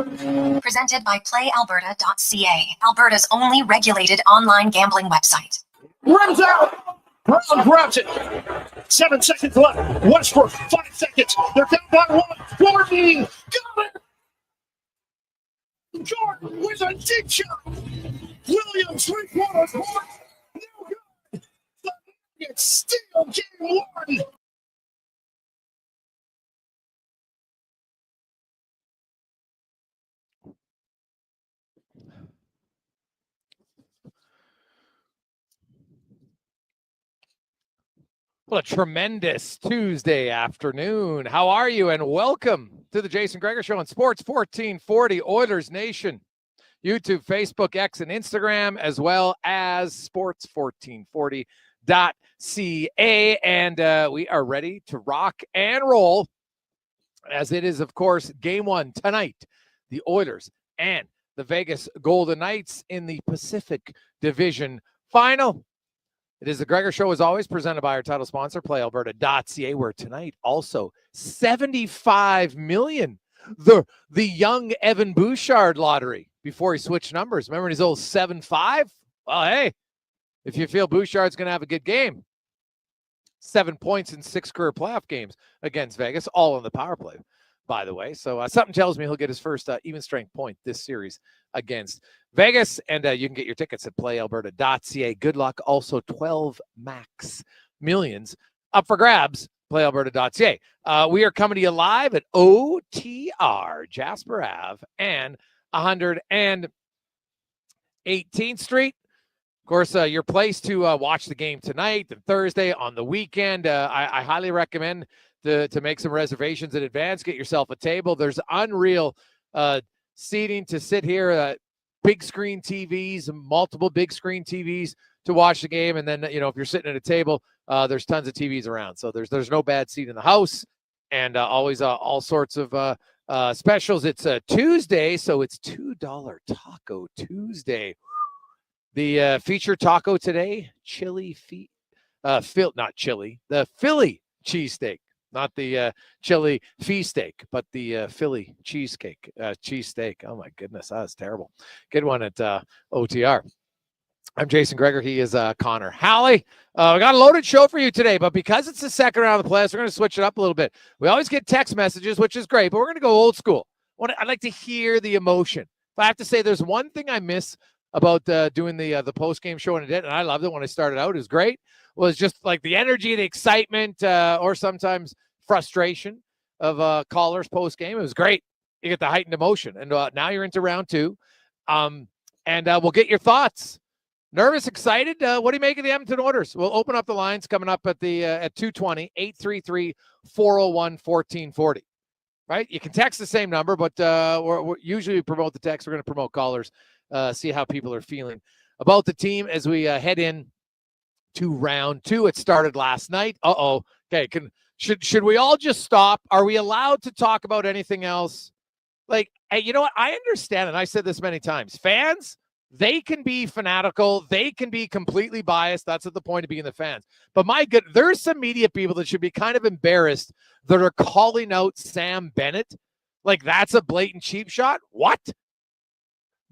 Presented by PlayAlberta.ca, Alberta's only regulated online gambling website. Runs out. Brown grabs it. 7 seconds left. Westbrook, 5 seconds. They're down by 1. Jordan, got it. Jordan with a deep shot. Williams, 3-quarters point. No good. The Nuggets steal game 1. What a tremendous Tuesday afternoon. How are you? And welcome to the Jason Gregor Show on Sports 1440 Oilers Nation. YouTube, Facebook, X, and Instagram, as well as sports1440.ca. And we are ready to rock and roll, as it is, of course, game 1 tonight. The Oilers and the Vegas Golden Knights in the Pacific Division Final. It is the Gregor Show, as always, presented by our title sponsor, PlayAlberta.ca, where tonight also $75 million. The young Evan Bouchard lottery before he switched numbers. Remember his old 7-5? Well, hey, if you feel Bouchard's going to have a good game, 7 points in 6 career playoff games against Vegas, all on the power play, by the way. So something tells me he'll get his first even strength point this series against Vegas, and you can get your tickets at PlayAlberta.ca. Good luck. Also, 12 max millions up for grabs. PlayAlberta.ca. We are coming to you live at OTR, Jasper Ave, and 118th Street. Of course, your place to watch the game tonight and Thursday on the weekend. I highly recommend to make some reservations in advance. Get yourself a table. There's unreal seating to sit here. Big screen TVs, multiple big screen TVs to watch the game. And then, if you're sitting at a table, there's tons of TVs around. So there's no bad seat in the house, and always all sorts of specials. It's a Tuesday, so it's $2 Taco Tuesday. The feature taco today, the Philly cheesesteak. Not the chili feast steak, but the Philly cheesesteak. Oh, my goodness. That was terrible. Good one at OTR. I'm Jason Gregor. He is Connor Halley. We got a loaded show for you today, but because it's the second round of the playoffs, we're going to switch it up a little bit. We always get text messages, which is great, but we're going to go old school. I'd like to hear the emotion. If I have to say there's one thing I miss about doing the post-game show, and I loved it when I started out. It was great. Was just like the energy, the excitement, or sometimes frustration of callers post-game. It was great. You get the heightened emotion. And now you're into round 2. And we'll get your thoughts. Nervous, excited? What do you make of the Edmonton Oilers? We'll open up the lines coming up at 2:20, 833-401-1440. Right? You can text the same number, but we're usually promote the text. We're going to promote callers, see how people are feeling about the team as we head in to round 2. It started last night. Okay, should we all just stop? Are we allowed to talk about anything else? Like, hey, you know what? I understand, and I said this many times. Fans, they can be fanatical. They can be completely biased. That's at the point of being the fans. But my good, there's some media people that should be kind of embarrassed that are calling out Sam Bennett. Like, that's a blatant cheap shot. What?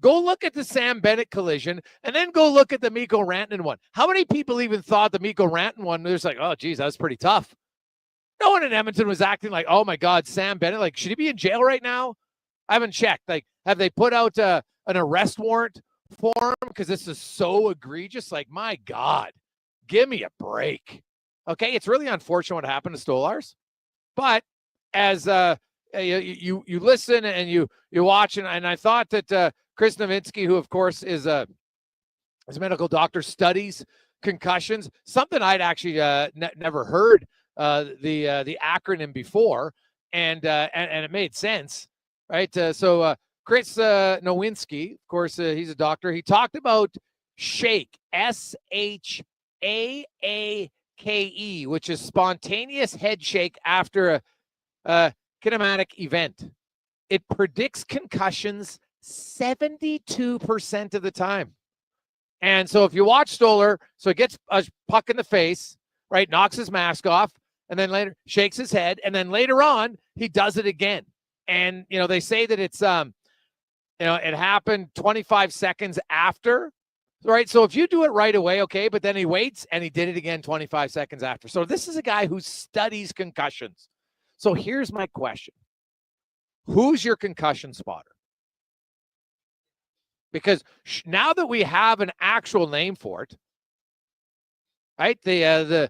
Go look at the Sam Bennett collision, and then go look at the Mikko Rantanen one. How many people even thought the Mikko Rantanen one was like, oh, geez, that was pretty tough? No one in Edmonton was acting like, oh, my God, Sam Bennett. Like, should he be in jail right now? I haven't checked. Like, have they put out an arrest warrant for him? Because this is so egregious. Like, my God, give me a break. Okay, it's really unfortunate what happened to Stolarz. But as you listen and you watch, and I thought that Chris Nowinski, who, of course, is a medical doctor, studies concussions, something I'd actually never heard the acronym before, and it made sense, right? So Chris Nowinski, of course, he's a doctor. He talked about shake, SHAAKE, which is spontaneous head shake after a kinematic event. It predicts concussions 72% of the time. And so if you watch Stolar, so he gets a puck in the face, right, knocks his mask off, and then later shakes his head, and then later on, he does it again. And, they say that it's it happened 25 seconds after, right? So if you do it right away, okay, but then he waits and he did it again 25 seconds after. So this is a guy who studies concussions. So here's my question. Who's your concussion spotter? Because now that we have an actual name for it, right? The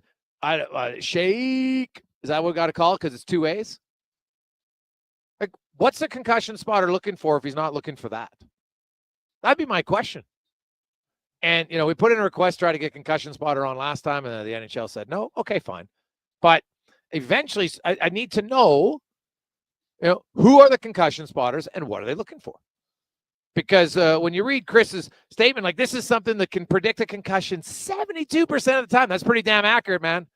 shake, is that what we got to call it? Because it's 2 A's. Like, what's the concussion spotter looking for if he's not looking for that? That'd be my question. And, we put in a request to try to get concussion spotter on last time, and the NHL said, no, okay, fine. But eventually, I need to know, who are the concussion spotters and what are they looking for? Because when you read Chris's statement, like, this is something that can predict a concussion 72% of the time. That's pretty damn accurate, man.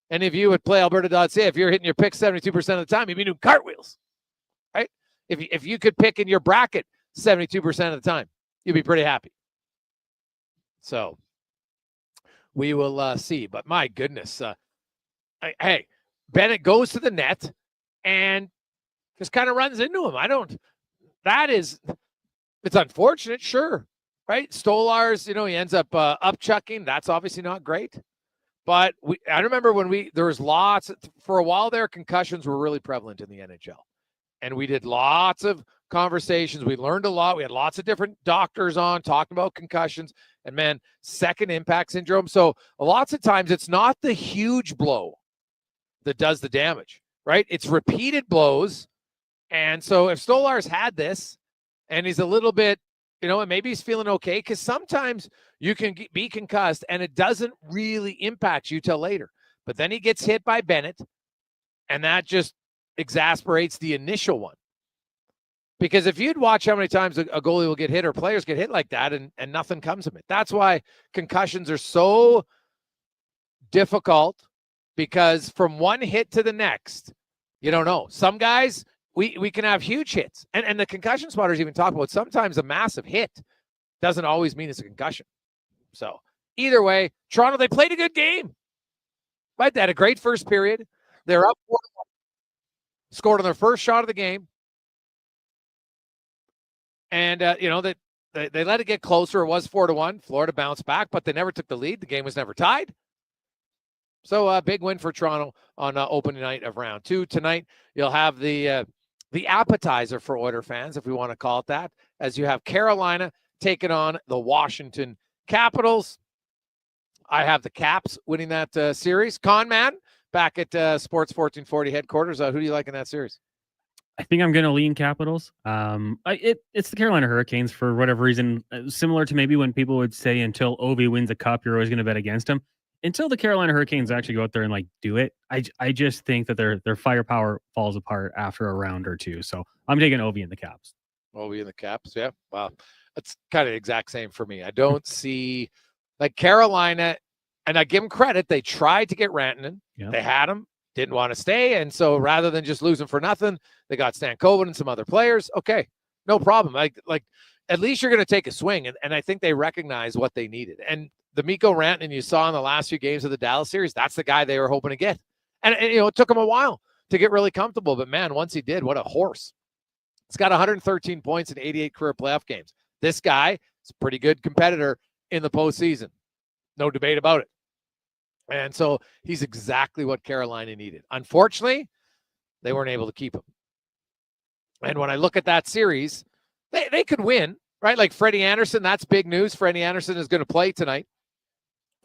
And if you would play Alberta.ca, if you're hitting your pick 72% of the time, you'd be doing cartwheels, right? If you could pick in your bracket 72% of the time, you'd be pretty happy. So we will see. But my goodness, hey, Bennett goes to the net and just kind of runs into him. It's unfortunate, sure, right? Stolarz, he ends up upchucking. That's obviously not great. But I remember when there was lots, for a while there, concussions were really prevalent in the NHL. And we did lots of conversations. We learned a lot. We had lots of different doctors on talking about concussions and, man, second impact syndrome. So lots of times it's not the huge blow that does the damage, right? It's repeated blows. And so if Stolarz had this and he's a little bit, and maybe he's feeling okay, because sometimes you can be concussed and it doesn't really impact you till later. But then he gets hit by Bennett, and that just exasperates the initial one. Because if you'd watch how many times a goalie will get hit or players get hit like that and nothing comes of it. That's why concussions are so difficult, because from one hit to the next, you don't know. Some guys, we can have huge hits. And the concussion spotters even talk about sometimes a massive hit doesn't always mean it's a concussion. So either way, Toronto, they played a good game. Right? They had a great first period. They're up 4-1, scored on their first shot of the game. And, they let it get closer. It was 4-1. Florida bounced back, but they never took the lead. The game was never tied. So a big win for Toronto on opening night of round 2. Tonight, you'll have the appetizer for Oiler fans, if we want to call it that, as you have Carolina taking on the Washington Capitals. I have the Caps winning that series. Con Man, back at Sports 1440 headquarters. Who do you like in that series? I think I'm going to lean Capitals. It's the Carolina Hurricanes for whatever reason, similar to maybe when people would say until Ovi wins a cup, you're always going to bet against him. Until the Carolina Hurricanes actually go out there and do it, I just think that their firepower falls apart after a round or two. So I'm taking Ovi in the Caps. Ovi in the Caps, yeah. Wow. That's kind of the exact same for me. I don't see Carolina, and I give them credit. They tried to get Rantanen. Yeah. They had him, didn't want to stay. And so rather than just losing for nothing, they got Stankoven and some other players. Okay, no problem. At least you're going to take a swing. And I think they recognize what they needed. And the Mikko Rantanen you saw in the last few games of the Dallas series, that's the guy they were hoping to get. And it took him a while to get really comfortable. But, man, once he did, what a horse. He's got 113 points in 88 career playoff games. This guy is a pretty good competitor in the postseason. No debate about it. And so he's exactly what Carolina needed. Unfortunately, they weren't able to keep him. And when I look at that series, they could win, right? Like Freddie Anderson, that's big news. Freddie Anderson is going to play tonight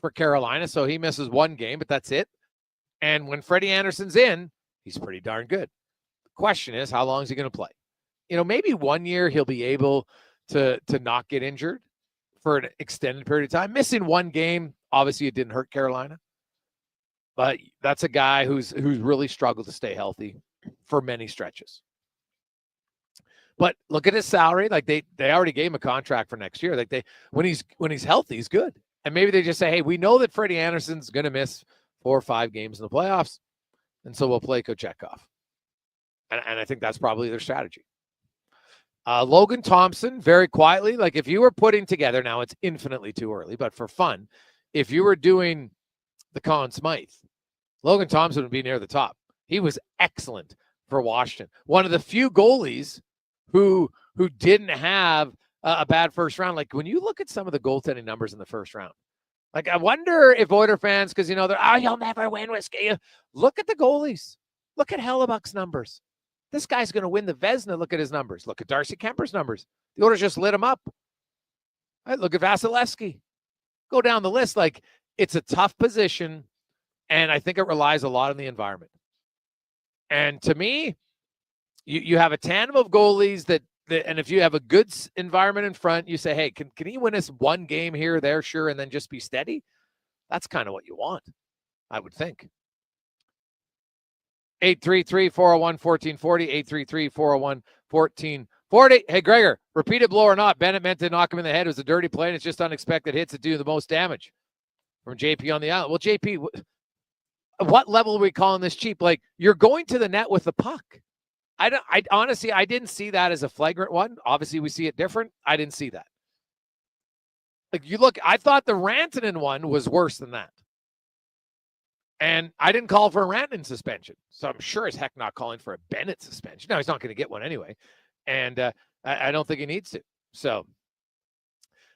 for Carolina, so he misses one game, but that's it. And when Freddie Anderson's in, he's pretty darn good. The question is, how long is he going to play? Maybe 1 year he'll be able to not get injured for an extended period of time. Missing one game, obviously it didn't hurt Carolina. But that's a guy who's really struggled to stay healthy for many stretches. But look at his salary. They already gave him a contract for next year. When he's healthy, he's good. And maybe they just say, hey, we know that Freddie Anderson's going to miss 4 or 5 games in the playoffs, and so we'll play Kochetkov. And I think that's probably their strategy. Logan Thompson, very quietly, if you were putting together, now it's infinitely too early, but for fun, if you were doing the Conn Smythe, Logan Thompson would be near the top. He was excellent for Washington. One of the few goalies who who didn't have a bad first round. Like when you look at some of the goaltending numbers in the first round, like I wonder if Oiler fans, because they're, you'll never win with Skate. Look at the goalies. Look at Hellebuck's numbers. This guy's going to win the Vezina. Look at his numbers. Look at Darcy Kemper's numbers. The Oilers just lit him up. Right, look at Vasilevsky. Go down the list. Like, it's a tough position, and I think it relies a lot on the environment. And to me, you have a tandem of goalies that and if you have a good environment in front, you say, hey, can he win us one game here or there? Sure, and then just be steady. That's kind of what you want, I would think. 833-401-1440, 833-401-1440. Hey, Gregor, repeated blow or not, Bennett meant to knock him in the head. It was a dirty play, and it's just unexpected hits that do the most damage. From JP on the island. Well, JP, what level are we calling this cheap? Like, you're going to the net with the puck. I honestly, I didn't see that as a flagrant one. Obviously, we see it different. I didn't see that. Like, you look, I thought the Rantanen one was worse than that. And I didn't call for a Rantanen suspension. So I'm sure as heck not calling for a Bennett suspension. No, he's not going to get one anyway. And I don't think he needs to. So,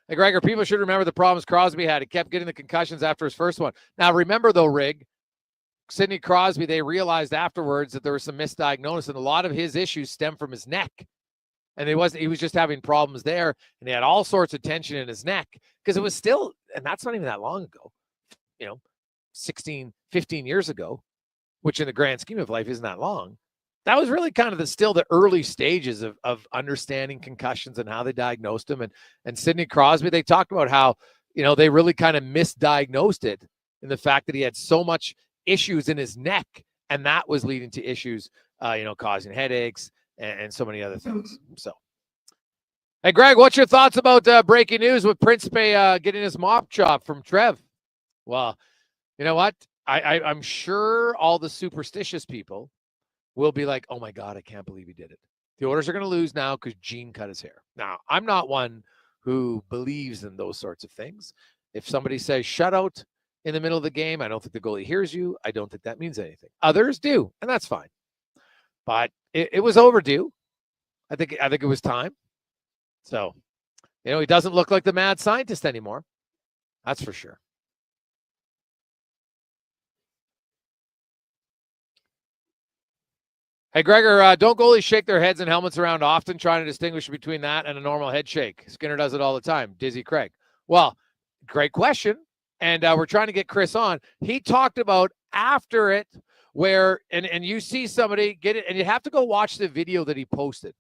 hey, Gregor, people should remember the problems Crosby had. He kept getting the concussions after his first one. Now, remember, though, Rig, Sidney Crosby, they realized afterwards that there was some misdiagnosis, and a lot of his issues stem from his neck. And he was just having problems there, and he had all sorts of tension in his neck because it was still, and that's not even that long ago, 16, 15 years ago, which in the grand scheme of life isn't that long. That was really kind of still the early stages of understanding concussions and how they diagnosed them. And Sidney Crosby, they talked about how, they really kind of misdiagnosed it in the fact that he had so much issues in his neck, and that was leading to issues, causing headaches and so many other things. So, hey, Greg, what's your thoughts about breaking news with Principe getting his mop chop from Trev? Well, you know what? I'm sure all the superstitious people will be like, oh my God, I can't believe he did it. The Oilers are going to lose now because Gene cut his hair. Now, I'm not one who believes in those sorts of things. If somebody says shutout in the middle of the game, I don't think the goalie hears you. I don't think that means anything. Others do, and that's fine. But it was overdue. I think it was time. So, he doesn't look like the mad scientist anymore. That's for sure. Hey, Gregor, don't goalies shake their heads and helmets around often, trying to distinguish between that and a normal head shake? Skinner does it all the time. Dizzy Craig. Well, great question. And we're trying to get Chris on. He talked about after it where, and you see somebody get it, and you have to go watch the video that he posted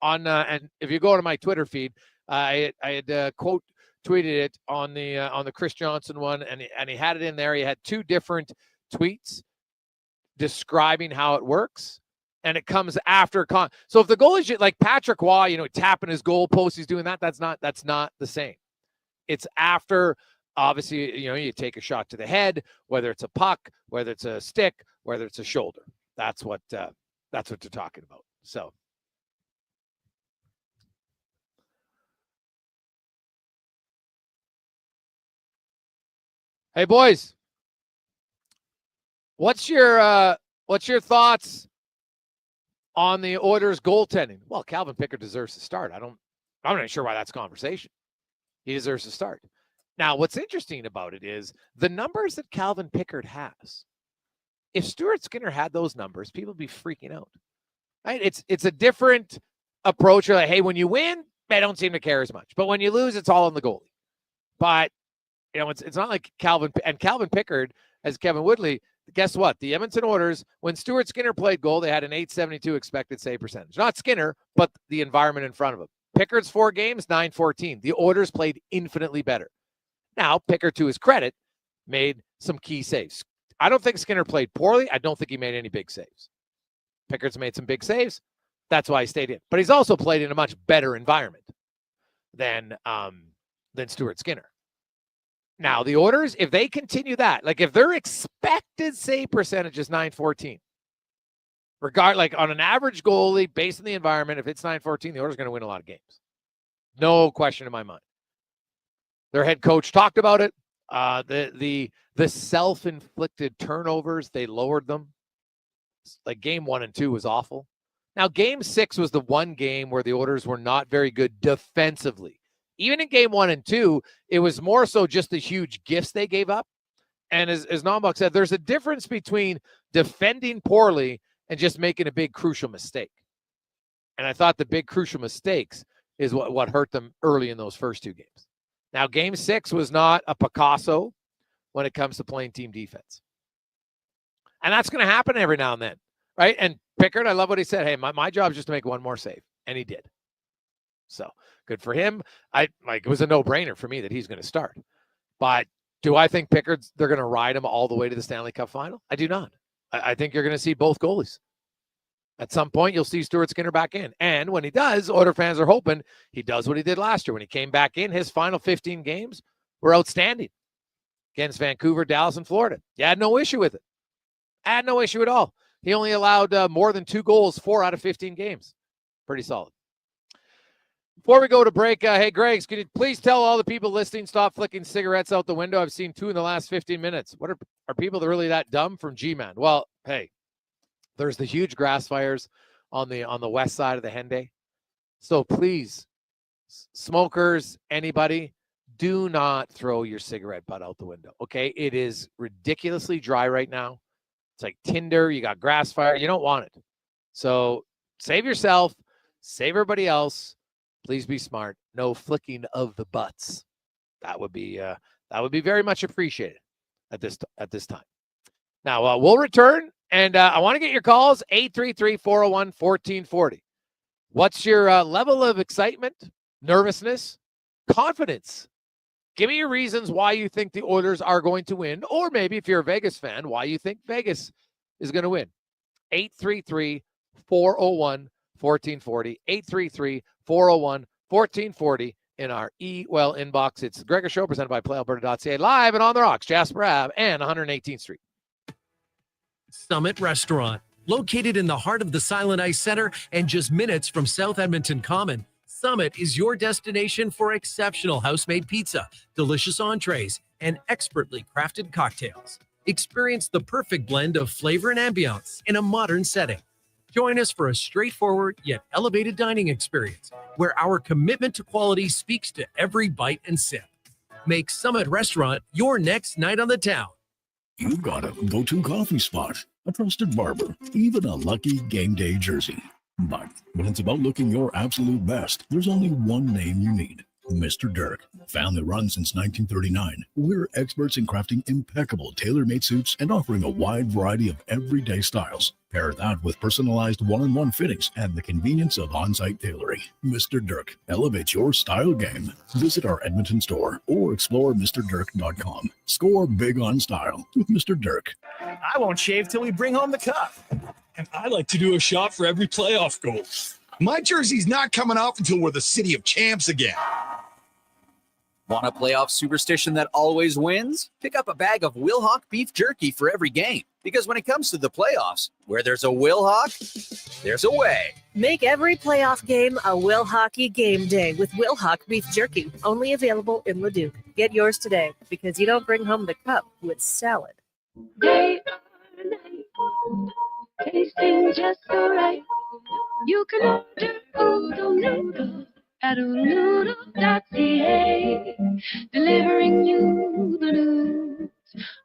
on, and if you go to my Twitter feed, I had quote tweeted it on the Chris Johnson one, and he had it in there. He had two different tweets describing how it works. And it comes after so if the goalie, like Patrick Waugh, tapping his goal post, he's doing that. That's not the same. It's after, obviously, you take a shot to the head, whether it's a puck, whether it's a stick, whether it's a shoulder. That's what they're talking about. So, hey boys, what's your thoughts on the Oilers goaltending? Well, Calvin Pickard deserves to start. I'm not sure why that's a conversation. He deserves to start. Now, what's interesting about it is the numbers that Calvin Pickard has. If Stuart Skinner had those numbers, people would be freaking out. Right? It's a different approach. You're like, hey, when you win, they don't seem to care as much. But when you lose, it's all on the goalie. But it's not like Calvin Pickard, as Kevin Woodley. Guess what? The Edmonton Oilers, when Stuart Skinner played goal, they had an .872 expected save percentage. Not Skinner, but the environment in front of him. Pickard's 4 games, .914. The Oilers played infinitely better. Now, Pickard, to his credit, made some key saves. I don't think Skinner played poorly. I don't think he made any big saves. Pickard's made some big saves. That's why he stayed in. But he's also played in a much better environment than Stuart Skinner. Now, the Oilers, if they continue that, like if their expected save percentage is .914, like on an average goalie based on the environment, if it's .914, the Oilers are going to win a lot of games. No question in my mind. Their head coach talked about it. The self-inflicted turnovers, they lowered them. Like game 1 and 2 was awful. Now, game 6 was the one game where the Oilers were not very good defensively. Even in game 1 and 2, it was more so just the huge gifts they gave up. And as Nombach said, there's a difference between defending poorly and just making a big crucial mistake. And I thought the big crucial mistakes is what hurt them early in those first 2 games. Now, game 6 was not a Picasso when it comes to playing team defense. And that's going to happen every now and then, right? And Pickard, I love what he said. Hey, my job is just to make one more save. And he did. So good for him. It was a no-brainer for me that he's going to start. But do I think they're going to ride him all the way to the Stanley Cup final? I do not. I think you're going to see both goalies. At some point, you'll see Stuart Skinner back in. And when he does, Oilers fans are hoping he does what he did last year. When he came back in, his final 15 games were outstanding against Vancouver, Dallas, and Florida. You had no issue with it. Had no issue at all. He only allowed more than 2 goals 4 out of 15 games. Pretty solid. Before we go to break, hey, Greggs, can you please tell all the people listening, stop flicking cigarettes out the window? I've seen 2 in the last 15 minutes. What are people really that dumb from G-Man? Well, hey, there's the huge grass fires on the west side of the Henday. So please, smokers, anybody, do not throw your cigarette butt out the window, okay? It is ridiculously dry right now. It's like tinder. You got grass fire. You don't want it. So save yourself. Save everybody else. Please be smart. No flicking of the butts. That would be very much appreciated at this time. Now, we'll return, and I want to get your calls, 833-401-1440. What's your level of excitement, nervousness, confidence? Give me your reasons why you think the Oilers are going to win, or maybe if you're a Vegas fan, why you think Vegas is going to win. 833-401-1440. 833-401-1440 in our Well inbox. It's the Gregor Show presented by PlayAlberta.ca, live and on the rocks, Jasper Ave and 118th Street. Summit Restaurant, located in the heart of the Silent Ice Center and just minutes from South Edmonton Common. Summit is your destination for exceptional house-made pizza, delicious entrees, and expertly crafted cocktails. Experience the perfect blend of flavor and ambiance in a modern setting. Join us for a straightforward yet elevated dining experience where our commitment to quality speaks to every bite and sip. Make Summit Restaurant your next night on the town. You've got a go-to coffee spot, a trusted barber, even a lucky game day jersey. But when it's about looking your absolute best, there's only one name you need. Mr. Dirk. Family run since 1939. We're experts in crafting impeccable tailor-made suits and offering a wide variety of everyday styles. Pair that with personalized one-on-one fittings and the convenience of on-site tailoring. Mr. Dirk elevates your style game. Visit our Edmonton store or explore MrDirk.com. Score big on style with Mr. Dirk. I won't shave till we bring home the cup. And I like to do a shot for every playoff goal. My jersey's not coming off until we're the city of champs again. Want a playoff superstition that always wins? Pick up a bag of Wilhauk beef jerky for every game. Because when it comes to the playoffs, where there's a Wilhauk, there's a way. Make every playoff game a Wilhockey game day with Wilhauk beef jerky. Only available in Leduc. Get yours today because you don't bring home the cup with salad. Day or night, tasting just so right. You can order Oodle Noodle at oodlenoodle.ca, delivering you the news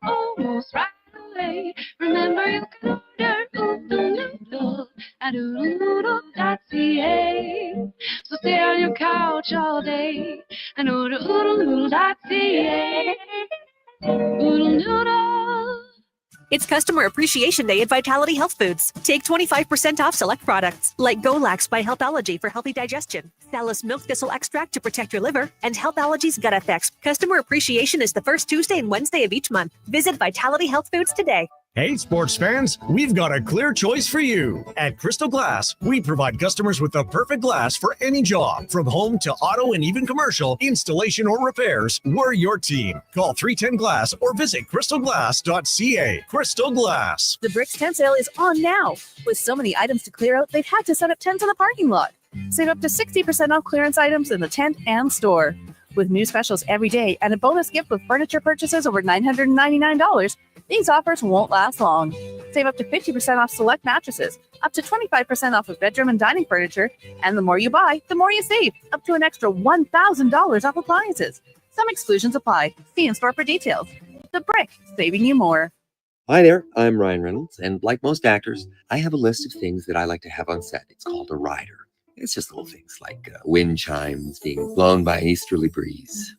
almost right away. Remember, you can order Oodle Noodle at oodlenoodle.ca. So stay on your couch all day and order oodlenoodle.ca. Oodle Noodle. It's Customer Appreciation Day at Vitality Health Foods. Take 25% off select products like Golax by Healthology for healthy digestion, Salus Milk Thistle Extract to protect your liver, and Healthology's Gut Effects. Customer Appreciation is the first Tuesday and Wednesday of each month. Visit Vitality Health Foods today. Hey, sports fans, we've got a clear choice for you. At Crystal Glass, we provide customers with the perfect glass for any job. From home to auto and even commercial, installation or repairs, we're your team. Call 310-GLASS or visit crystalglass.ca. Crystal Glass. The Bricks tent sale is on now. With so many items to clear out, they've had to set up tents in the parking lot. Save up to 60% off clearance items in the tent and store. With new specials every day and a bonus gift with furniture purchases over $999, these offers won't last long. Save up to 50% off select mattresses, up to 25% off of bedroom and dining furniture, and the more you buy, the more you save, up to an extra $1,000 off appliances. Some exclusions apply. See in-store for details. The Brick, saving you more. Hi there, I'm Ryan Reynolds, and like most actors, I have a list of things that I like to have on set. It's called a rider. It's just little things like wind chimes being blown by an easterly breeze,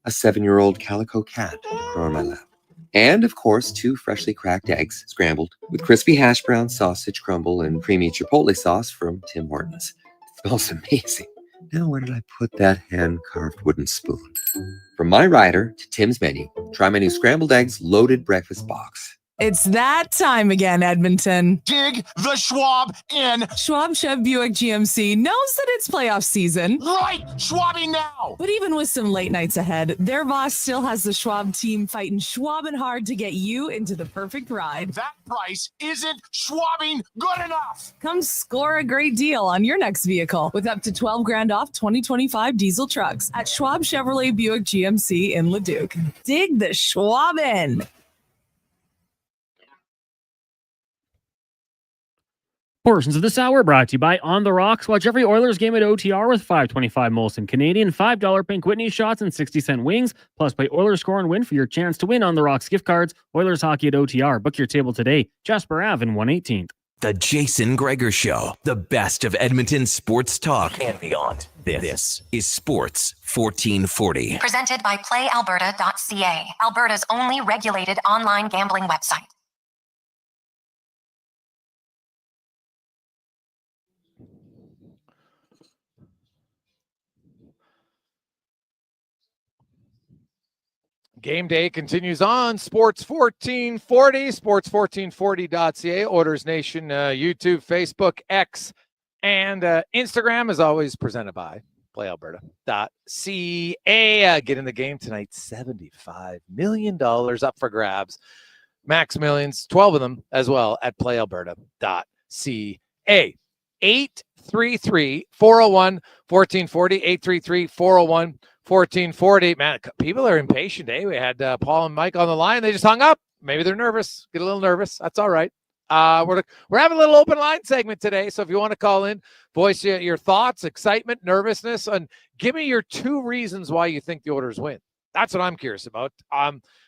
a 7-year-old calico cat with a crow on my lap, and, of course, 2 freshly cracked eggs scrambled with crispy hash brown sausage crumble and creamy chipotle sauce from Tim Hortons. It smells amazing. Now, where did I put that hand-carved wooden spoon? From my rider to Tim's menu, try my new scrambled eggs loaded breakfast box. It's that time again, Edmonton. Dig the Schwab in. Schwab Chev Buick GMC knows that it's playoff season. Right, Schwabbing now. But even with some late nights ahead, their boss still has the Schwab team fighting Schwabbing hard to get you into the perfect ride. That price isn't Schwabbing good enough. Come score a great deal on your next vehicle with up to $12,000 off 2025 diesel trucks at Schwab Chevrolet Buick GMC in Leduc. Dig the Schwab in. Portions of this hour brought to you by On the Rocks. Watch every Oilers game at OTR with $5.25 Molson Canadian, $5 Pink Whitney shots, and 60-cent wings. Plus, play Oilers Score and Win for your chance to win On the Rocks gift cards. Oilers hockey at OTR. Book your table today. Jasper Ave in 118th. The Jason Gregor Show. The best of Edmonton sports talk and beyond. This is Sports 1440. Presented by PlayAlberta.ca, Alberta's only regulated online gambling website. Game day continues on Sports 1440, sports1440.ca, Orders Nation, YouTube, Facebook, X, and Instagram, as always, presented by playalberta.ca. Get in the game tonight, $75 million up for grabs. Max Millions, 12 of them as well at playalberta.ca. 833-401-1440, 833-401-1440. Man, people are impatient, eh? We had Paul and Mike on the line. They just hung up. Maybe they're nervous. Get a little nervous. That's all right. We're having a little open line segment today. So if you want to call in, voice your thoughts, excitement, nervousness, and give me your 2 reasons why you think the Oilers win. That's what I'm curious about.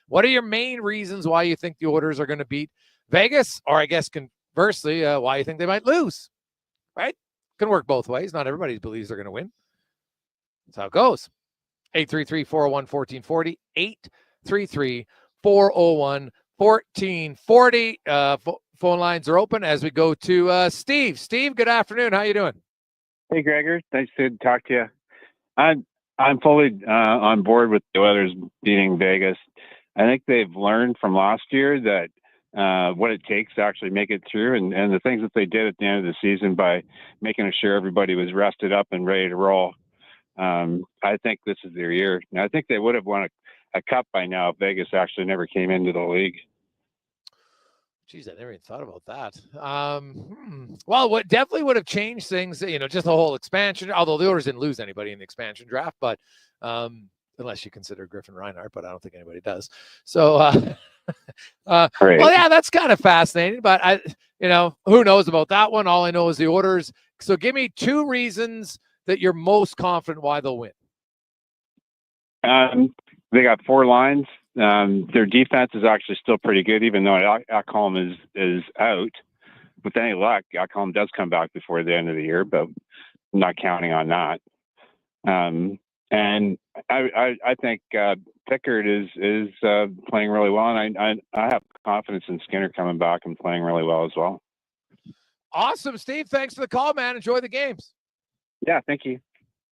What are your main reasons why you think the Oilers are going to beat Vegas? Or I guess conversely, why you think they might lose, right? Can work both ways. Not everybody believes they're going to win. That's how it goes. 833-401-1440, 833-401-1440. Phone lines are open as we go to Steve. Steve, good afternoon. How you doing? Hey, Gregor. Nice to talk to you. I'm fully on board with the Oilers beating Vegas. I think they've learned from last year that what it takes to actually make it through, and the things that they did at the end of the season by making sure everybody was rested up and ready to roll. I think this is their year. Now, I think they would have won a cup by now if Vegas actually never came into the league. Geez, I never even thought about that. Well, what definitely would have changed things, just the whole expansion, although the Oilers didn't lose anybody in the expansion draft, but unless you consider Griffin Reinhart, but I don't think anybody does. So, well, yeah, that's kind of fascinating, but who knows about that one? All I know is the Oilers. So give me 2 reasons that you're most confident why they'll win. They got 4 lines. Their defense is actually still pretty good, even though Ekholm is out. With any luck, Ekholm does come back before the end of the year, but I'm not counting on that. And I think Pickard is playing really well, and I have confidence in Skinner coming back and playing really well as well. Awesome, Steve. Thanks for the call, man. Enjoy the games. Yeah, thank you.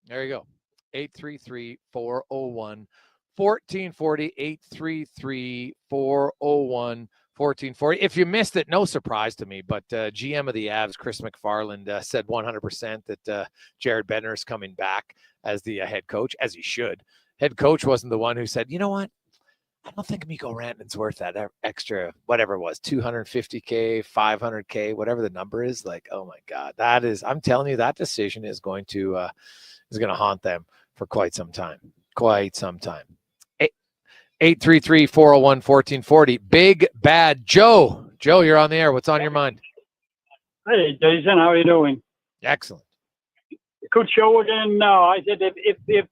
There you go. 833-401-1440, 833-401-1440. If you missed it, no surprise to me, but GM of the Avs, Chris McFarland, said 100% that Jared Bednar's coming back as the head coach, as he should. Head coach wasn't the one who said, you know what? I don't think Mikko Rantanen's worth that extra, whatever it was, $250K, $500K, whatever the number is. Like, oh my God, I'm telling you, that decision is going to haunt them for quite some time. quite some time. 833-401-1440. Big Bad Joe. Joe, you're on the air. What's on your mind? Hey, Jason, how are you doing? Excellent. Good show again. No, I said if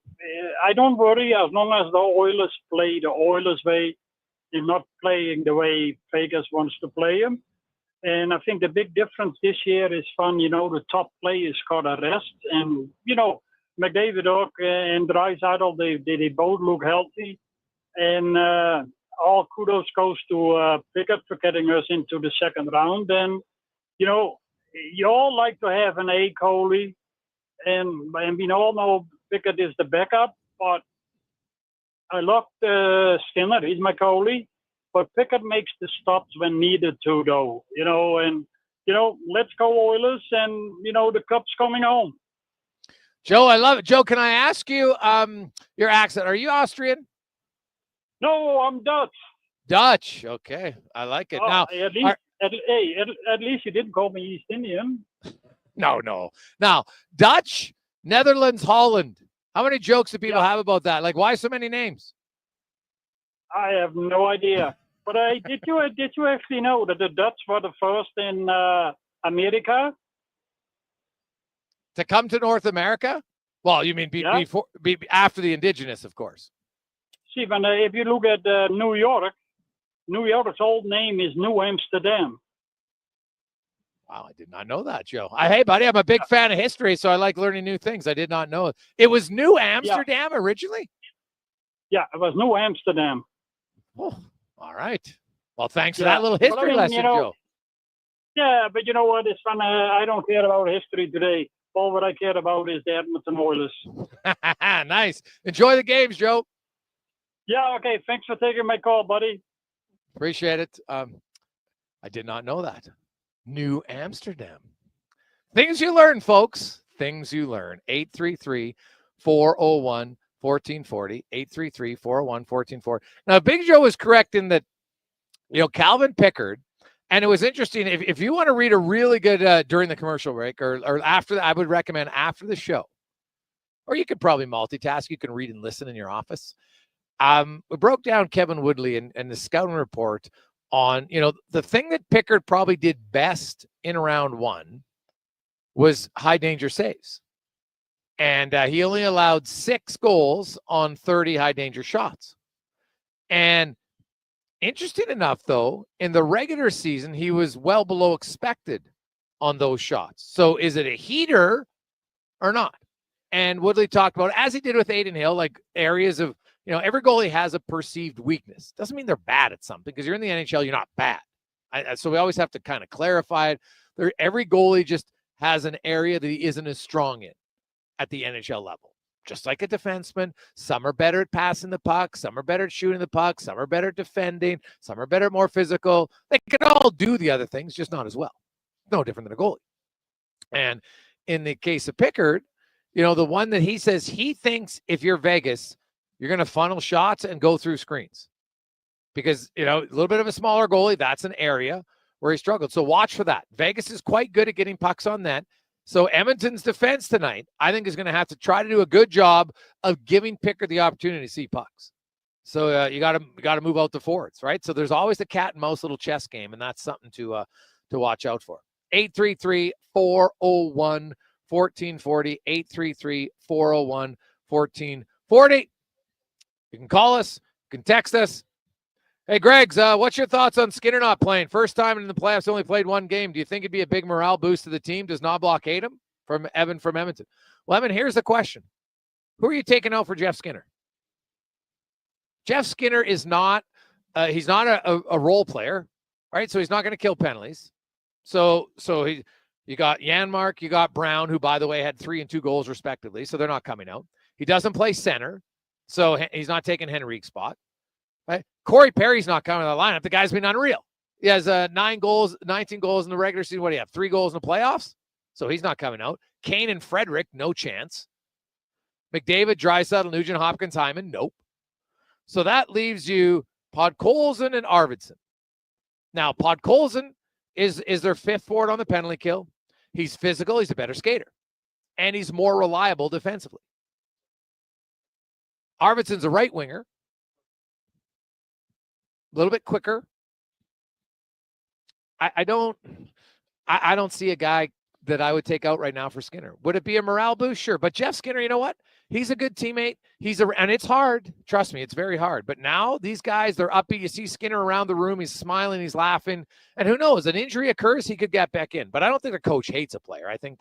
I don't worry as long as the Oilers play the Oilers way, they're not playing the way Vegas wants to play them. And I think the big difference this year is fun. The top players got a rest, and McDavid and Draisaitl, they both look healthy. And all kudos goes to Pickett for getting us into the second round. And you all like to have an A goalie, and we all know Pickett is the backup, but I love Skinner. He's my goalie, but Pickett makes the stops when needed to, though. Let's go Oilers, and the cup's coming home. Joe, I love it. Joe, can I ask you your accent? Are you Austrian? No, I'm Dutch. Dutch. Okay, I like it. Now, at least you didn't call me East Indian. No. Now, Dutch, Netherlands, Holland. How many jokes do people have about that? Like, why so many names? I have no idea. But did you actually know that the Dutch were the first in America to come to North America? Well, you mean after the indigenous, of course. See, when if you look at New York's old name is New Amsterdam. Wow, I did not know that, Joe. Hey, buddy, I'm a big fan of history, so I like learning new things. I did not know it. It was New Amsterdam originally? Yeah, it was New Amsterdam. Oh, all right. Well, thanks for that little history lesson, Joe. Yeah, but you know what? It's fun. I don't care about history today. All what I care about is the Edmonton Oilers. Nice. Enjoy the games, Joe. Yeah, okay. Thanks for taking my call, buddy. Appreciate it. I did not know that. New Amsterdam. Things you learn, folks. Things you learn. 833-401-1440. 833-401-1440. Now, Big Joe was correct in that, Calvin Pickard, and it was interesting. If you want to read a really good during the commercial break or after, I would recommend after the show, or you could probably multitask. You can read and listen in your office. We broke down Kevin Woodley and the scouting report on, the thing that Pickard probably did best in round one was high danger saves. And he only allowed 6 goals on 30 high danger shots. And interesting enough, though, in the regular season, he was well below expected on those shots. So is it a heater or not? And Woodley talked about, as he did with Aiden Hill, like areas of, every goalie has a perceived weakness. Doesn't mean they're bad at something, because you're in the NHL, you're not bad. So we always have to kind of clarify it. Every goalie just has an area that he isn't as strong in at the NHL level. Just like a defenseman, some are better at passing the puck, some are better at shooting the puck, some are better at defending, some are better at more physical. They can all do the other things, just not as well. No different than a goalie. And in the case of Pickard, the one that he says he thinks if you're Vegas, you're going to funnel shots and go through screens. Because, a little bit of a smaller goalie, that's an area where he struggled. So watch for that. Vegas is quite good at getting pucks on net. So Edmonton's defense tonight, I think, is going to have to try to do a good job of giving Pickard the opportunity to see pucks. So you got to move out the forwards, right? So there's always the cat and mouse little chess game, and that's something to watch out for. 833-401-1440. 833-401-1440. You can call us. You can text us. Hey, Greggs, what's your thoughts on Skinner not playing? First time in the playoffs, only played 1 game. Do you think it'd be a big morale boost to the team? Does Knobloch hate him? From Evan from Edmonton. Well, Evan, here's the question. Who are you taking out for Jeff Skinner? Jeff Skinner is not, he's not a role player, right? So he's not going to kill penalties. So you got Janmark, you got Brown, who, by the way, had 3 and 2 goals respectively. So they're not coming out. He doesn't play center. So he's not taking Henrique's spot. Right? Corey Perry's not coming to the lineup. The guy's been unreal. He has 19 goals in the regular season. What do you have? 3 goals in the playoffs? So he's not coming out. Kane and Frederick, no chance. McDavid, Draisaitl, Nugent Hopkins, Hyman, nope. So that leaves you Podkolzin and Arvidsson. Now, Podkolzin is their 5th forward on the penalty kill. He's physical. He's a better skater. And he's more reliable defensively. Arvidsson's a right winger. A little bit quicker. I don't see a guy that I would take out right now for Skinner. Would it be a morale boost? Sure. But Jeff Skinner, you know what? He's a good teammate. And it's hard. Trust me, it's very hard. But now these guys, they're upbeat. You see Skinner around the room. He's smiling. He's laughing. And who knows? An injury occurs, he could get back in. But I don't think the coach hates a player. I think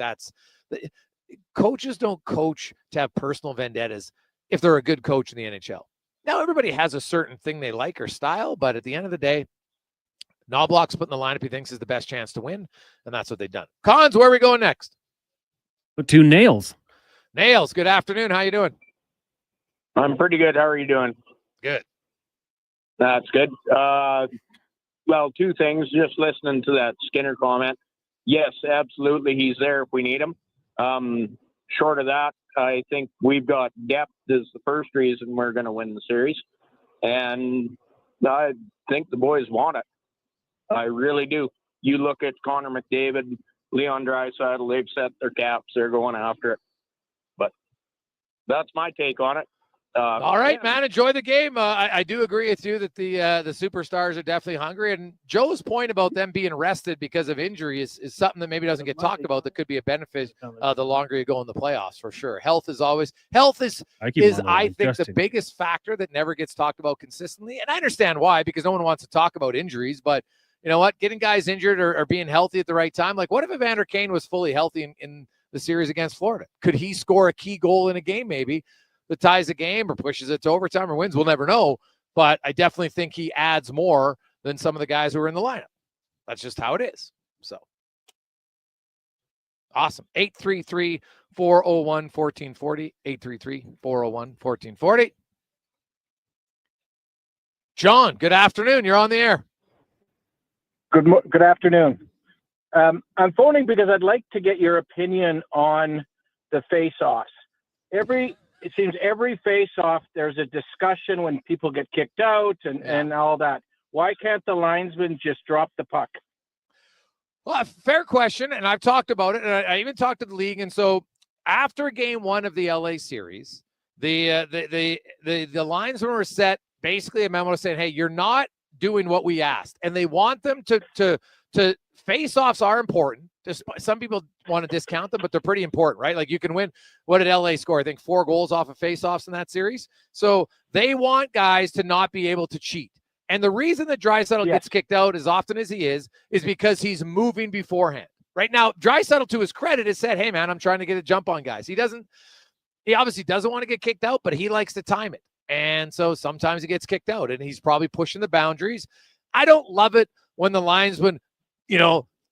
coaches don't coach to have personal vendettas if they're a good coach in the NHL. Now, everybody has a certain thing they like or style, but at the end of the day, Knobloch's put in the lineup he thinks is the best chance to win, and that's what they've done. Cons, where are we going next? To Nails. Nails, good afternoon. How you doing? I'm pretty good. How are you doing? Good. That's good. Well, two things. Just listening to that Skinner comment. Yes, absolutely. He's there if we need him. Short of that, I think we've got depth is the first reason we're going to win the series. And I think the boys want it. I really do. You look at Connor McDavid, Leon Draisaitl, they've set their caps. They're going after it. But that's my take on it. All right, man. Enjoy the game. I do agree with you that the superstars are definitely hungry. And Joe's point about them being rested because of injury is something that maybe doesn't get talked about that could be a benefit the longer you go in the playoffs, for sure. Health is I think, the biggest factor that never gets talked about consistently. And I understand why, because no one wants to talk about injuries. But you know what? Getting guys injured or being healthy at the right time. Like, what if Evander Kane was fully healthy in the series against Florida? Could he score a key goal in a game maybe that ties a game or pushes it to overtime or wins? We'll never know. But I definitely think he adds more than some of the guys who are in the lineup. That's just how it is. So, awesome. 833-401-1440. 833-401-1440. John, good afternoon. You're on the air. Good afternoon. I'm phoning because I'd like to get your opinion on the face-offs. It seems every face-off, there's a discussion when people get kicked out and all that. Why can't the linesman just drop the puck? Well, fair question, and I've talked about it, and I even talked to the league. And so after game one of the LA series, the linesmen were set basically a memo saying, hey, you're not doing what we asked. And they want them to face-offs are important. Some people want to discount them, but they're pretty important, right? Like, you can win. What did LA score? I think 4 goals off of face-offs in that series. So they want guys to not be able to cheat. And the reason that Draisaitl gets kicked out as often as he is because he's moving beforehand. Right now, Draisaitl, to his credit, has said, hey, man, I'm trying to get a jump on guys. He obviously doesn't want to get kicked out, but he likes to time it. And so sometimes he gets kicked out, and he's probably pushing the boundaries. I don't love it when the linesman,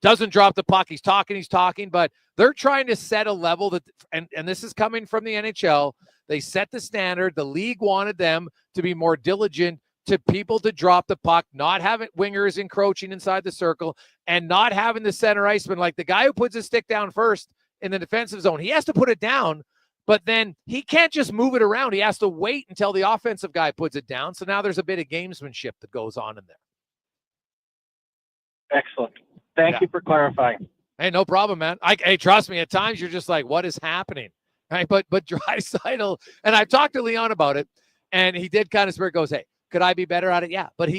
doesn't drop the puck. He's talking, but they're trying to set a level that, and this is coming from the NHL. They set the standard. The league wanted them to be more diligent to people to drop the puck, not having wingers encroaching inside the circle, and not having the center iceman, like the guy who puts his stick down first in the defensive zone. He has to put it down, but then he can't just move it around. He has to wait until the offensive guy puts it down. So now there's a bit of gamesmanship that goes on in there. Excellent. Thank you for clarifying. Hey, no problem, man. Hey, trust me, at times you're just like, what is happening? Right? But Draisaitl, and I've talked to Leon about it, and he did kind of spirit goes, hey, could I be better at it? Yeah. But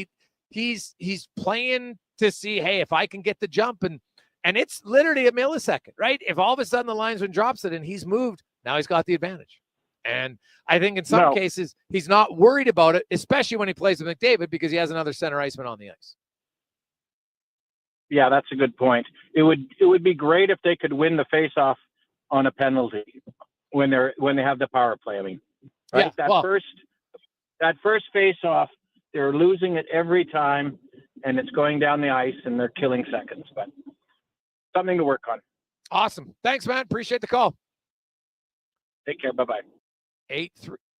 he's playing to see, hey, if I can get the jump, and it's literally a millisecond, right? If all of a sudden the linesman drops it and he's moved, now he's got the advantage. And I think in some cases he's not worried about it, especially when he plays with McDavid, because he has another center iceman on the ice. Yeah, that's a good point. It would be great if they could win the face-off on a penalty when they have the power play. I mean, right? Yeah, that first face-off, they're losing it every time, and it's going down the ice, and they're killing seconds. But something to work on. Awesome. Thanks, man. Appreciate the call. Take care. Bye-bye.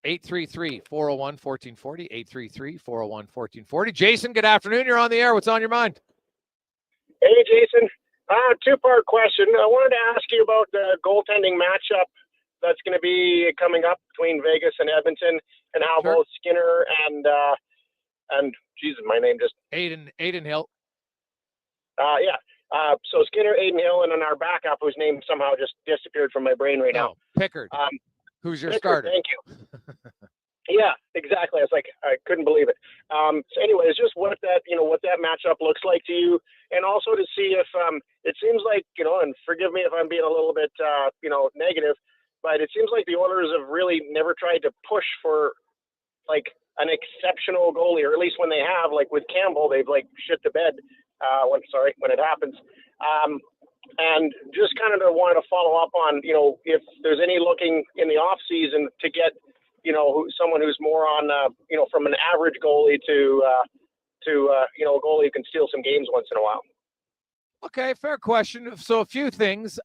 833-401-1440. 833-401-1440. Jason, good afternoon. You're on the air. What's on your mind? Hey, Jason. Two-part question. I wanted to ask you about the goaltending matchup that's going to be coming up between Vegas and Edmonton, and how both Skinner and Jesus, my name just Aiden Hill. So Skinner, Aiden Hill, and then our backup, whose name somehow just disappeared from my brain right now. Pickard. Who's your starter? Thank you. Yeah, exactly. I was like, I couldn't believe it. So anyways, just what that matchup looks like to you, and also to see if it seems like, and forgive me if I'm being a little bit negative, but it seems like the Oilers have really never tried to push for like an exceptional goalie, or at least when they have, like with Campbell, they've like shit the bed when it happens. And just kind of wanted to follow up on, if there's any looking in the off season to get, someone who's more on, from an average goalie to a goalie who can steal some games once in a while. Okay, fair question. So a few things.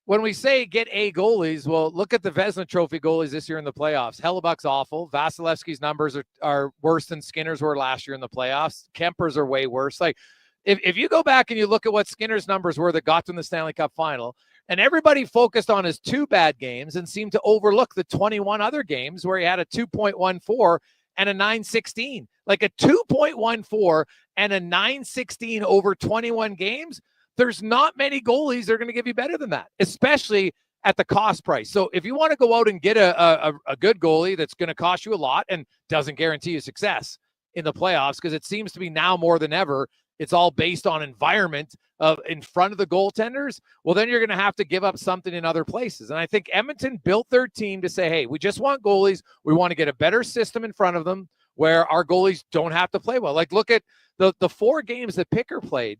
When we say get A goalies, well, look at the Vezina Trophy goalies this year in the playoffs. Hellebuck's awful. Vasilevsky's numbers are worse than Skinner's were last year in the playoffs. Kemper's are way worse. Like, if you go back and you look at what Skinner's numbers were that got to the Stanley Cup final, and everybody focused on his 2 bad games and seemed to overlook the 21 other games where he had a 2.14 and a 916. Like a 2.14 and a 916 over 21 games, there's not many goalies that are going to give you better than that, especially at the cost price. So if you want to go out and get a good goalie that's going to cost you a lot and doesn't guarantee you success in the playoffs, because it seems to be now more than ever, it's all based on environment of in front of the goaltenders, well, then you're going to have to give up something in other places. And I think Edmonton built their team to say, hey, we just want goalies. We want to get a better system in front of them where our goalies don't have to play well. Like, look at the 4 games that Picker played.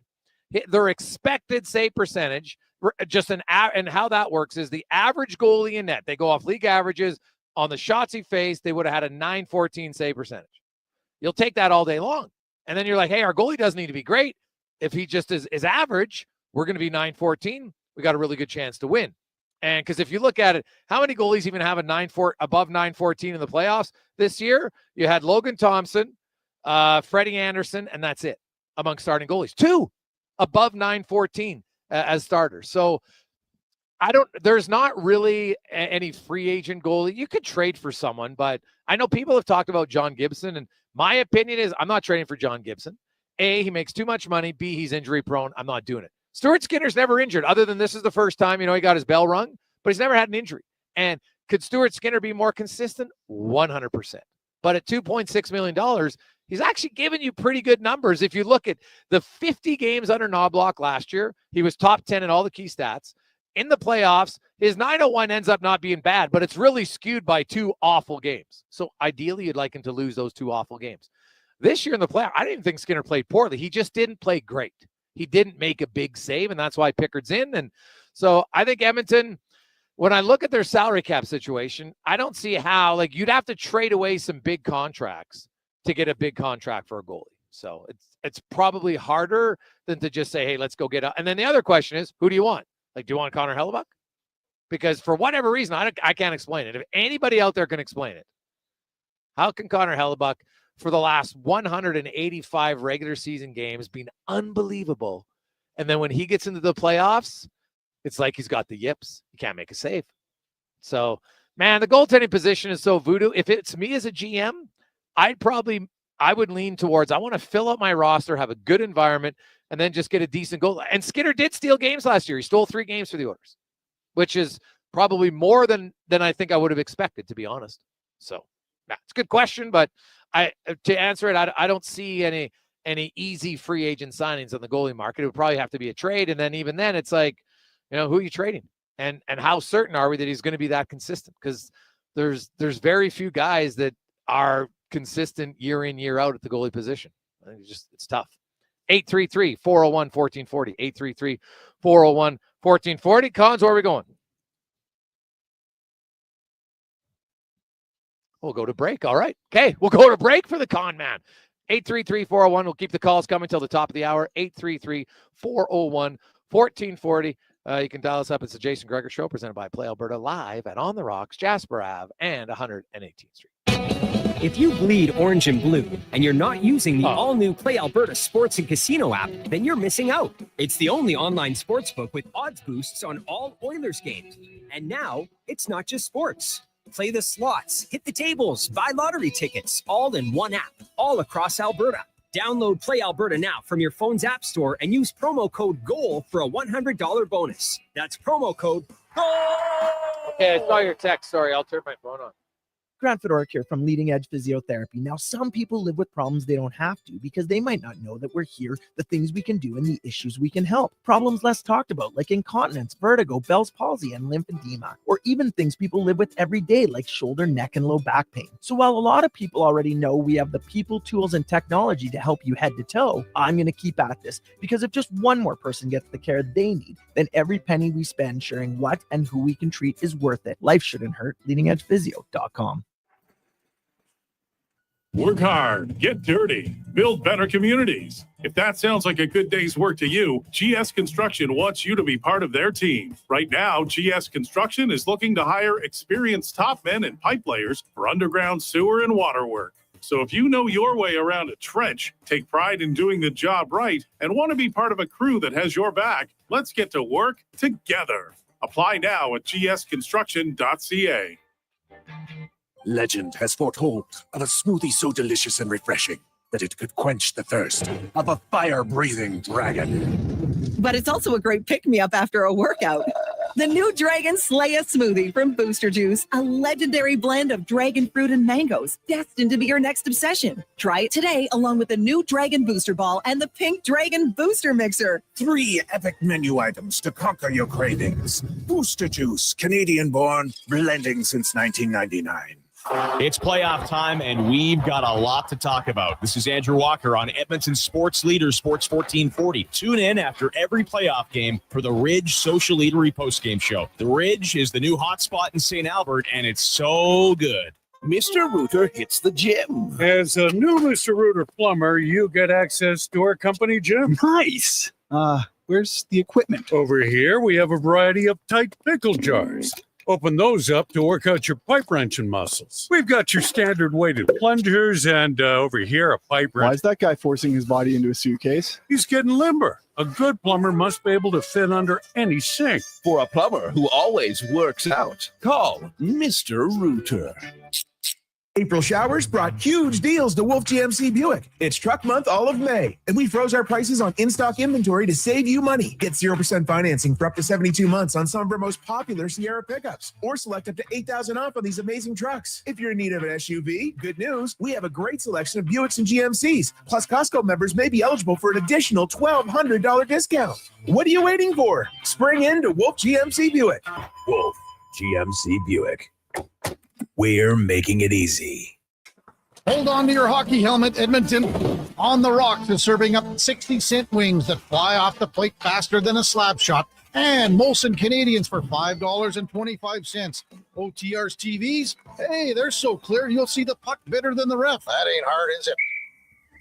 Their expected save percentage, and how that works is the average goalie in net. They go off league averages on the shots he faced. They would have had a 914 save percentage. You'll take that all day long. And then you're like, hey, our goalie doesn't need to be great. If he just is average, we're going to be 914. We got a really good chance to win. And because if you look at it, how many goalies even have above 914 in the playoffs this year? You had Logan Thompson, Freddie Anderson, and that's it among starting goalies. 2 above 914 as starters. So there's not really any free agent goalie. You could trade for someone, but I know people have talked about John Gibson, and my opinion is I'm not trading for John Gibson. A, he makes too much money. B, he's injury prone. I'm not doing it. Stuart Skinner's never injured, other than this is the first time, he got his bell rung, but he's never had an injury. And could Stuart Skinner be more consistent? 100%. But at $2.6 million, he's actually given you pretty good numbers. If you look at the 50 games under Knobloch last year, he was top 10 in all the key stats. In the playoffs, his 901 ends up not being bad, but it's really skewed by 2 awful games. So ideally, you'd like him to lose those 2 awful games. This year in the playoffs, I didn't even think Skinner played poorly. He just didn't play great. He didn't make a big save, and that's why Pickard's in. And so I think Edmonton, when I look at their salary cap situation, I don't see how, you'd have to trade away some big contracts to get a big contract for a goalie. So it's probably harder than to just say, hey, let's go get and then the other question is, who do you want? Do you want Connor Hellebuyck? Because for whatever reason, I can't explain it. If anybody out there can explain it, how can Connor Hellebuyck, for the last 185 regular season games, been unbelievable, and then when he gets into the playoffs, it's like he's got the yips. He can't make a save. So, man, the goaltending position is so voodoo. If it's me as a GM, I would lean towards, I want to fill up my roster, have a good environment, and then just get a decent goal. And Skinner did steal games last year. He stole 3 games for the Oilers, which is probably more than I think I would have expected, to be honest. So, it's a good question, but to answer it, I don't see any easy free agent signings on the goalie market. It would probably have to be a trade, and then even then, it's like, who are you trading? And how certain are we that he's going to be that consistent? Because there's very few guys that are consistent year in, year out at the goalie position. I think it's tough. 833-401-1440. 833-401-1440. Cons, where are we going? We'll go to break. All right. Okay. We'll go to break for the con man. 833-401. We'll keep the calls coming till the top of the hour. 833-401-1440. You can dial us up. It's the Jason Gregor Show, presented by Play Alberta, live at On the Rocks, Jasper Ave, and 118th Street. If you bleed orange and blue and you're not using the all-new Play Alberta Sports and Casino app, then you're missing out. It's the only online sportsbook with odds boosts on all Oilers games. And now, it's not just sports. Play the slots, hit the tables, buy lottery tickets, all in one app, all across Alberta. Download Play Alberta now from your phone's app store and use promo code GOAL for a $100 bonus. That's promo code GOAL! Okay, I saw your text. Sorry, I'll turn my phone on. Grant Fedoruk here from Leading Edge Physiotherapy. Now, some people live with problems they don't have to because they might not know that we're here, the things we can do, and the issues we can help. Problems less talked about, like incontinence, vertigo, Bell's palsy, and lymphedema, or even things people live with every day, like shoulder, neck, and low back pain. So while a lot of people already know we have the people, tools, and technology to help you head to toe, I'm going to keep at this, because if just one more person gets the care they need, then every penny we spend sharing what and who we can treat is worth it. Life shouldn't hurt. LeadingEdgePhysio.com. Work hard, get dirty, build better communities. If that sounds like a good day's work to you, GS Construction wants you to be part of their team. Right now, GS Construction is looking to hire experienced top men and pipe layers for underground sewer and water work. So if you know your way around a trench, take pride in doing the job right, and want to be part of a crew that has your back, let's get to work together. Apply now at gsconstruction.ca. Legend has foretold of a smoothie so delicious and refreshing that it could quench the thirst of a fire-breathing dragon. But it's also a great pick-me-up after a workout. The new Dragon Slaya smoothie from Booster Juice, a legendary blend of dragon fruit and mangoes, destined to be your next obsession. Try it today along with the new Dragon Booster Ball and the Pink Dragon Booster Mixer. 3 epic menu items to conquer your cravings. Booster Juice, Canadian-born, blending since 1999. It's playoff time, and we've got a lot to talk about. This is Andrew Walker on Edmonton Sports Leader, Sports 1440. Tune in after every playoff game for the Ridge Social Eatery postgame show. The Ridge is the new hotspot in St. Albert, and it's so good. Mr. Rooter hits the gym. As a new Mr. Rooter plumber, you get access to our company gym. Nice. Where's the equipment? Over here, we have a variety of tight pickle jars. Open those up to work out your pipe wrenching muscles. We've got your standard weighted plungers, and over here, a pipe wrench. Why is that guy forcing his body into a suitcase? He's getting limber. A good plumber must be able to fit under any sink. For a plumber who always works out, call Mr. Rooter. April showers brought huge deals to Wolf GMC Buick. It's truck month all of May, and we froze our prices on in-stock inventory to save you money. Get 0% financing for up to 72 months on some of our most popular Sierra pickups, or select up to $8,000 off on these amazing trucks. If you're in need of an SUV, good news, we have a great selection of Buicks and GMCs. Plus, Costco members may be eligible for an additional $1,200 discount. What are you waiting for? Spring into Wolf GMC Buick. Wolf GMC Buick. We're making it easy. Hold on to your hockey helmet, Edmonton. On the Rocks is serving up 60-cent wings that fly off the plate faster than a slap shot. And Molson Canadians for $5.25. OTR's TVs, hey, they're so clear you'll see the puck better than the ref. That ain't hard, is it?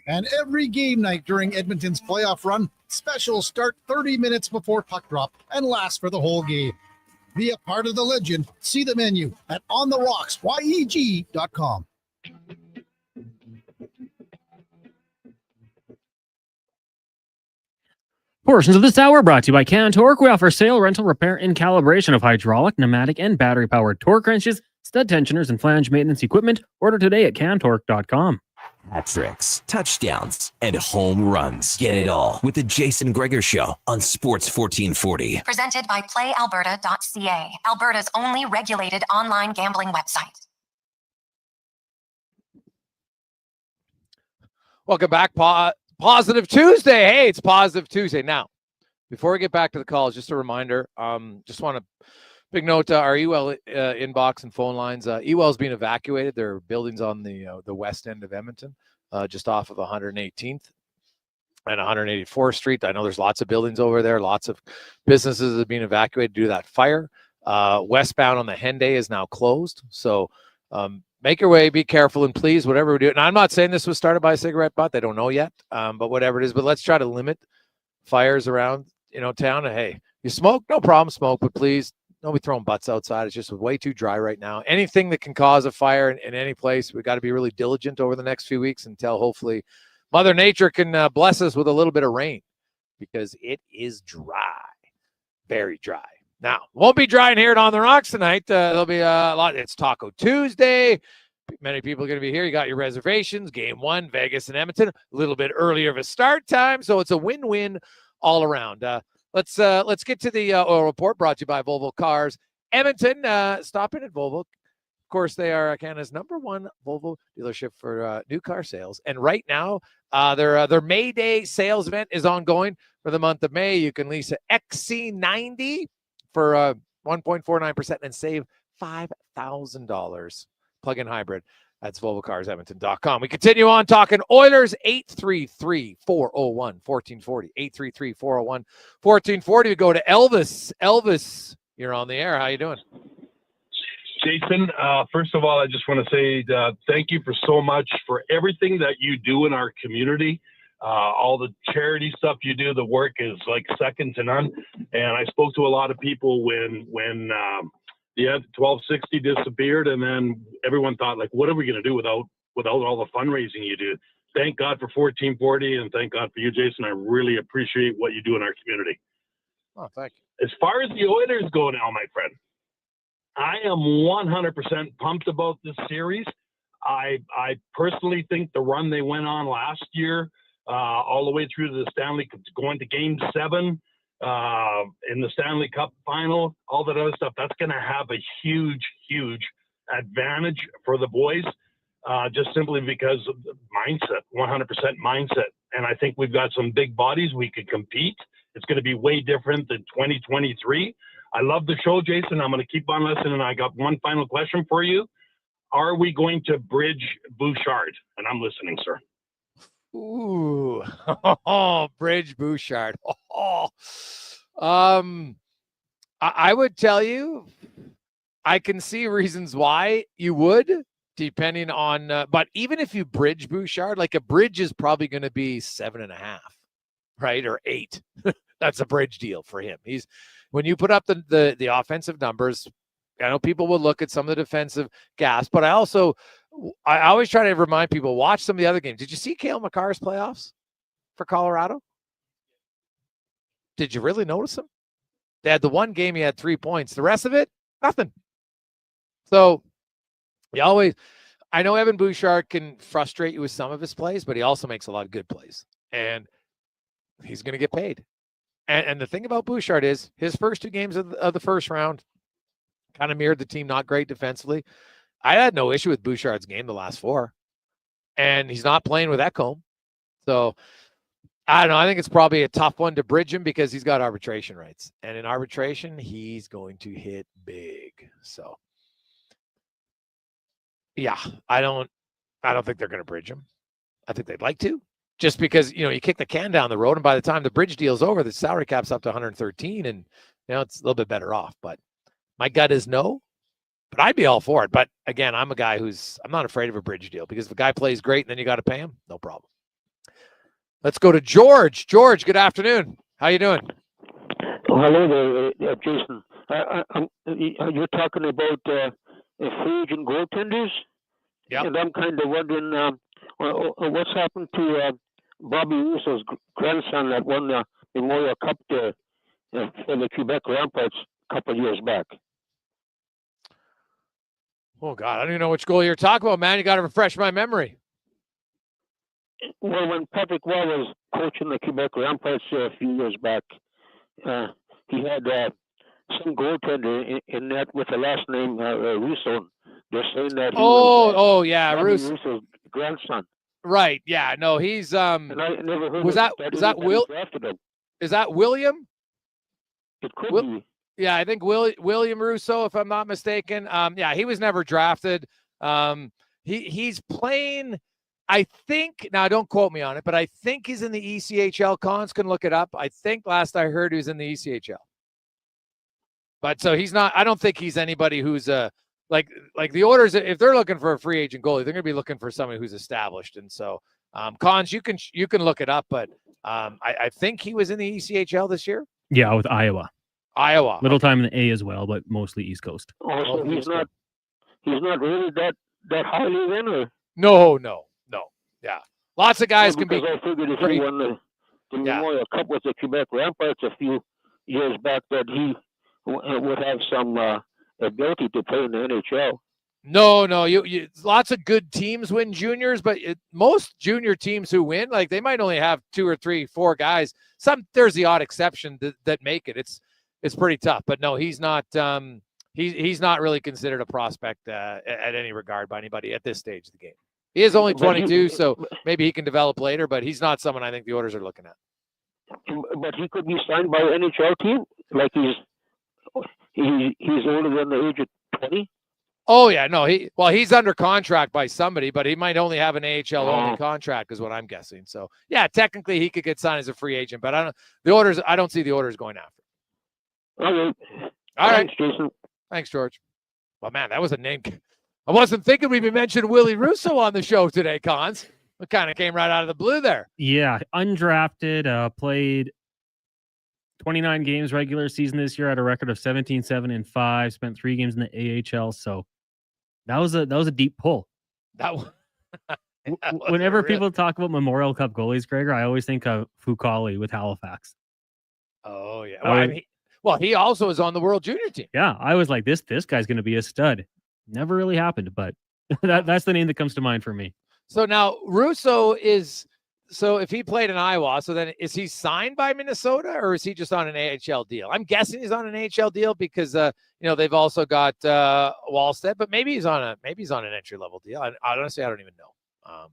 And every game night during Edmonton's playoff run, specials start 30 minutes before puck drop and last for the whole game. Be a part of the legend. See the menu at ontherocks.com. Portions of this hour brought to you by Can Torque. We offer sale, rental, repair, and calibration of hydraulic, pneumatic, and battery-powered torque wrenches, stud tensioners, and flange maintenance equipment. Order today at cantorque.com. Hat tricks, touchdowns, and home runs. Get it all with the Jason Gregor Show on Sports 1440. Presented by PlayAlberta.ca, Alberta's only regulated online gambling website. Welcome back. Positive Tuesday. Hey, it's Positive Tuesday. Now, before we get back to the calls, just a reminder, just want to big note, our Ewell inbox and phone lines. Ewell's being evacuated. There are buildings on the west end of Edmonton, just off of 118th and 184th Street. I know there's lots of buildings over there. Lots of businesses are being evacuated due to that fire. Westbound on the Henday is now closed. So make your way, be careful, and please, whatever we do. And I'm not saying this was started by a cigarette butt. They don't know yet, but whatever it is. But let's try to limit fires around, town. And hey, you smoke, no problem, smoke, but please, don't be throwing butts outside. It's just way too dry right now. Anything that can cause a fire in any place, we've got to be really diligent over the next few weeks until hopefully Mother Nature can bless us with a little bit of rain, because it is dry, very dry. Now, won't be dry in here at On the Rocks tonight. There'll be a lot. It's Taco Tuesday. Many people are going to be here. You got your reservations. Game 1, Vegas and Edmonton. A little bit earlier of a start time, so it's a win-win all around. Let's get to the oil report brought to you by Volvo Cars Edmonton. Stop in at Volvo. course, they are Canada's #1 Volvo dealership for new car sales. And right now, their May Day sales event is ongoing for the month of May. You can lease an XC90 for 1.49% and save $5,000. Plug-in hybrid. That's VolvoCarsEdmonton.com. We continue on talking Oilers. 833-401-1440. 833-401-1440. We go to Elvis. Elvis, you're on the air. How you doing? Jason, first of all, I just want to say thank you for so much for everything that you do in our community. All the charity stuff you do, the work is like second to none. And I spoke to a lot of people when the 1260 disappeared, and then everyone thought, like, what are we going to do without all the fundraising you do? Thank God for 1440, and thank God for you, Jason. I really appreciate what you do in our community. Oh, thank you. As far as the Oilers go now, my friend, I am 100% pumped about this series. I personally think the run they went on last year, all the way through to the Stanley, going to Game 7 in the Stanley Cup final, all that other stuff, that's going to have a huge, huge advantage for the boys, just simply because of the mindset, 100% mindset. And I think we've got some big bodies. We could compete. It's going to be way different than 2023. I love the show, Jason. I'm going to keep on listening. I got one final question for you. Are we going to bridge Bouchard? And I'm listening, sir. Ooh, Bridge Bouchard. I would tell you, I can see reasons why you would, depending on, but even if you bridge Bouchard, like a bridge is probably going to be 7.5, right? Or 8. That's a bridge deal for him. When you put up the offensive numbers, I know people will look at some of the defensive gaps, but I always try to remind people, watch some of the other games. Did you see Cale Makar's playoffs for Colorado? Did you really notice him? They had the one game he had 3 points. The rest of it, nothing. So I know Evan Bouchard can frustrate you with some of his plays, but he also makes a lot of good plays. And he's going to get paid. And the thing about Bouchard is his first 2 games of the first round kind of mirrored the team, not great defensively. I had no issue with Bouchard's game the last 4. And he's not playing with Ekholm. So, I don't know. I think it's probably a tough one to bridge him because he's got arbitration rights. And in arbitration, he's going to hit big. So, yeah, I don't think they're going to bridge him. I think they'd like to. Just because, you kick the can down the road, and by the time the bridge deal's over, the salary cap's up to 113, and, it's a little bit better off. But my gut is no. But I'd be all for it. But again, I'm a guy I'm not afraid of a bridge deal because if a guy plays great and then you got to pay him, no problem. Let's go to George. George, good afternoon. How you doing? Oh, hello there, Jason. You're talking about free agent goaltenders? Yeah. And I'm kind of wondering what's happened to Bobby Russo's grandson that won the Memorial Cup for the Quebec Ramparts a couple of years back. Oh, God, I don't even know which goal you're talking about, man. You got to refresh my memory. Well, when Patrick Roy was coaching the Quebec Ramparts a few years back, he had some goaltender in that with the last name Russo. They're saying that he yeah, Russo's grandson. Right. Yeah. No, he's And I never heard was that Will? Is that William? It could be. Yeah, I think William Russo, if I'm not mistaken. Yeah, he was never drafted. He's playing, I think, now don't quote me on it, but I think he's in the ECHL. Cons can look it up. I think last I heard he was in the ECHL. But so he's not, I don't think he's anybody who's like the Oilers, if they're looking for a free agent goalie, they're going to be looking for somebody who's established. And so Cons, you can look it up, but I think he was in the ECHL this year. Yeah, with Iowa. Little Okay. time in the A as well, but mostly East Coast. Oh, so he's not really that highly then, or? No. Yeah. Lots of guys can be I figured if great. he won the Memorial Cup with the Quebec Ramparts a few years back, that he would have some ability to play in the NHL. No. You lots of good teams win juniors, but most junior teams who win, like they might only have 2 or 3, 4 guys. There's the odd exception that make it. It's pretty tough, but no, he's not. he's not really considered a prospect at any regard by anybody at this stage of the game. He is only 22, so maybe he can develop later, but he's not someone I think the Oilers are looking at. But he could be signed by an NHL team, like he's older than the age of 20. Oh yeah, no, he's under contract by somebody, but he might only have an AHL only contract, is what I'm guessing. So yeah, technically he could get signed as a free agent, but I don't see the Oilers going after. Okay. All right, Jason. Thanks, George. Well, man, that was a name. I wasn't thinking we'd be mentioning Willie Russo on the show today, Cons. It kind of came right out of the blue there. Yeah, undrafted, played 29 games regular season this year, had a record of 17-7-5, spent 3 games in the AHL. So that was a deep pull. Whenever people talk about Memorial Cup goalies, Gregor, I always think of Fucali with Halifax. Oh yeah. Well, he also is on the World Junior team. Yeah, I was like, this guy's going to be a stud. Never really happened, but that's the name that comes to mind for me. So now Russo is. So if he played in Iowa, so then is he signed by Minnesota or is he just on an AHL deal? I'm guessing he's on an AHL deal because they've also got Wallstead, but maybe he's on an entry level deal. I honestly don't even know.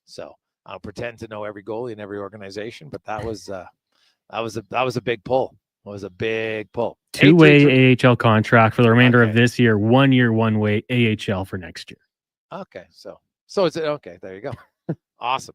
So I'll pretend to know every goalie in every organization, but that was a big pull. It was a big pull. 2-way AHL contract for the remainder of this year. 1 year, 1-way AHL for next year. Okay, so it's okay. There you go. Awesome.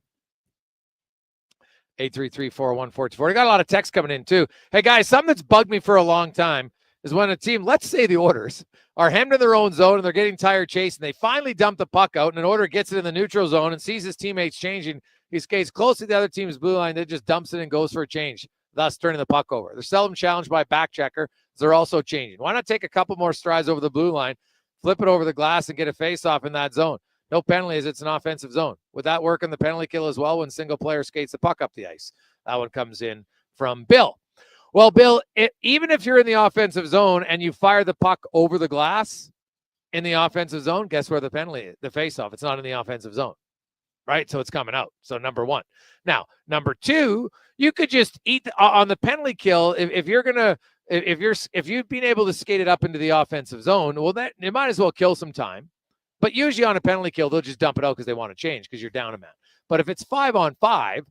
833-401-1440. Got a lot of text coming in too. Hey guys, something that's bugged me for a long time is when a team, let's say the Oilers, are hemmed in their own zone and they're getting tired chasing. They finally dump the puck out and an Oiler gets it in the neutral zone and sees his teammates changing. He skates close to the other team's blue line. They just dumps it and goes for a change, thus turning the puck over. They're seldom challenged by a back checker. They're also changing. Why not take a couple more strides over the blue line, flip it over the glass, and get a face-off in that zone? No penalty as it's an offensive zone. Would that work in the penalty kill as well when single player skates the puck up the ice? That one comes in from Bill. Well, Bill, even if you're in the offensive zone and you fire the puck over the glass in the offensive zone, guess where the penalty is? The face-off. It's not in the offensive zone, right? So it's coming out. So number one. Now, number two, you could just eat on the penalty kill. If you've been able to skate it up into the offensive zone, well, that it might as well kill some time. But usually on a penalty kill, they'll just dump it out because they want to change because you're down a man. But if it's 5-on-5,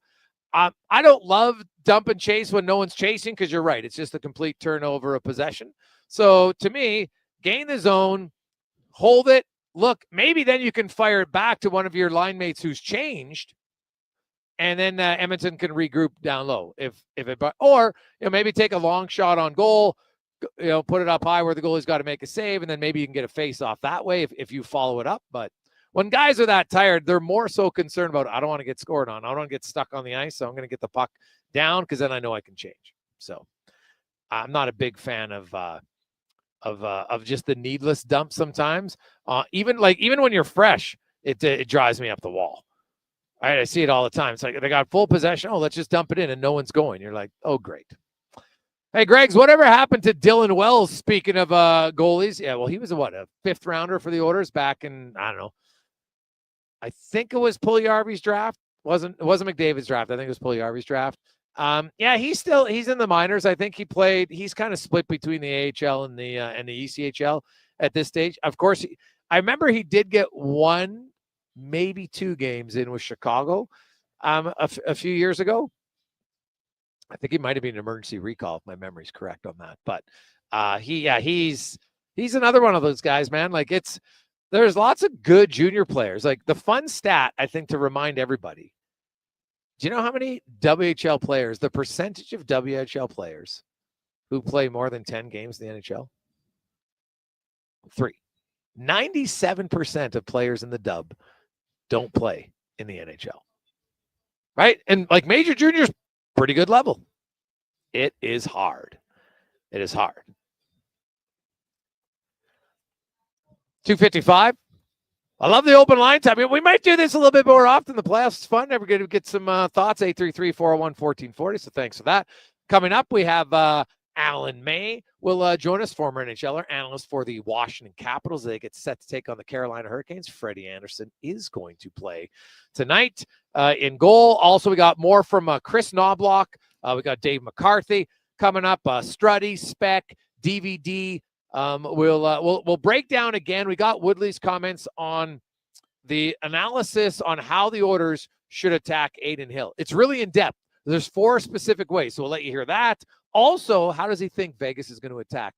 I don't love dump and chase when no one's chasing because you're right. It's just a complete turnover of possession. So to me, gain the zone, hold it. Look, maybe then you can fire it back to one of your line mates who's changed. And then Edmonton can regroup down low or maybe take a long shot on goal, put it up high where the goalie's got to make a save, and then maybe you can get a face off that way if you follow it up. But when guys are that tired, they're more so concerned about, I don't want to get scored on. I don't want to get stuck on the ice, so I'm going to get the puck down because then I know I can change. So I'm not a big fan of just the needless dump sometimes. Even when you're fresh, it drives me up the wall. All right, I see it all the time. It's like they got full possession. Oh, let's just dump it in, and no one's going. You're like, oh, great. Hey, Greg's, whatever happened to Dylan Wells, speaking of goalies? Yeah, well, he was a fifth rounder for the Oilers back in, I don't know. I think it was Puljujarvi's draft. It wasn't McDavid's draft. I think it was Puljujarvi's draft. Yeah, he's in the minors. I think he's kind of split between the AHL and the ECHL at this stage. Of course, I remember he did get 1, maybe 2 games in with Chicago a few years ago. I think he might have been an emergency recall if my memory's correct on that. But he's another one of those guys, man. Like there's lots of good junior players. Like the fun stat, I think, to remind everybody. Do you know how many WHL players, the percentage of WHL players who play more than 10 games in the NHL? 3. 97% of players in the dub don't play in the NHL. Right? And like major juniors, pretty good level. It is hard. It is hard. 255. I love the open line time. We might do this a little bit more often. The playoffs is fun. Never going to get some thoughts. 833-401-1440. So thanks for that. Coming up, we have Alan May will join us, former NHLer, analyst for the Washington Capitals. They get set to take on the Carolina Hurricanes. Freddie Anderson is going to play tonight in goal. Also, we got more from Chris Knobloch. We got Dave McCarthy coming up. Struddy, Spec, DVD, We'll break down again. We got Woodley's comments on the analysis on how the Oilers should attack Adin Hill. It's really in depth. There's 4 specific ways, so we'll let you hear that. Also, how does he think Vegas is going to attack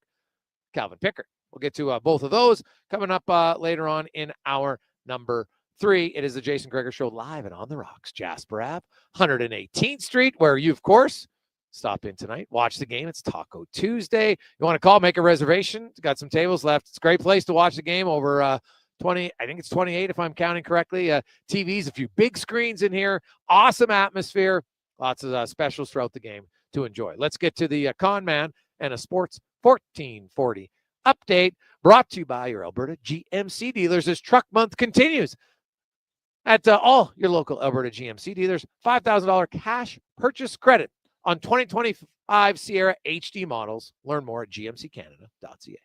Calvin Pickard? We'll get to both of those coming up later on in hour number 3. It is the Jason Gregor Show live and on the rocks, Jasper Ave, 118th Street, where you, of course, stop in tonight, watch the game. It's Taco Tuesday. You want to call, make a reservation. Got some tables left. It's a great place to watch the game over 20, I think it's 28 if I'm counting correctly. TVs, a few big screens in here. Awesome atmosphere. Lots of specials throughout the game to enjoy. Let's get to the Con Man and a Sports 1440 update brought to you by your Alberta GMC dealers as Truck Month continues. At all your local Alberta GMC dealers, $5,000 cash purchase credit on 2025 Sierra HD models. Learn more at gmccanada.ca.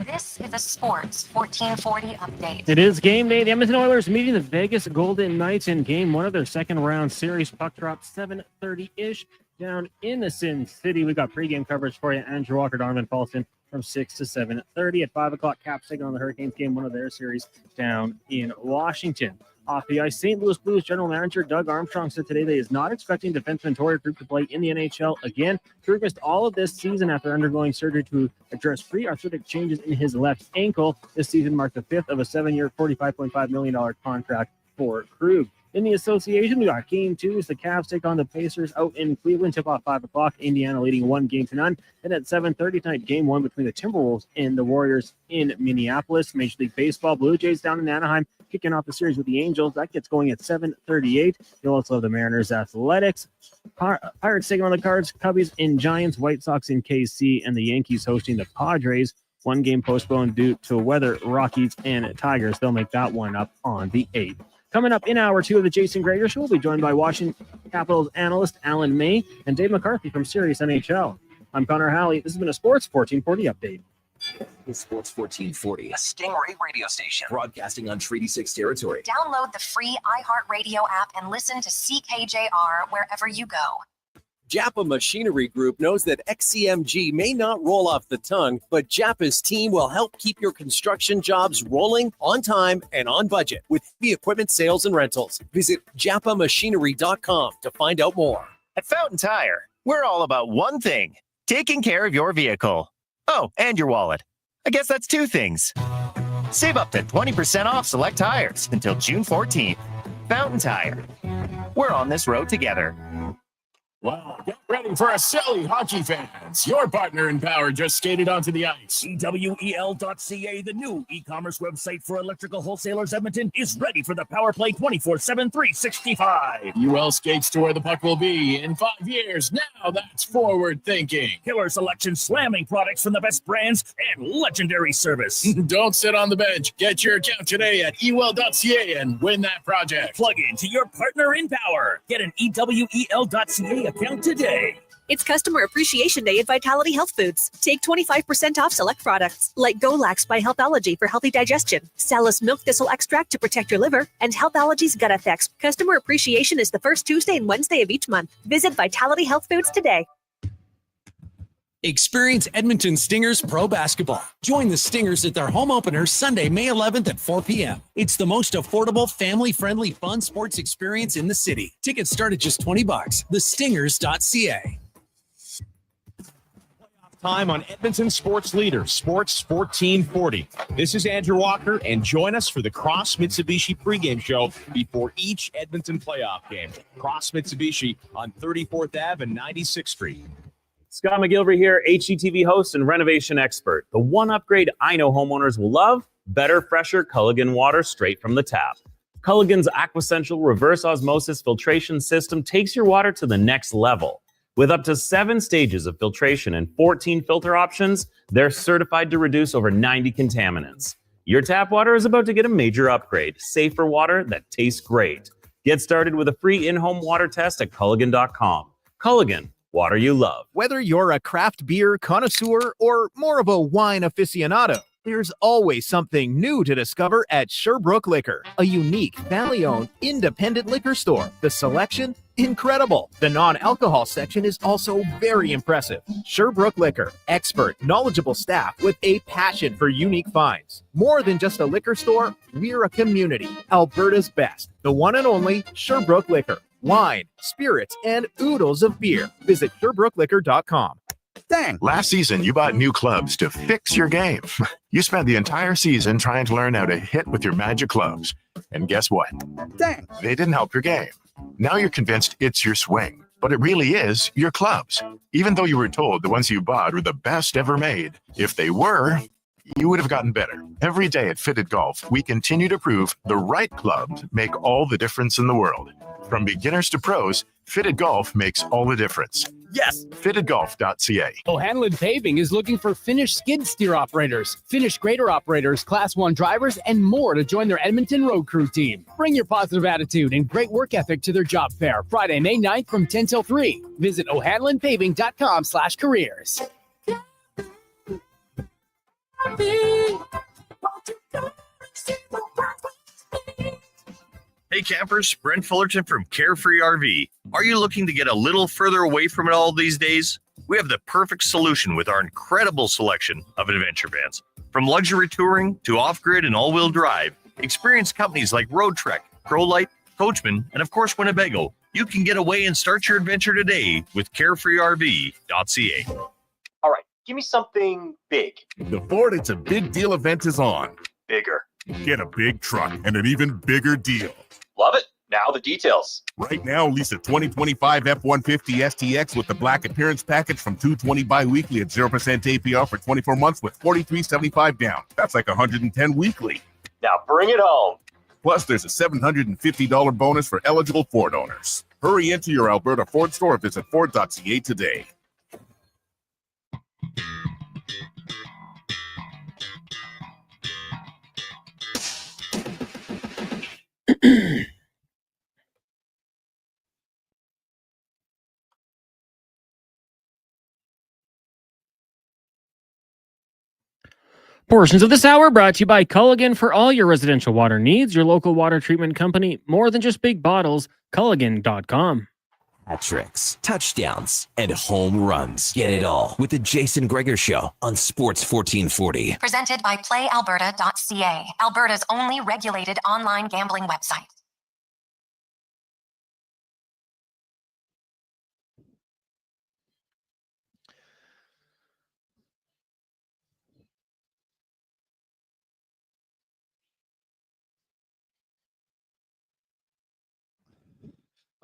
This is a Sports 1440 update. It is game day. The Edmonton Oilers meeting the Vegas Golden Knights in game 1 of their second round series. Puck drop 7:30-ish down in the Sin City. We got pregame coverage for you. Andrew Walker, Donovan Paulson from 6 to 7:30. At 5 o'clock, Caps taking on the Hurricanes, game 1 of their series down in Washington. Off the ice, St. Louis Blues general manager Doug Armstrong said today that he is not expecting defenseman Torrey Krug to play in the NHL again. Krug missed all of this season after undergoing surgery to address pre-arthritic changes in his left ankle. This season marked the 5th of a 7-year, $45.5 million contract for Krug. In the association, we got game 2 as the Cavs take on the Pacers out in Cleveland. Tip off 5 o'clock. Indiana leading 1-0. And at 7:30 tonight, game 1 between the Timberwolves and the Warriors in Minneapolis. Major League Baseball, Blue Jays down in Anaheim, kicking off the series with the Angels. That gets going at 7:38. You'll also have the Mariners Athletics. Pirates taking on the Cards, Cubbies and Giants, White Sox in KC, and the Yankees hosting the Padres. 1 game postponed due to weather. Rockies and Tigers. They'll make that one up on the 8th. Coming up in hour 2 of the Jason Gregor Show, we'll be joined by Washington Capitals analyst Alan May and Dave McCarthy from Sirius NHL. I'm Connor Halley. This has been a Sports 1440 update. It's Sports 1440, a Stingray radio station broadcasting on Treaty 6 territory. Download the free iHeartRadio app and listen to CKJR wherever you go. Japa Machinery Group knows that XCMG may not roll off the tongue, but Japa's team will help keep your construction jobs rolling on time and on budget with heavy equipment sales and rentals. Visit japamachinery.com to find out more. At Fountain Tire, we're all about one thing, taking care of your vehicle. Oh, and your wallet. I guess that's 2 things. Save up to 20% off select tires until June 14th. Fountain Tire. We're on this road together. Wow, get ready for a silly hockey fans. Your partner in power just skated onto the ice. EWEL.ca, the new e-commerce website for electrical wholesalers Edmonton, is ready for the power play 24/7, 365. UL skates to where the puck will be in 5 years. Now that's forward thinking. Killer selection, slamming products from the best brands, and legendary service. Don't sit on the bench. Get your account today at EWEL.ca and win that project. Plug into your partner in power. Get an EWEL.ca account today. It's Customer Appreciation Day at Vitality Health Foods. Take 25% off select products like Golax by Healthology for healthy digestion, Salus Milk Thistle Extract to protect your liver, and Healthology's Gut Effects. Customer Appreciation is the first Tuesday and Wednesday of each month. Visit Vitality Health Foods today. Experience Edmonton Stingers Pro Basketball. Join the Stingers at their home opener Sunday, May 11th at 4 p.m. It's the most affordable, family-friendly, fun sports experience in the city. Tickets start at just $20. thestingers.ca. Time on Edmonton Sports Leader, Sports 1440. This is Andrew Walker, and join us for the Cross Mitsubishi pregame show before each Edmonton playoff game. Cross Mitsubishi on 34th Ave and 96th Street. Scott McGilvery here, HGTV host and renovation expert. The one upgrade I know homeowners will love, better, fresher Culligan water straight from the tap. Culligan's Aquasential reverse osmosis filtration system takes your water to the next level. With up to 7 stages of filtration and 14 filter options, they're certified to reduce over 90 contaminants. Your tap water is about to get a major upgrade, safer water that tastes great. Get started with a free in-home water test at Culligan.com. Culligan, water you love. Whether you're a craft beer connoisseur or more of a wine aficionado, there's always something new to discover at Sherbrooke Liquor, a unique, family-owned, independent liquor store. The selection, Incredible! The non-alcohol section is also very impressive. Sherbrooke Liquor, expert, knowledgeable staff with a passion for unique finds. More than just a liquor store, we're a community. Alberta's best, the one and only Sherbrooke Liquor. Wine, spirits, and oodles of beer. Visit SherbrookeLiquor.com. Dang. Last season, you bought new clubs to fix your game. You spent the entire season trying to learn how to hit with your magic clubs. And guess what? Dang. They didn't help your game. Now you're convinced it's your swing, but it really is your clubs. Even though you were told the ones you bought were the best ever made, if they were, you would have gotten better. Every day at Fitted Golf, we continue to prove the right clubs make all the difference in the world. From beginners to pros, Fitted Golf makes all the difference. Yes! FittedGolf.ca. O'Hanlon Paving is looking for Finnish skid steer operators, Finnish grader operators, Class 1 drivers, and more to join their Edmonton road crew team. Bring your positive attitude and great work ethic to their job fair, Friday, May 9th from 10 till 3. Visit o'hanlonpaving.com/careers. Hey campers, Brent Fullerton from Carefree RV. Are you looking to get a little further away from it all these days? We have the perfect solution with our incredible selection of adventure vans. From luxury touring to off-grid and all-wheel drive, experienced companies like Road Trek, ProLite, Coachman, and of course Winnebago. You can get away and start your adventure today with carefreerv.ca. All right, give me something big. The Ford It's a Big Deal event is on. Bigger. Get a big truck and an even bigger deal. Love it. Now the details. Right now, lease a 2025 F-150 STX with the black appearance package from $220 bi-weekly at 0% APR for 24 months with $43.75 down. That's like $110 weekly. Now bring it home. Plus, there's a $750 bonus for eligible Ford owners. Hurry into your Alberta Ford store or visit Ford.ca today. Portions of this hour brought to you by Culligan for all your residential water needs. Your local water treatment company, more than just big bottles. Culligan.com. Hat tricks, touchdowns, and home runs. Get it all with the Jason Gregor Show on Sports 1440. Presented by PlayAlberta.ca, Alberta's only regulated online gambling website.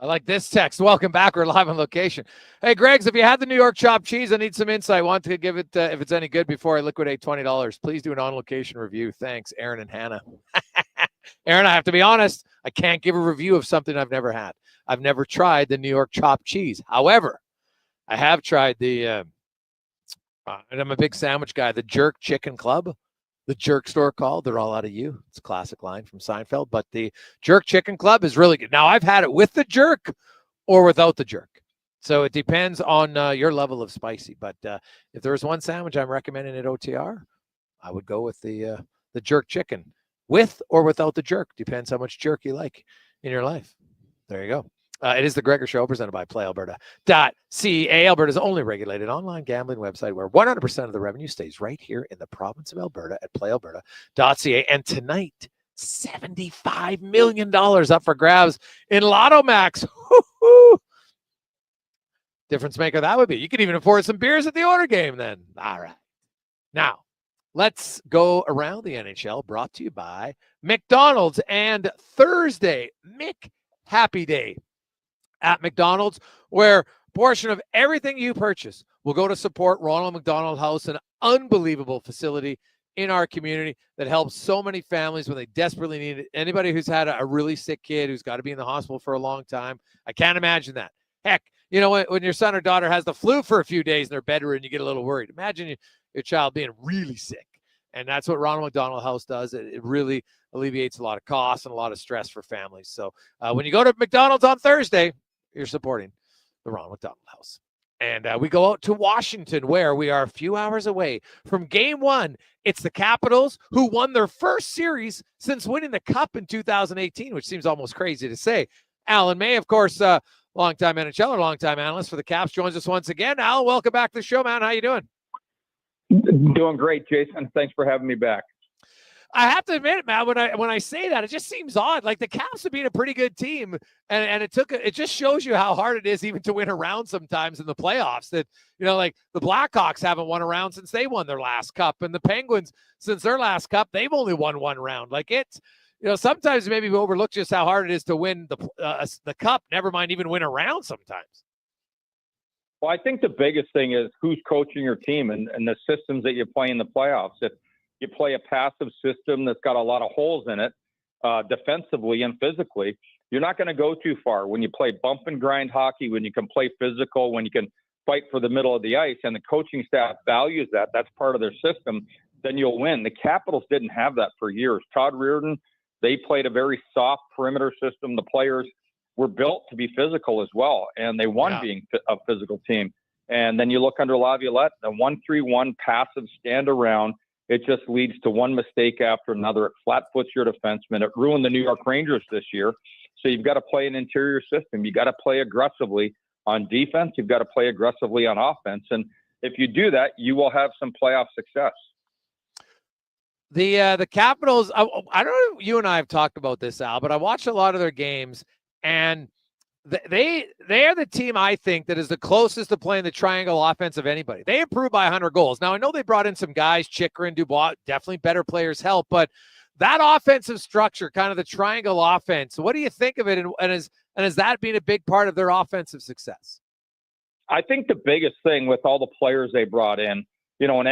I like this text. Welcome back. We're live on location. Hey, Greggs, if you had the New York chopped cheese, I need some insight. Want to give it, if it's any good, before I liquidate $20. Please do an on-location review. Thanks, Aaron and Hannah. Aaron, I have to be honest. I can't give a review of something I've never had. I've never tried the New York chopped cheese. However, I have tried the, and I'm a big sandwich guy, the Jerk Chicken Club. The Jerk Store called. They're all out of you. It's a classic line from Seinfeld, but the Jerk Chicken Club is really good. Now, I've had it with the jerk or without the jerk. So it depends on your level of spicy. But if there was one sandwich I'm recommending at OTR, I would go with the jerk chicken with or without the jerk. Depends how much jerk you like in your life. There you go. It is the Gregor Show presented by PlayAlberta.ca, Alberta's only regulated online gambling website where 100% of the revenue stays right here in the province of Alberta at PlayAlberta.ca. And tonight, $75 million up for grabs in Lotto Max. Woo-hoo! Difference maker that would be. You could even afford some beers at the order game then. All right. Now, let's go around the NHL, brought to you by McDonald's. And Thursday, Mick Happy Day at McDonald's, where a portion of everything you purchase will go to support Ronald McDonald House, an unbelievable facility in our community that helps so many families when they desperately need it. Anybody who's had a really sick kid who's got to be in the hospital for a long time, I can't imagine that. Heck, you know, when your son or daughter has the flu for a few days in their bedroom, you get a little worried. Imagine your child being really sick. And that's what Ronald McDonald House does. It really alleviates a lot of costs and a lot of stress for families. So when you go to McDonald's on Thursday, you're supporting the Ronald McDonald House. And we go out to Washington, where we are a few hours away from Game 1. It's the Capitals, who won their first series since winning the Cup in 2018, which seems almost crazy to say. Alan May, of course, longtime NHLer, longtime analyst for the Caps, joins us once again. Al, welcome back to the show, man. How you doing? Doing great, Jason. Thanks for having me back. I have to admit, man, when I say that, it just seems odd. Like the Caps have been a pretty good team, and it just shows you how hard it is even to win a round sometimes in the playoffs. That, you know, like the Blackhawks haven't won a round since they won their last cup, and the Penguins, since their last cup, they've only won one round. Like it's, you know, sometimes maybe we overlook just how hard it is to win the cup. Never mind even win a round sometimes. Well, I think the biggest thing is who's coaching your team and the systems that you play in the playoffs. If you play a passive system that's got a lot of holes in it, defensively and physically, you're not going to go too far. When you play bump and grind hockey, when you can play physical, when you can fight for the middle of the ice, and the coaching staff values that, that's part of their system, then you'll win. The Capitals didn't have that for years. Todd Reardon, they played a very soft perimeter system. The players were built to be physical as well, and they won being a physical team. And then you look under Laviolette, the 1-3-1 passive stand around, it just leads to one mistake after another. It flat-foots your defenseman. It ruined the New York Rangers this year. So you've got to play an interior system. You got to play aggressively on defense. You've got to play aggressively on offense. And if you do that, you will have some playoff success. The Capitals, I don't know if you and I have talked about this, Al, but I watched a lot of their games, and they are the team, I think, that is the closest to playing the triangle offense of anybody. They improved by 100 goals. Now, I know they brought in some guys, Chikrin, Dubois, definitely better players help, but that offensive structure, kind of the triangle offense, what do you think of it? And has that been a big part of their offensive success? I think the biggest thing with all the players they brought in, you know, and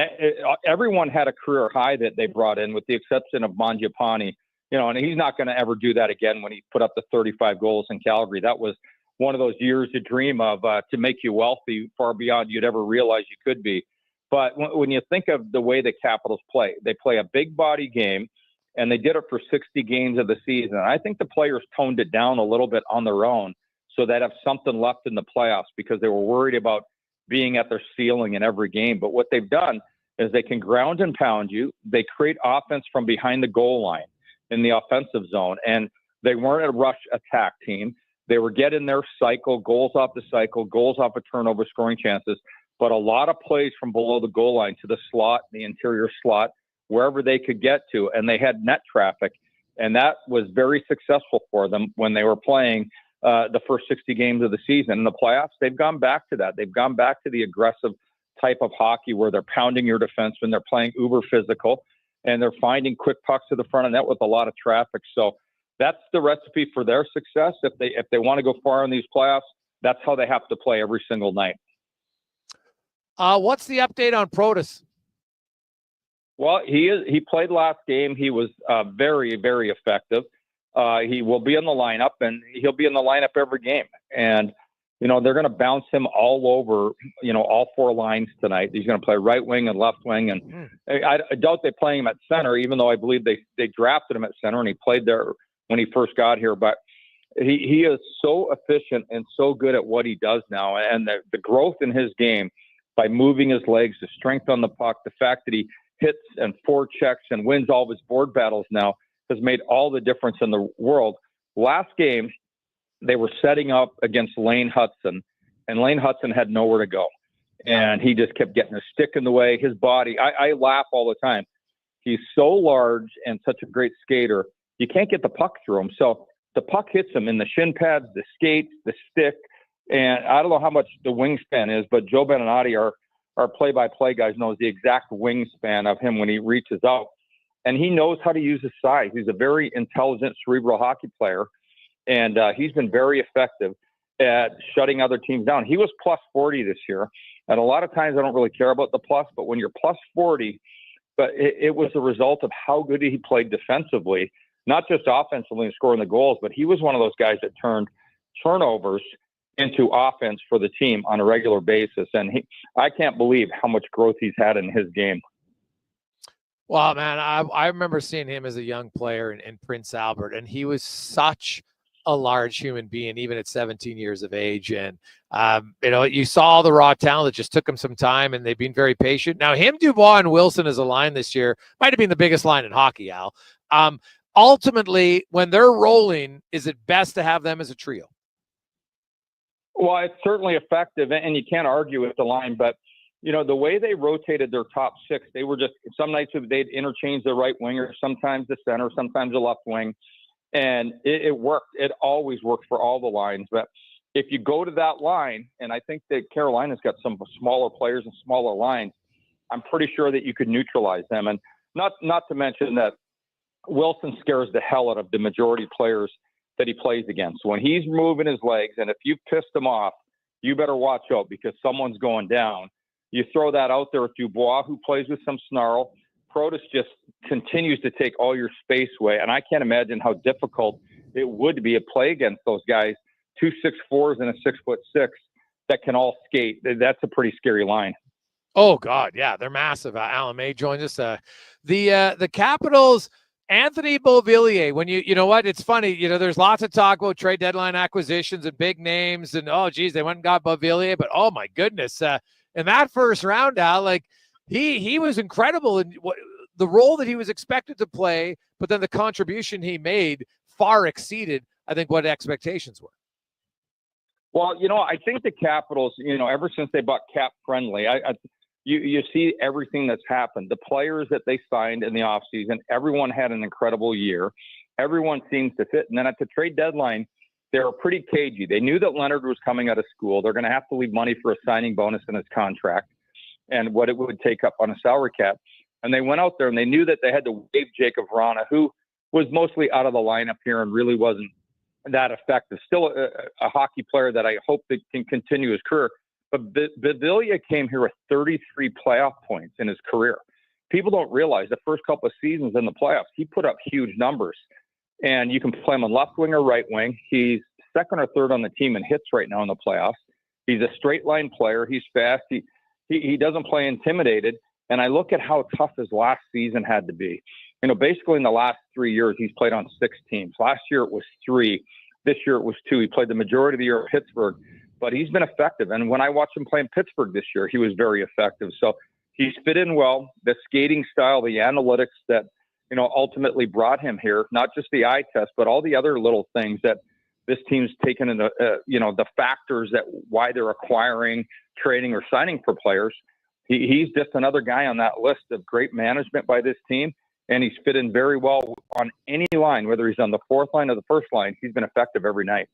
everyone had a career high that they brought in, with the exception of Mangiapane. You know, and he's not going to ever do that again when he put up the 35 goals in Calgary. That was one of those years to dream of, to make you wealthy far beyond you'd ever realize you could be. But when you think of the way the Capitals play, they play a big body game, and they did it for 60 games of the season. I think the players toned it down a little bit on their own so that have something left in the playoffs, because they were worried about being at their ceiling in every game. But what they've done is they can ground and pound you. They create offense from behind the goal line in the offensive zone, and they weren't a rush attack team. They were getting their cycle, goals off the cycle, goals off of turnover, scoring chances, but a lot of plays from below the goal line to the slot, the interior slot, wherever they could get to, and they had net traffic, and that was very successful for them when they were playing the first 60 games of the season. In the playoffs, they've gone back to that. They've gone back to the aggressive type of hockey where they're pounding your defenseman, they're playing uber physical, and they're finding quick pucks to the front of net with a lot of traffic. So that's the recipe for their success. If they want to go far in these playoffs, that's how they have to play every single night. What's the update on Protas? Well, he played last game. He was very, very effective. He will be in the lineup, and he'll be in the lineup every game. And you know, they're going to bounce him all over, you know, all four lines tonight. He's going to play right wing and left wing. And I doubt they play him at center, even though I believe they drafted him at center and he played there when he first got here. But he is so efficient and so good at what he does now. And the growth in his game by moving his legs, the strength on the puck, the fact that he hits and forechecks and wins all of his board battles now has made all the difference in the world. Last game, they were setting up against Lane Hudson, and Lane Hudson had nowhere to go. And he just kept getting a stick in the way. His body, I laugh all the time. He's so large and such a great skater, you can't get the puck through him. So the puck hits him in the shin pads, the skates, the stick. And I don't know how much the wingspan is, but Joe Beninati, our play-by-play guys, knows the exact wingspan of him when he reaches out. And he knows how to use his size. He's a very intelligent, cerebral hockey player. And he's been very effective at shutting other teams down. He was plus 40 this year. And a lot of times I don't really care about the plus, but when you're plus 40, but it was a result of how good he played defensively, not just offensively and scoring the goals, but he was one of those guys that turned turnovers into offense for the team on a regular basis. And I can't believe how much growth he's had in his game. Well, man, I remember seeing him as a young player in Prince Albert, and he was such a large human being, even at 17 years of age. And, you know, you saw the raw talent. It just took him some time, and they've been very patient. Now, him, Dubois, and Wilson as a line this year might have been the biggest line in hockey, Al. Ultimately, when they're rolling, is it best to have them as a trio? Well, it's certainly effective, and you can't argue with the line. But, the way they rotated their top six, they were just – some nights they'd interchange the right winger, sometimes the center, sometimes the left wing. And it worked. It always worked for all the lines. But if you go to that line, and I think that Carolina's got some smaller players and smaller lines, I'm pretty sure that you could neutralize them. And not to mention that Wilson scares the hell out of the majority players that he plays against. When he's moving his legs, and if you pissed him off, you better watch out because someone's going down. You throw that out there with Dubois, who plays with some snarl. Protas just continues to take all your space away, and I can't imagine how difficult it would be to play against those guys, 2 6'4" and a 6'6" that can all skate. That's a pretty scary line. Oh God, yeah, they're massive. Alan May joins us. The Capitals. Anthony Beauvillier, when you know what, it's funny, there's lots of talk about trade deadline acquisitions and big names and, oh, geez, they went and got Beauvillier, but oh my goodness, in that first round, Al, like he was incredible in the role that he was expected to play, but then the contribution he made far exceeded, I think, what expectations were. Well, I think the Capitals, ever since they bought Cap Friendly, You see everything that's happened. The players that they signed in the offseason, everyone had an incredible year. Everyone seems to fit. And then at the trade deadline, they were pretty cagey. They knew that Leonard was coming out of school. They're going to have to leave money for a signing bonus in his contract and what it would take up on a salary cap. And they went out there and they knew that they had to waive Jacob Vrana, who was mostly out of the lineup here and really wasn't that effective. Still a hockey player that I hope that can continue his career. But Beauvillier came here with 33 playoff points in his career. People don't realize the first couple of seasons in the playoffs, he put up huge numbers. And you can play him on left wing or right wing. He's second or third on the team in hits right now in the playoffs. He's a straight line player. He's fast. He doesn't play intimidated. And I look at how tough his last season had to be. Basically in the last 3 years, he's played on 6 teams. Last year it was 3. This year it was 2. He played the majority of the year at Pittsburgh. But he's been effective. And when I watched him play in Pittsburgh this year, he was very effective. So he's fit in well. The skating style, the analytics that, ultimately brought him here, not just the eye test, but all the other little things that this team's taken into, the factors that why they're acquiring, trading, or signing for players. He's just another guy on that list of great management by this team. And he's fit in very well on any line, whether he's on the fourth line or the first line. He's been effective every night.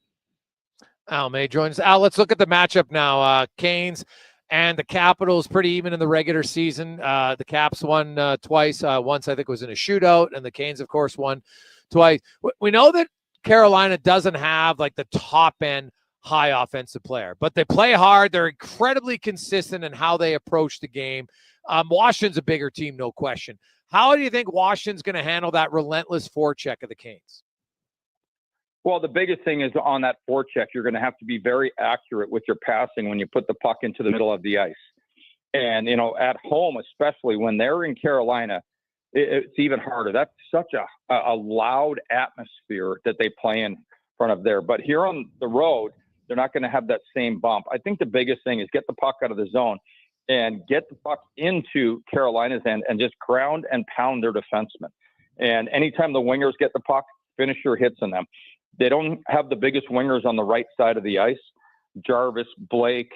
Al May joins us. Al, let's look at the matchup now. Canes and the Capitals pretty even in the regular season. The Caps won twice. Once I think was in a shootout, and the Canes, of course, won twice. We know that Carolina doesn't have like the top end high offensive player, but they play hard. They're incredibly consistent in how they approach the game. Washington's a bigger team, no question. How do you think Washington's going to handle that relentless forecheck of the Canes? Well, the biggest thing is on that forecheck, you're going to have to be very accurate with your passing when you put the puck into the middle of the ice. And, at home, especially when they're in Carolina, it's even harder. That's such a loud atmosphere that they play in front of there. But here on the road, they're not going to have that same bump. I think the biggest thing is get the puck out of the zone and get the puck into Carolina's end and just ground and pound their defensemen. And anytime the wingers get the puck, finish your hits on them. They don't have the biggest wingers on the right side of the ice. Jarvis, Blake,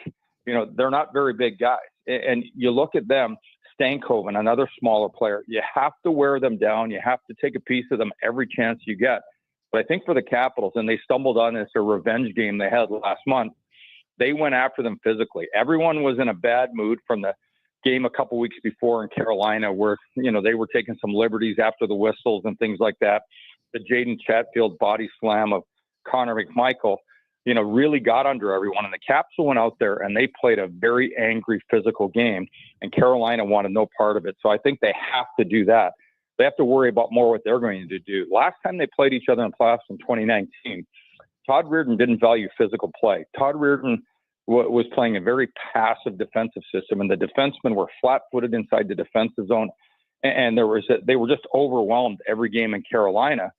they're not very big guys. And you look at them, Stankoven, another smaller player. You have to wear them down. You have to take a piece of them every chance you get. But I think for the Capitals, and they stumbled on this, a revenge game they had last month, they went after them physically. Everyone was in a bad mood from the game a couple weeks before in Carolina where, they were taking some liberties after the whistles and things like that. The Jaden Chatfield body slam of Connor McMichael, really got under everyone. And the Caps went out there and they played a very angry physical game, and Carolina wanted no part of it. So I think they have to do that. They have to worry about more what they're going to do. Last time they played each other in playoffs in 2019, Todd Reardon didn't value physical play. Todd Reardon was playing a very passive defensive system, and the defensemen were flat-footed inside the defensive zone. And they were just overwhelmed every game in Carolina,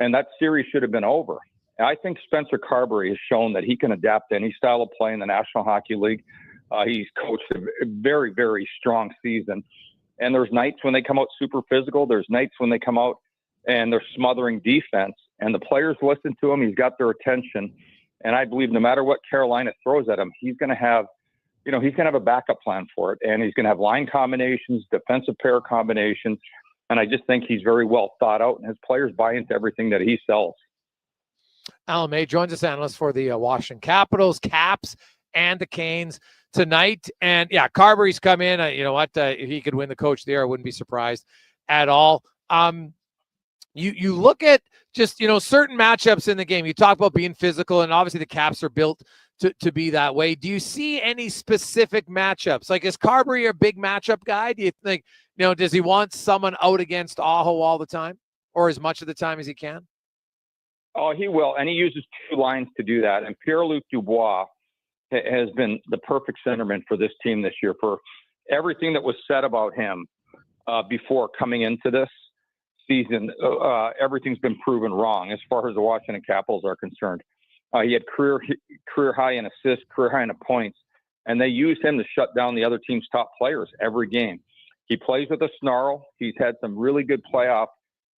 and that series should have been over. And I think Spencer Carberry has shown that he can adapt to any style of play in the National Hockey League. He's coached a very, very strong season. And there's nights when they come out super physical. There's nights when they come out and they're smothering defense. And the players listen to him. He's got their attention. And I believe no matter what Carolina throws at him, he's going to have a backup plan for it. And he's going to have line combinations, defensive pair combinations. And I just think he's very well thought out, and his players buy into everything that he sells. Alan May joins us, analyst for the Washington Capitals, Caps, and the Canes tonight. And yeah, Carberry's come in. You know what? If he could win the Coach of the Year, I wouldn't be surprised at all. You look at just, certain matchups in the game. You talk about being physical, and obviously the Caps are built to be that way. Do you see any specific matchups? Like, is Carberry a big matchup guy? Do you think, does he want someone out against Aho all the time, or as much of the time as he can? Oh, he will. And he uses two lines to do that. And Pierre-Luc Dubois has been the perfect centerman for this team this year. For everything that was said about him before coming into this season, everything's been proven wrong as far as the Washington Capitals are concerned. He had career high in assists, career high in points, and they used him to shut down the other team's top players every game. He plays with a snarl. He's had some really good playoff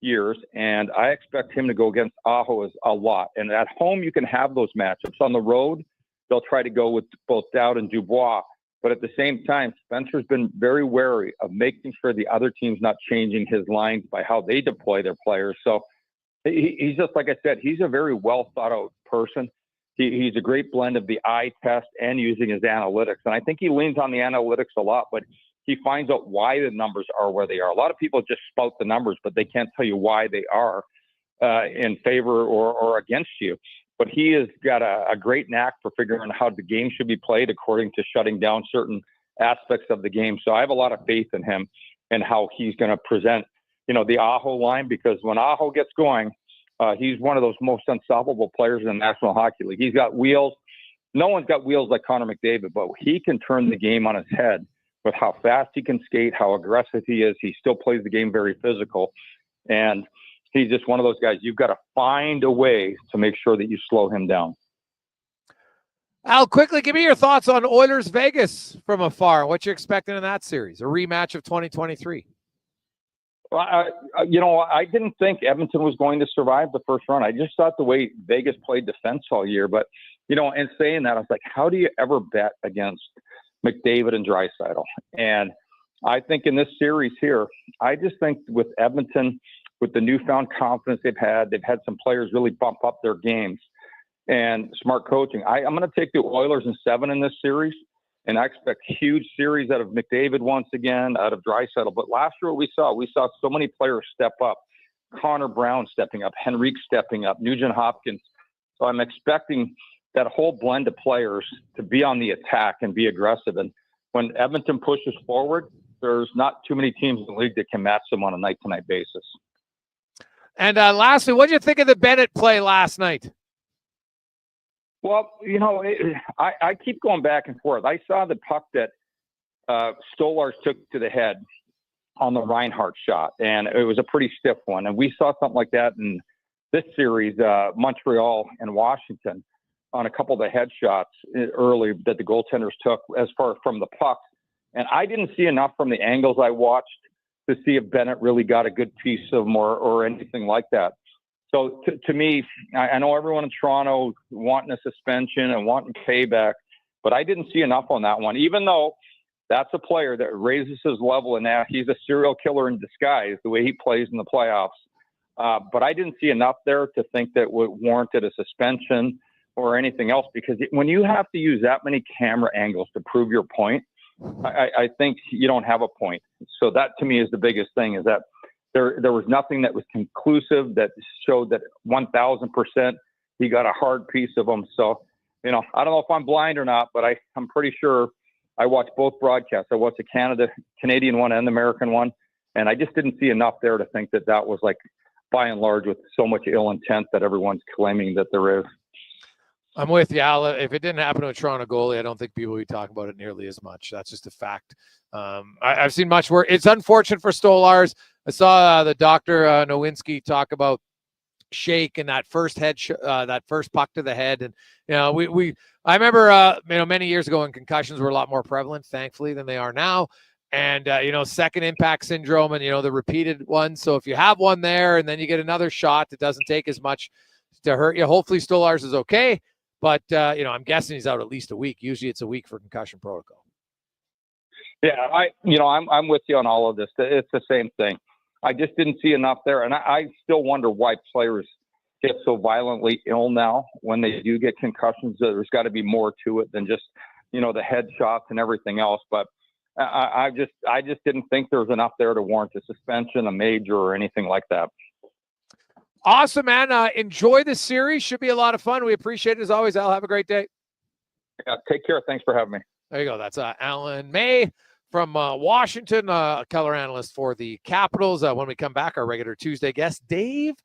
years, and I expect him to go against Aho a lot. And at home, you can have those matchups. On the road, they'll try to go with both Dowd and Dubois. But at the same time, Spencer's been very wary of making sure the other team's not changing his lines by how they deploy their players. So he's just, like I said, he's a very well thought out person. He's a great blend of the eye test and using his analytics. And I think he leans on the analytics a lot, but he finds out why the numbers are where they are. A lot of people just spout the numbers, but they can't tell you why they are in favor or against you. But he has got a great knack for figuring out how the game should be played according to shutting down certain aspects of the game. So I have a lot of faith in him and how he's going to present, the Aho line, because when Aho gets going, he's one of those most unstoppable players in the National Hockey League. He's got wheels. No one's got wheels like Connor McDavid, but he can turn the game on his head with how fast he can skate, how aggressive he is. He still plays the game very physical. And he's just one of those guys. You've got to find a way to make sure that you slow him down. Al, quickly, give me your thoughts on Oilers Vegas from afar. What you're expecting in that series, a rematch of 2023. Well, I didn't think Edmonton was going to survive the first round. I just thought the way Vegas played defense all year. But, in saying that, I was like, how do you ever bet against McDavid and Draisaitl? And I think in this series here, I just think with Edmonton, with the newfound confidence they've had some players really bump up their games and smart coaching. I'm going to take the Oilers in 7 in this series, and I expect huge series out of McDavid once again, out of Draisaitl. But last year we saw so many players step up. Connor Brown stepping up, Henrique stepping up, Nugent Hopkins. So I'm expecting that whole blend of players to be on the attack and be aggressive. And when Edmonton pushes forward, there's not too many teams in the league that can match them on a night-to-night basis. And lastly, what did you think of the Bennett play last night? Well, I keep going back and forth. I saw the puck that Stolarz took to the head on the Reinhart shot, and it was a pretty stiff one. And we saw something like that in this series, Montreal and Washington, on a couple of the headshots early that the goaltenders took as far from the puck. And I didn't see enough from the angles I watched to see if Bennett really got a good piece of them or anything like that. So to me, I know everyone in Toronto wanting a suspension and wanting payback, but I didn't see enough on that one, even though that's a player that raises his level, and now he's a serial killer in disguise, the way he plays in the playoffs. But I didn't see enough there to think that would warranted a suspension or anything else, because when you have to use that many camera angles to prove your point, I think you don't have a point. So that to me is the biggest thing, is that there was nothing that was conclusive that showed that 1,000% he got a hard piece of them. So, I don't know if I'm blind or not, but I'm pretty sure I watched both broadcasts. I watched the Canadian one and the American one, and I just didn't see enough there to think that was like, by and large, with so much ill intent that everyone's claiming that there is. I'm with you, Al. If it didn't happen to a Toronto goalie, I don't think people would be talking about it nearly as much. That's just a fact. I've seen much worse. It's unfortunate for Stolarz. I saw the Dr. Nowinski talk about shake and that first that first puck to the head. And, I remember, many years ago when concussions were a lot more prevalent, thankfully, than they are now. And, second impact syndrome and, the repeated ones. So if you have one there and then you get another shot, it doesn't take as much to hurt you. Hopefully Stolarz is okay. But, I'm guessing he's out at least a week. Usually it's a week for concussion protocol. Yeah, I'm with you on all of this. It's the same thing. I just didn't see enough there. And I still wonder why players get so violently ill now when they do get concussions. There's got to be more to it than just, the head shots and everything else. But I just didn't think there was enough there to warrant a suspension, a major, or anything like that. Awesome, man. Enjoy the series. Should be a lot of fun. We appreciate it as always. Al, have a great day. Yeah, take care. Thanks for having me. There you go. That's Alan May from Washington, color analyst for the Capitals. When we come back, our regular Tuesday guest, Dave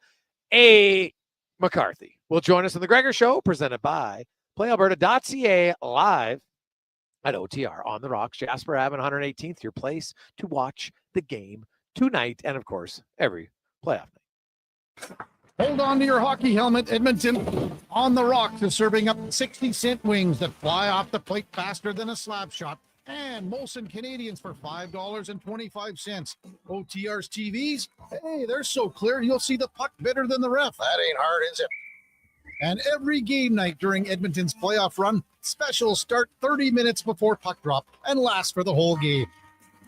A. McCarthy, will join us on the Gregor Show, presented by PlayAlberta.ca, live at OTR on the Rocks, Jasper Ave, 118th, your place to watch the game tonight and, of course, every playoff night. Hold on to your hockey helmet, Edmonton. On the Rocks is serving up 60-cent wings that fly off the plate faster than a slap shot. And Molson Canadians for $5.25. OTR's TVs, hey, they're so clear you'll see the puck better than the ref. That ain't hard, is it? And every game night during Edmonton's playoff run, specials start 30 minutes before puck drop and last for the whole game.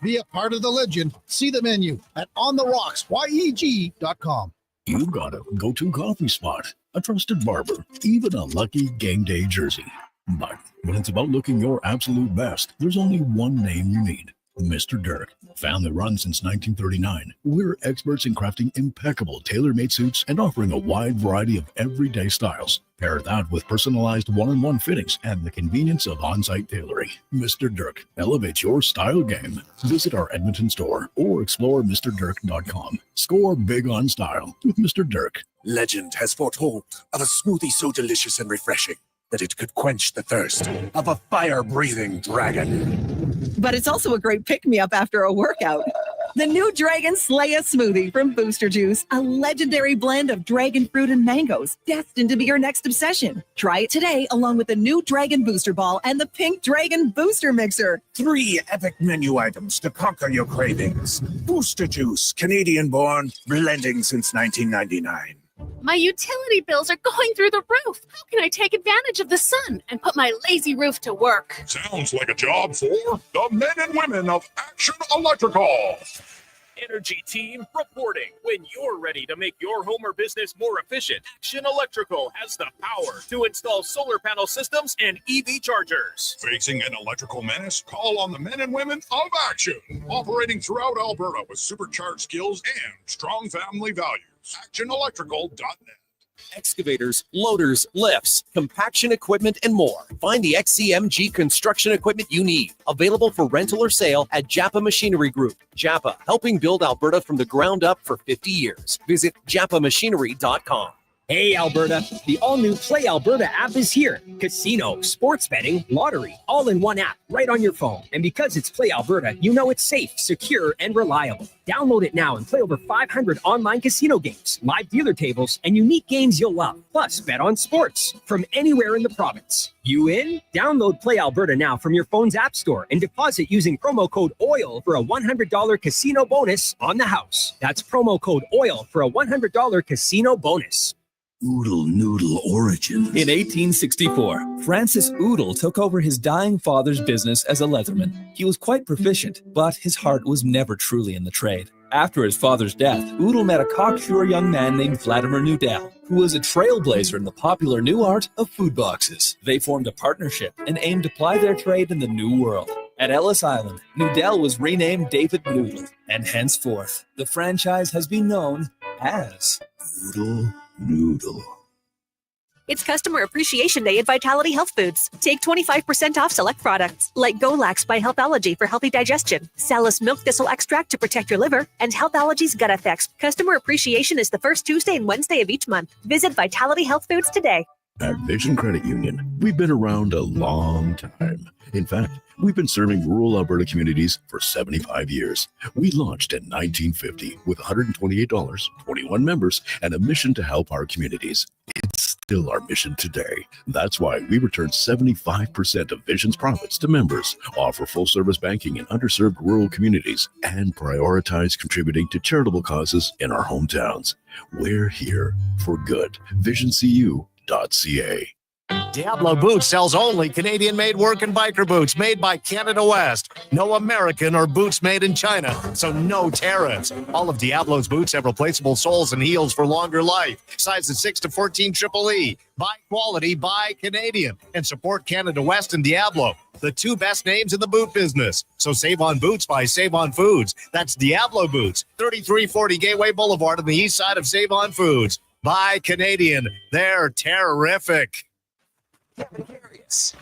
Be a part of the legend. See the menu at ontherocks.com. You've got a go-to coffee spot, a trusted barber, even a lucky game day jersey. But when it's about looking your absolute best, there's only one name you need. Mr. Dirk. Family run since 1939. We're experts in crafting impeccable tailor-made suits and offering a wide variety of everyday styles. Pair that with personalized one-on-one fittings and the convenience of on-site tailoring. Mr. Dirk. Elevate your style game. Visit our Edmonton store or explore MrDirk.com. Score big on style with Mr. Dirk. Legend has foretold of a smoothie so delicious and refreshing that it could quench the thirst of a fire-breathing dragon. But it's also a great pick-me-up after a workout. The new Dragon Slaya smoothie from Booster Juice, a legendary blend of dragon fruit and mangoes, destined to be your next obsession. Try it today along with the new Dragon Booster Ball and the Pink Dragon Booster Mixer. 3 epic menu items to conquer your cravings. Booster Juice, Canadian-born, blending since 1999. My utility bills are going through the roof. How can I take advantage of the sun and put my lazy roof to work? Sounds like a job for the men and women of Action Electrical. Energy team reporting. When you're ready to make your home or business more efficient, Action Electrical has the power to install solar panel systems and EV chargers. Facing an electrical menace? Call on the men and women of Action. Operating throughout Alberta with supercharged skills and strong family values. ActionElectrical.net. Excavators, loaders, lifts, compaction equipment, and more. Find the XCMG construction equipment you need. Available for rental or sale at Japa Machinery Group. Japa, helping build Alberta from the ground up for 50 years. Visit japamachinery.com. Hey, Alberta, the all-new Play Alberta app is here. Casino, sports betting, lottery, all in one app, right on your phone. And because it's Play Alberta, you know it's safe, secure, and reliable. Download it now and play over 500 online casino games, live dealer tables, and unique games you'll love. Plus, bet on sports from anywhere in the province. You in? Download Play Alberta now from your phone's app store and deposit using promo code OIL for a $100 casino bonus on the house. That's promo code OIL for a $100 casino bonus. Oodle Noodle origins. In 1864, Francis Oodle took over his dying father's business as a leatherman. He was quite proficient, but his heart was never truly in the trade. After his father's death, Oodle met a cocksure young man named Vladimir Nudel, who was a trailblazer in the popular new art of food boxes. They formed a partnership and aimed to ply their trade in the new world. At Ellis Island, Nudel was renamed David Noodle, and henceforth, the franchise has been known as Oodle Noodle. It's Customer Appreciation Day at Vitality Health Foods. Take 25% off select products like Golax by Healthology for healthy digestion, Salus Milk Thistle Extract to protect your liver, and Healthology's Gut Effects. Customer Appreciation is the first Tuesday and Wednesday of each month. Visit Vitality Health Foods today. At Vision Credit Union, we've been around a long time. In fact, we've been serving rural Alberta communities for 75 years. We launched in 1950 with $128, 21 members, and a mission to help our communities. It's still our mission today. That's why we return 75% of Vision's profits to members, offer full-service banking in underserved rural communities, and prioritize contributing to charitable causes in our hometowns. We're here for good. VisionCU.ca. Diablo Boots sells only Canadian-made work and biker boots made by Canada West. No American or boots made in China, so no tariffs. All of Diablo's boots have replaceable soles and heels for longer life. Sizes 6 to 14 triple E. Buy quality, buy Canadian. And support Canada West and Diablo, the two best names in the boot business. So save on boots by Save On Foods. That's Diablo Boots, 3340 Gateway Boulevard on the east side of Save On Foods. Buy Canadian. They're terrific.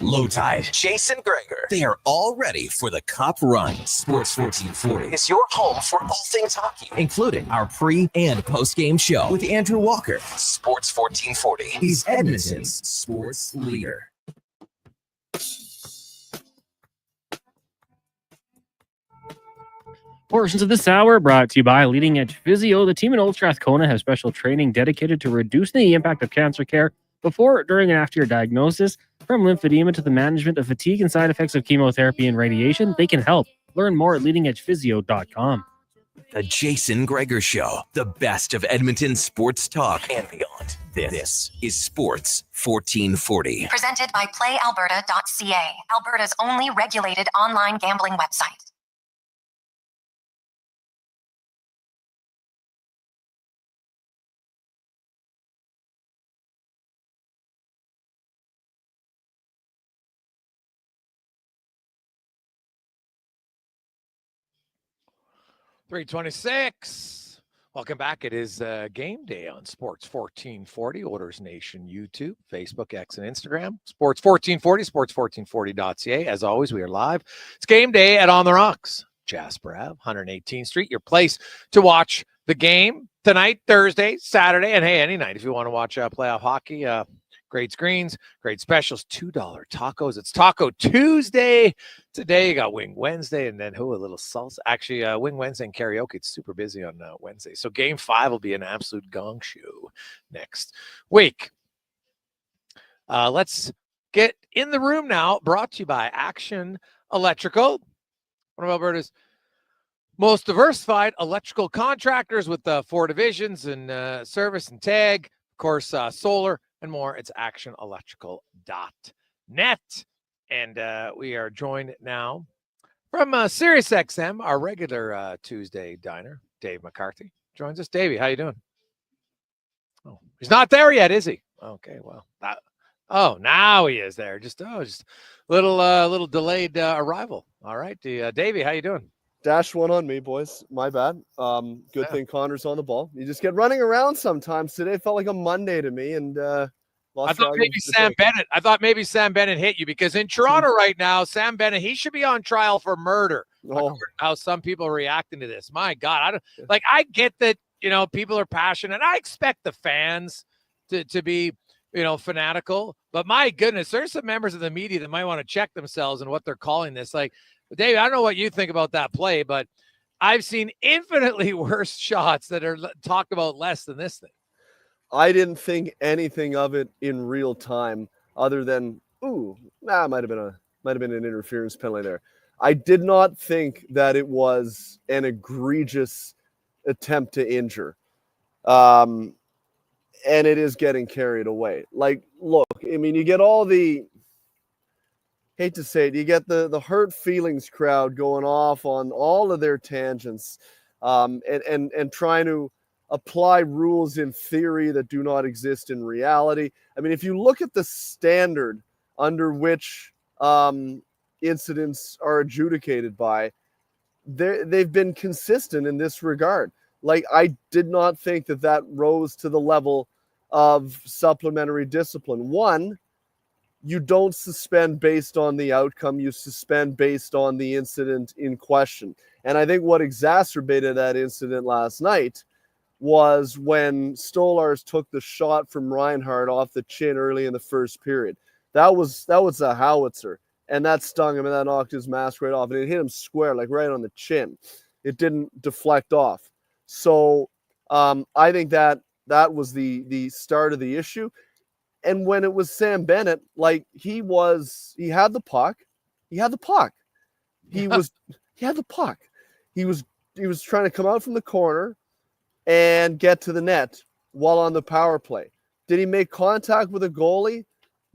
Low Tide, Jason Gregor. They are all ready for the Cup run. Sports 1440 is your home for all things hockey, including our pre- and post-game show with Andrew Walker. Sports 1440 is Edmonton's sports leader. Portions of this hour brought to you by Leading Edge Physio. The team in Old Strathcona has special training dedicated to reducing the impact of cancer care before, during, and after your diagnosis. From lymphedema to the management of fatigue and side effects of chemotherapy and radiation, they can help. Learn more at leadingedgephysio.com. The Jason Gregor Show, the best of Edmonton sports talk and beyond. This is Sports 1440. Presented by PlayAlberta.ca, Alberta's only regulated online gambling website. .326. Welcome back. It is game day on Sports 1440, Oilers Nation YouTube, Facebook, X, and Instagram. Sports 1440, sports1440.ca. As always, we are live. It's game day at On the Rocks, Jasper Ave, 118th Street, your place to watch the game tonight, Thursday, Saturday, and hey, any night if you want to watch playoff hockey. Great screens, great specials, $2 tacos. It's Taco Tuesday. Today you got Wing Wednesday, and then a little salsa. Actually, Wing Wednesday and karaoke. It's super busy on Wednesday. So Game 5 will be an absolute gong show next week. Let's get in the room now. Brought to you by Action Electrical, one of Alberta's most diversified electrical contractors with 4 divisions and service and tag. Of course, solar and more. It's actionelectrical.net. And we are joined now from SiriusXM, our regular Tuesday diner. Dave McCarthy joins us. Davey, how you doing? Oh, he's not there yet, is he? Okay, well, now he is there. Just little delayed arrival. All right, Davey, how you doing? Dash one on me, boys. My bad. Good thing Connor's on the ball. You just get running around sometimes. Today felt like a Monday to me, and I thought maybe Sam Bennett hit you, because in Toronto right now, Sam Bennett, he should be on trial for murder. How some people are reacting to this. My God, I get that, people are passionate. I expect the fans to be, fanatical, but my goodness, there's some members of the media that might want to check themselves and what they're calling this. Like, Dave, I don't know what you think about that play, but I've seen infinitely worse shots that are talked about less than this thing. I didn't think anything of it in real time, other than might have been an interference penalty there. I did not think that it was an egregious attempt to injure, and it is getting carried away. Like, look, I mean, you get all the, hate to say it, you get the hurt feelings crowd going off on all of their tangents, and trying to apply rules in theory that do not exist in reality. I mean, if you look at the standard under which incidents are adjudicated by, they've been consistent in this regard. Like, I did not think that rose to the level of supplementary discipline. One, you don't suspend based on the outcome, you suspend based on the incident in question. And I think what exacerbated that incident last night was when Stolars took the shot from Reinhardt off the chin early in the first period. That was a howitzer, and that stung him, and that knocked his mask right off, and it hit him square, like right on the chin. It didn't deflect off. So I think that was the start of the issue. And when it was Sam Bennett, like, he had the puck. He had the puck. He had the puck. He was trying to come out from the corner and get to the net while on the power play. Did he make contact with a goalie?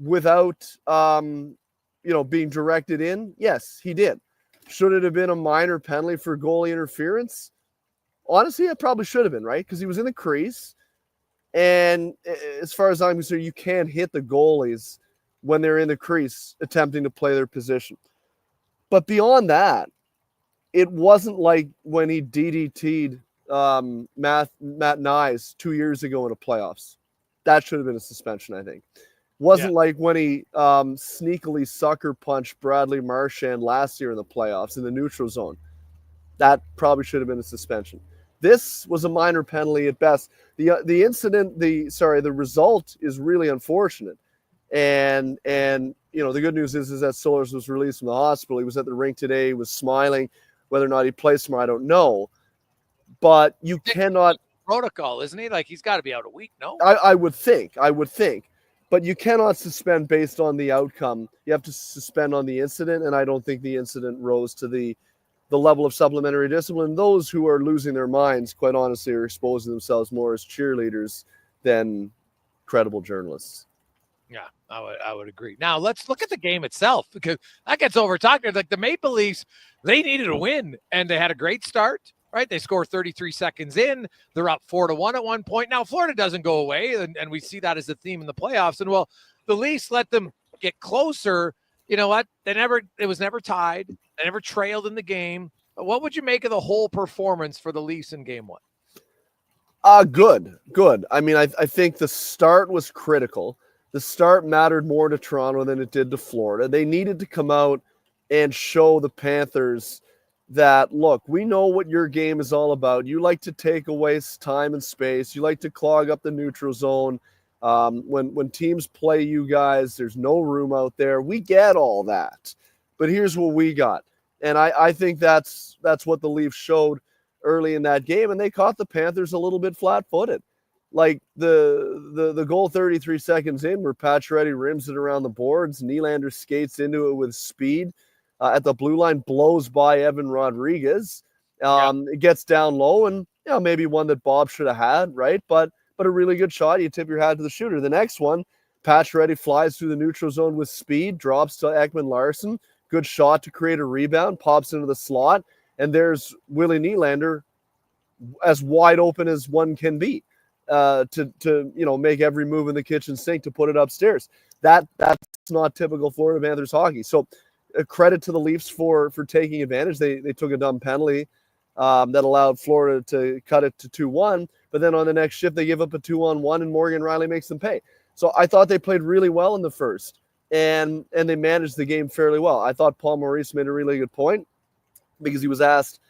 without, being directed in? Yes, he did. Should it have been a minor penalty for goalie interference? Honestly, it probably should have been, right? Because he was in the crease. And as far as I'm concerned, you can't hit the goalies when they're in the crease attempting to play their position. But beyond that, it wasn't like when he DDT'd Matt Nyes 2 years ago in the playoffs. That should have been a suspension, I think. Wasn't like when he sneakily sucker punched Bradley Marchand last year in the playoffs in the neutral zone. That probably should have been a suspension. This was a minor penalty at best. The incident, the result is really unfortunate. And the good news is that Solers was released from the hospital. He was at the rink today, was smiling. Whether or not he plays tomorrow, I don't know. But you cannot protocol, isn't he? Like, he's got to be out a week, no? I would think. But you cannot suspend based on the outcome. You have to suspend on the incident, and I don't think the incident rose to the level of supplementary discipline. Those who are losing their minds, quite honestly, are exposing themselves more as cheerleaders than credible journalists. Yeah, I would agree. Now let's look at the game itself, because that gets over talked. Like, the Maple Leafs, they needed a win, and they had a great start. Right, they score 33 seconds in. They're up 4-1 at one point. Now Florida doesn't go away, and we see that as a theme in the playoffs. And the Leafs let them get closer. You know what? It was never tied. They never trailed in the game. What would you make of the whole performance for the Leafs in game one? Good. I mean, I think the start was critical. The start mattered more to Toronto than it did to Florida. They needed to come out and show the Panthers that, look, we know what your game is all about. You like to take away time and space. You like to clog up the neutral zone. When teams play you guys, there's no room out there. We get all that. But here's what we got. And I think that's what the Leafs showed early in that game, and they caught the Panthers a little bit flat-footed. Like the goal 33 seconds in, where Pacioretty rims it around the boards, Nylander skates into it with speed. At the blue line, blows by Evan Rodriguez. It gets down low, and maybe one that Bob should have had, right? But a really good shot. You tip your hat to the shooter. The next one, Pacioretty flies through the neutral zone with speed, drops to Ekman-Larsson. Good shot to create a rebound, pops into the slot, and there's Willie Nylander, as wide open as one can be, to make every move in the kitchen sink to put it upstairs. That's not typical Florida Panthers hockey. So, a credit to the Leafs for taking advantage. They took a dumb penalty that allowed Florida to cut it to 2-1, but then on the next shift they give up a 2-on-1 and Morgan Rielly makes them pay. So I thought they played really well in the first, and they managed the game fairly well. I thought Paul Maurice made a really good point, because he was asked,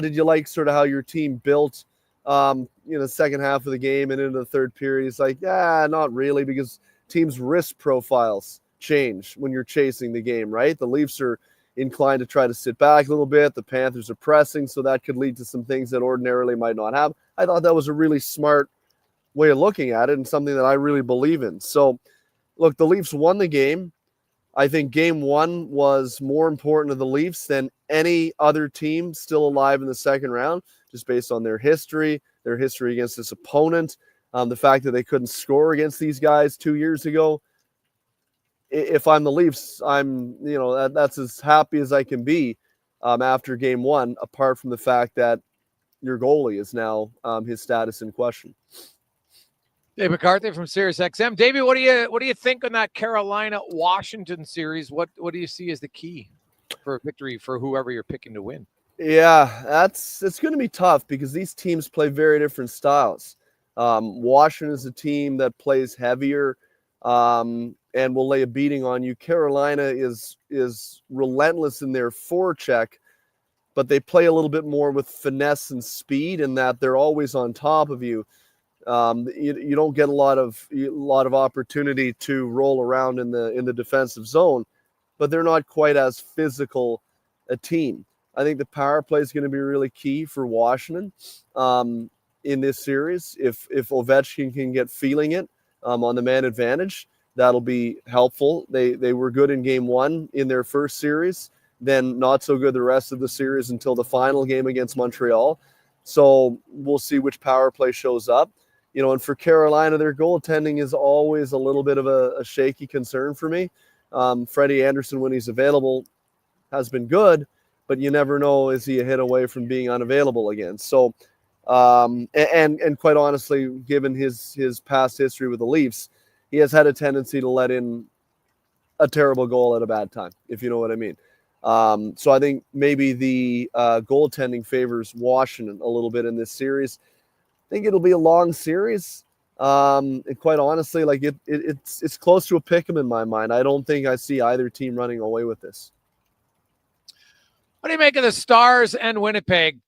did you like sort of how your team built the second half of the game and into the third period? He's like, not really, because teams' risk profiles change when you're chasing the game, right? The Leafs are inclined to try to sit back a little bit. The Panthers are pressing, so that could lead to some things that ordinarily might not have. I thought that was a really smart way of looking at it, and something that I really believe in. So, look, the Leafs won the game. I think game one was more important to the Leafs than any other team still alive in the second round, just based on their history against this opponent, the fact that they couldn't score against these guys 2 years ago. If I'm the Leafs, I'm, that's as happy as I can be after game one, apart from the fact that your goalie is now his status in question. Dave McCarthy from SiriusXM. Davey, what do you think on that Carolina-Washington series? What do you see as the key for a victory for whoever you're picking to win? Yeah, it's going to be tough, because these teams play very different styles. Washington is a team that plays heavier and will lay a beating on you. Carolina is relentless in their forecheck, but they play a little bit more with finesse and speed, in that they're always on top of you. You don't get a lot of opportunity to roll around in the defensive zone, but they're not quite as physical a team. I think the power play is going to be really key for Washington in this series. If Ovechkin can get feeling it on the man advantage, that'll be helpful. They were good in game one in their first series, then not so good the rest of the series until the final game against Montreal. So we'll see which power play shows up. And for Carolina, their goaltending is always a little bit of a shaky concern for me. Freddie Anderson, when he's available, has been good, but you never know, is he a hit away from being unavailable again? So, and quite honestly, given his past history with the Leafs, he has had a tendency to let in a terrible goal at a bad time, if you know what I mean. So I think maybe the goaltending favors Washington a little bit in this series. I think it'll be a long series. And quite honestly, like it's close to a pick 'em in my mind. I don't think I see either team running away with this. What do you make of the Stars and Winnipeg?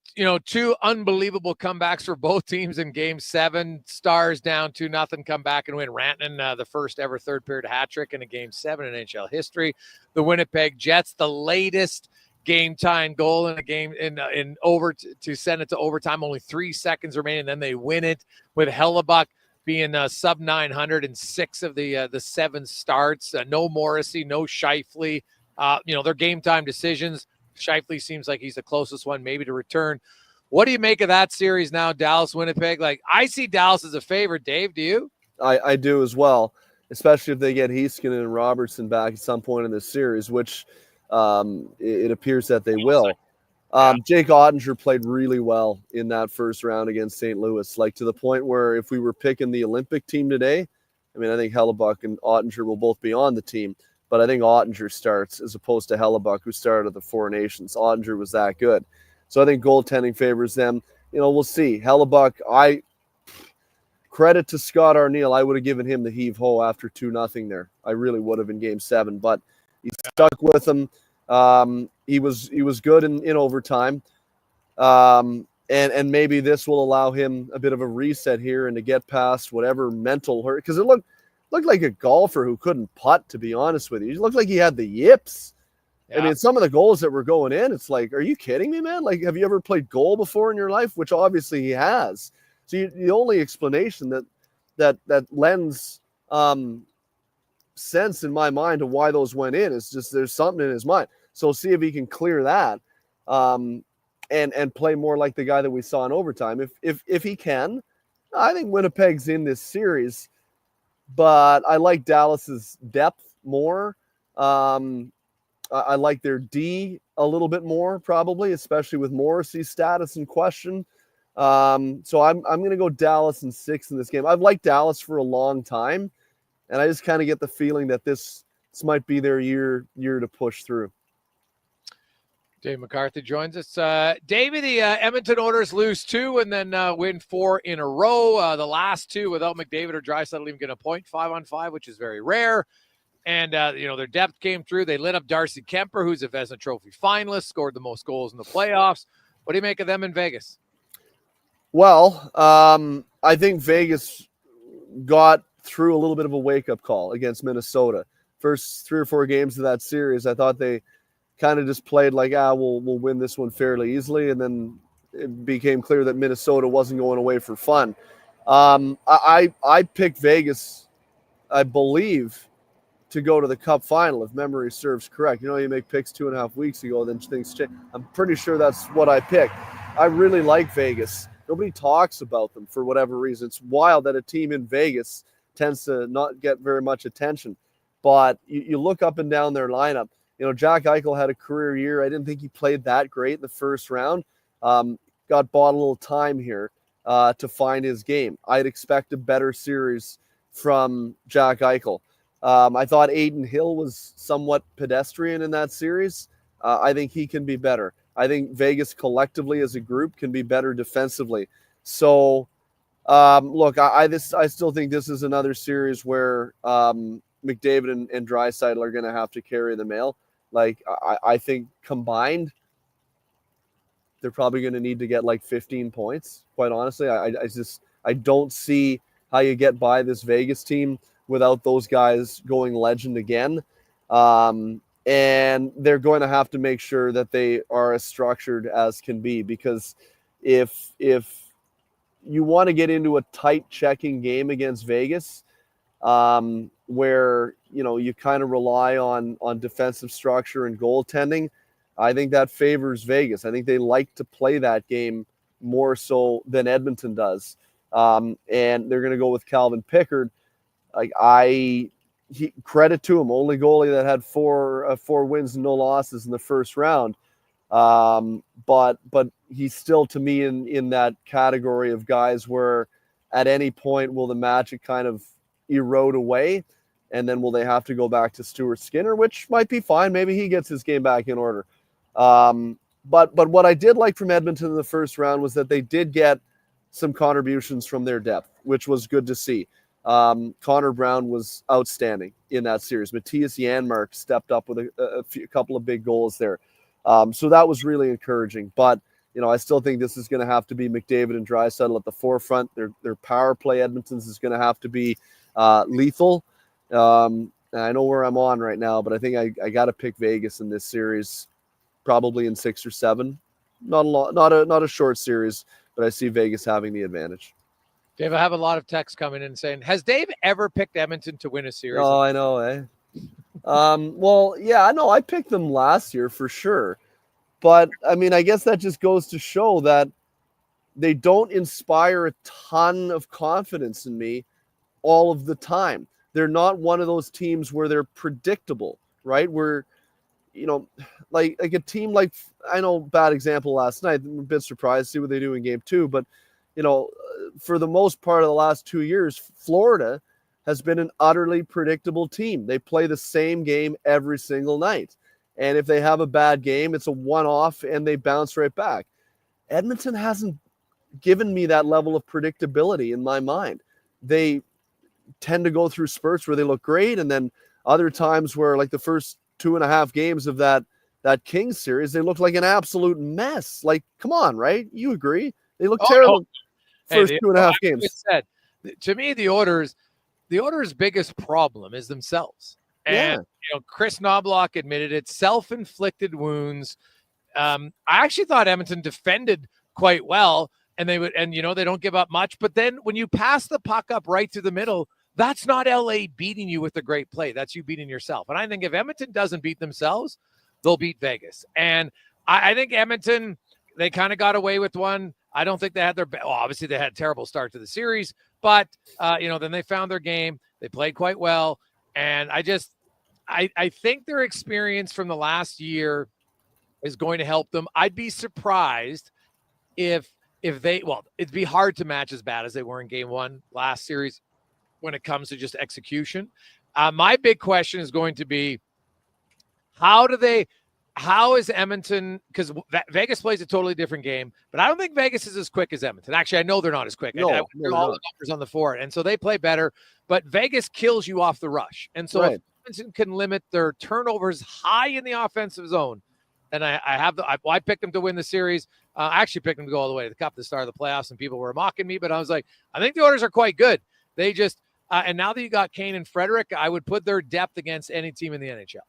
Two unbelievable comebacks for both teams in Game 7. Stars down 2-0, come back and win. Rantanen, the first ever third period hat trick in a Game 7 in NHL history. The Winnipeg Jets, the latest game time goal in a game in over to send it to overtime. Only 3 seconds remaining, then they win it with Hellebuck being sub 900 in 6 of the 7 starts. No Morrissey, no Scheifele. Their game time decisions. Scheifele seems like he's the closest one maybe to return. What do you make of that series now, Dallas, Winnipeg? Like, I see Dallas as a favorite. Dave, do you? I do as well, especially if they get Heiskanen and Robertson back at some point in this series, which it appears that they will. Jake Ottinger played really well in that first round against St. Louis, like to the point where if we were picking the Olympic team today, I mean, I think Hellebuck and Ottinger will both be on the team. But I think Ottinger starts as opposed to Hellebuck, who started at the Four Nations. Ottinger was that good. So I think goaltending favors them. We'll see. Hellebuck, credit to Scott Arniel. I would have given him the heave-ho after 2-0 there. I really would have in Game 7. But he stuck with him. He was good in overtime. And maybe this will allow him a bit of a reset here and to get past whatever mental hurt. Because it looked like a golfer who couldn't putt, to be honest with you. He looked like he had the yips. Yeah. I mean, some of the goals that were going in, it's like, are you kidding me, man? Like, have you ever played goal before in your life? Which obviously he has. So the only explanation that lends sense in my mind to why those went in is just there's something in his mind. So see if he can clear that and play more like the guy that we saw in overtime. If he can, I think Winnipeg's in this series. But I like Dallas's depth more. I like their D a little bit more, probably, especially with Morrissey's status in question. So I'm going to go Dallas in 6 in this game. I've liked Dallas for a long time, and I just kind of get the feeling that this might be their year to push through. Dave McCarthy joins us. Davey, the Edmonton Oilers lose 2 and then win 4 in a row. The last 2 without McDavid or Draisaitl even get a point 5-on-5, which is very rare. And, their depth came through. They lit up Darcy Kemper, who's a Vezina Trophy finalist, scored the most goals in the playoffs. What do you make of them in Vegas? Well, I think Vegas got through a little bit of a wake-up call against Minnesota. First 3 or 4 games of that series, I thought they kind of just played like, we'll win this one fairly easily. And then it became clear that Minnesota wasn't going away for fun. I picked Vegas, I believe, to go to the Cup final, if memory serves correct. You make picks 2.5 weeks ago, then things change. I'm pretty sure that's what I picked. I really like Vegas. Nobody talks about them for whatever reason. It's wild that a team in Vegas tends to not get very much attention. But you look up and down their lineup. Jack Eichel had a career year. I didn't think he played that great in the first round. Got bought a little time here to find his game. I'd expect a better series from Jack Eichel. I thought Aiden Hill was somewhat pedestrian in that series. I think he can be better. I think Vegas collectively as a group can be better defensively. So, look, I still think this is another series where McDavid and Draisaitl are going to have to carry the mail. Like, I think combined, they're probably going to need to get like 15 points. Quite honestly, I don't see how you get by this Vegas team without those guys going legend again. And they're going to have to make sure that they are as structured as can be, because if you want to get into a tight checking game against Vegas, where you kind of rely on defensive structure and goaltending, I think that favors Vegas. I think they like to play that game more so than Edmonton does. and they're going to go with Calvin Pickard. Credit to him, only goalie that had four wins and no losses in the first round. But he's still, to me, in that category of guys where at any point will the magic kind of erode away, and then will they have to go back to Stuart Skinner, which might be fine. Maybe he gets his game back in order. But what I did like from Edmonton in the first round was that they did get some contributions from their depth, which was good to see. Connor Brown was outstanding in that series. Matthias Janmark stepped up with a couple of big goals there. So that was really encouraging. But, I still think this is going to have to be McDavid and Draisaitl at the forefront. Their power play, Edmonton's, is going to have to be lethal. And I know where I'm on right now, but I think I got to pick Vegas in this series, probably in 6 or 7. Not a lot, not a short series, but I see Vegas having the advantage. Dave, I have a lot of texts coming in saying, has Dave ever picked Edmonton to win a series? Oh, I know, eh? Well, yeah, I know. I picked them last year for sure. But, I mean, I guess that just goes to show that they don't inspire a ton of confidence in me all of the time. They're not one of those teams where they're predictable, right? Where, like a team like, I know, bad example last night. I'm a bit surprised to see what they do in game 2. But, for the most part of the last 2 years, Florida has been an utterly predictable team. They play the same game every single night. And if they have a bad game, it's a one-off and they bounce right back. Edmonton hasn't given me that level of predictability in my mind. They tend to go through spurts where they look great, and then other times where, like the first 2.5 games of that Kings series, they looked like an absolute mess. Like, come on, right? You agree? They look terrible. No. First 2.5 games. Said, to me, the Oilers' biggest problem is themselves. And Chris Knobloch admitted it, self-inflicted wounds. I actually thought Edmonton defended quite well, and they don't give up much. But then when you pass the puck up right to the middle, that's not LA beating you with a great play. That's you beating yourself. And I think if Edmonton doesn't beat themselves, they'll beat Vegas. And I think Edmonton, they kind of got away with one. I don't think they had obviously they had a terrible start to the series, but then they found their game. They played quite well. And I think their experience from the last year is going to help them. I'd be surprised if it'd be hard to match as bad as they were in game 1 last series when it comes to just execution. My big question is going to be, how is Edmonton, because Vegas plays a totally different game, but I don't think Vegas is as quick as Edmonton. Actually, I know they're not as quick. No, all the numbers on the forward, and so they play better, but Vegas kills you off the rush. And so if Edmonton can limit their turnovers high in the offensive zone, then I picked them to win the series. I actually picked them to go all the way to the Cup, the start of the playoffs, and people were mocking me, but I was like, I think the Oilers are quite good. They just, and now that you got Kane and Frederick, I would put their depth against any team in the NHL.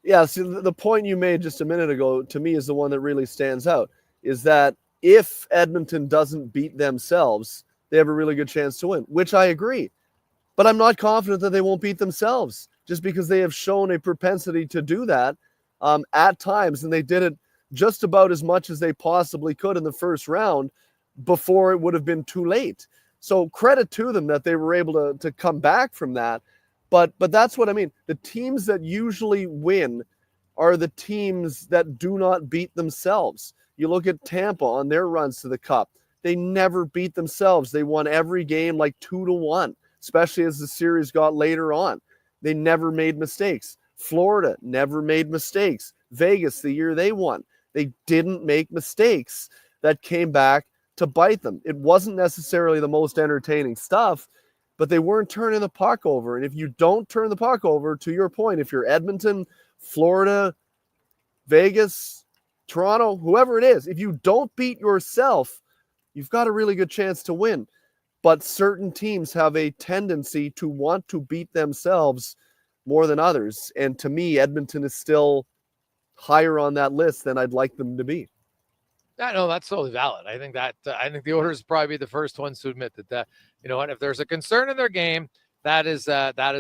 Yeah, see, the point you made just a minute ago, to me, is the one that really stands out, is that if Edmonton doesn't beat themselves, they have a really good chance to win, which I agree. But I'm not confident that they won't beat themselves, just because they have shown a propensity to do that at times, and they did it just about as much as they possibly could in the first round before it would have been too late. So credit to them that they were able to come back from that. But that's what I mean. The teams that usually win are the teams that do not beat themselves. You look at Tampa on their runs to the Cup. They never beat themselves. They won every game like 2-1, especially as the series got later on. They never made mistakes. Florida never made mistakes. Vegas, the year they won, they didn't make mistakes that came back to bite them. It wasn't necessarily the most entertaining stuff, but they weren't turning the puck over. And if you don't turn the puck over, to your point, if you're Edmonton, Florida, Vegas, Toronto, whoever it is, if you don't beat yourself, you've got a really good chance to win. But certain teams have a tendency to want to beat themselves more than others. And to me, Edmonton is still higher on that list than I'd like them to be. No, that's totally valid. I think the Oilers probably be the first ones to admit that you know what, if there's a concern in their game, that is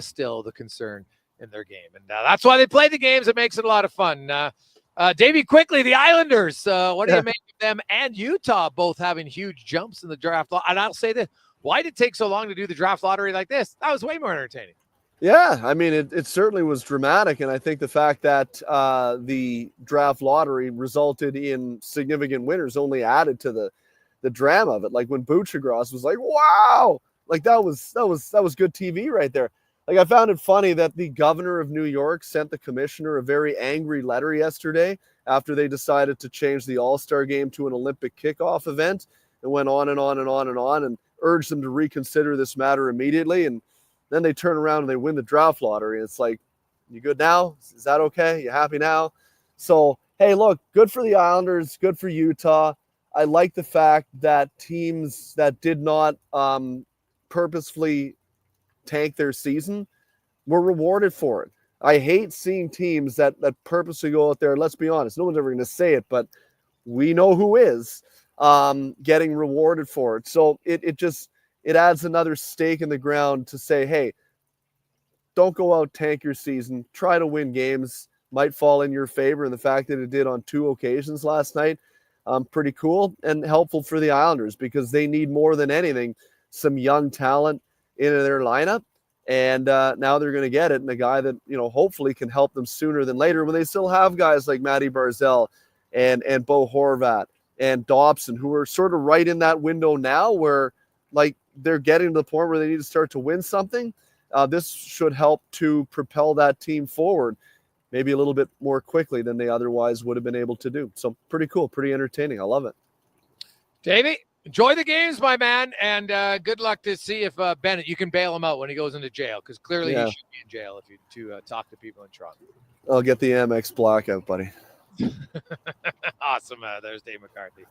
still the concern in their game, and that's why they play the games. It makes it a lot of fun. Davey, quickly, the Islanders. What do you make of them and Utah both having huge jumps in the draft? And I'll say this, why did it take so long to do the draft lottery like this? That was way more entertaining. Yeah, I mean, it certainly was dramatic, and I think the fact that the draft lottery resulted in significant winners only added to the drama of it. Like when Bouchergras was like, wow, like that was good TV right there. Like I found it funny that the governor of New York sent the commissioner a very angry letter yesterday after they decided to change the All-Star game to an Olympic kickoff event. It went on and on and on and on and urged them to reconsider this matter immediately. And then they turn around and they win the draft lottery. It's like, you good now? Is that okay? You happy now? So, hey, look, good for the Islanders, good for Utah. I like the fact that teams that did not purposefully tank their season were rewarded for it. I hate seeing teams that purposely go out there. Let's be honest, no one's ever going to say it, but we know who is getting rewarded for it. So it adds another stake in the ground to say, hey, don't go out, tank your season, try to win games, might fall in your favor. And the fact that it did on 2 occasions last night, pretty cool and helpful for the Islanders because they need more than anything some young talent into their lineup. And now they're going to get it. And a guy that, hopefully can help them sooner than later when they still have guys like Matty Barzal and Bo Horvat and Dobson, who are sort of right in that window now where like they're getting to the point where they need to start to win something. This should help to propel that team forward maybe a little bit more quickly than they otherwise would have been able to do. So pretty cool, pretty entertaining. I love it. Davey, enjoy the games, my man, and good luck to see if Bennett, you can bail him out when he goes into jail, because clearly he should be in jail if you talk to people in Toronto. I'll get the Amex blackout, buddy. Awesome. There's Dave McCarthy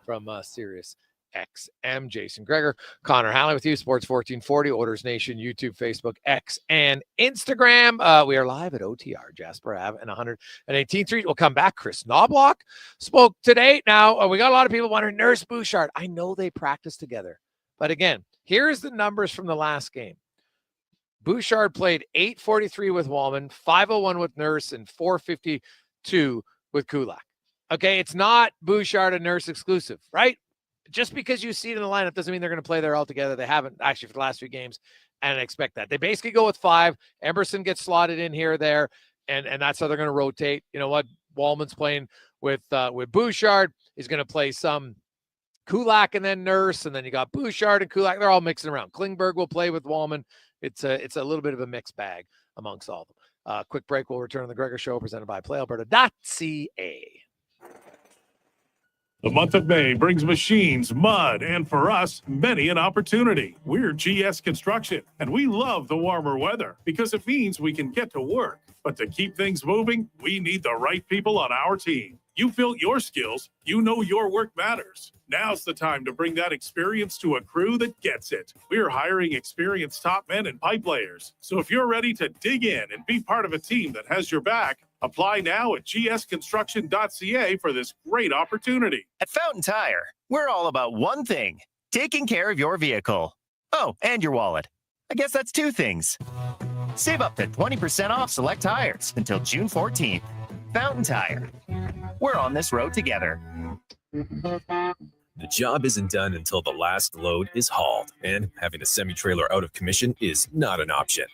from Sirius XM. Jason Gregor, Connor Halley with you, Sports 1440, Orders Nation, YouTube, Facebook, X, and Instagram. We are live at OTR, Jasper Ave, and 118th Street. We'll come back. Chris Knobloch spoke today. Now, we got a lot of people wondering, Nurse Bouchard. I know they practice together. But again, here's the numbers from the last game. Bouchard played 843 with Wallman, 501 with Nurse, and 452 with Kulak. Okay, it's not Bouchard and Nurse exclusive, right? Just because you see it in the lineup doesn't mean they're going to play there all together. They haven't actually for the last few games, and I expect that. They basically go with 5. Emerson gets slotted in here or there, and that's how they're going to rotate. You know what? Wallman's playing with Bouchard. He's going to play some Kulak and then Nurse, and then you got Bouchard and Kulak. They're all mixing around. Klingberg will play with Wallman. It's a little bit of a mixed bag amongst all of them. Quick break. We'll return on the Gregor Show presented by PlayAlberta.ca. The month of May brings machines, mud, and for us, many an opportunity. We're GS Construction, and we love the warmer weather because it means we can get to work. But to keep things moving, we need the right people on our team. You built your skills. You know your work matters. Now's the time to bring that experience to a crew that gets it. We're hiring experienced top men and pipe layers. So if you're ready to dig in and be part of a team that has your back, apply now at gsconstruction.ca for this great opportunity. At Fountain Tire, we're all about one thing, taking care of your vehicle. Oh, and your wallet. I guess that's 2 things. Save up to 20% off select tires until June 14th. Fountain Tire. We're on this road together. The job isn't done until the last load is hauled, and having a semi-trailer out of commission is not an option.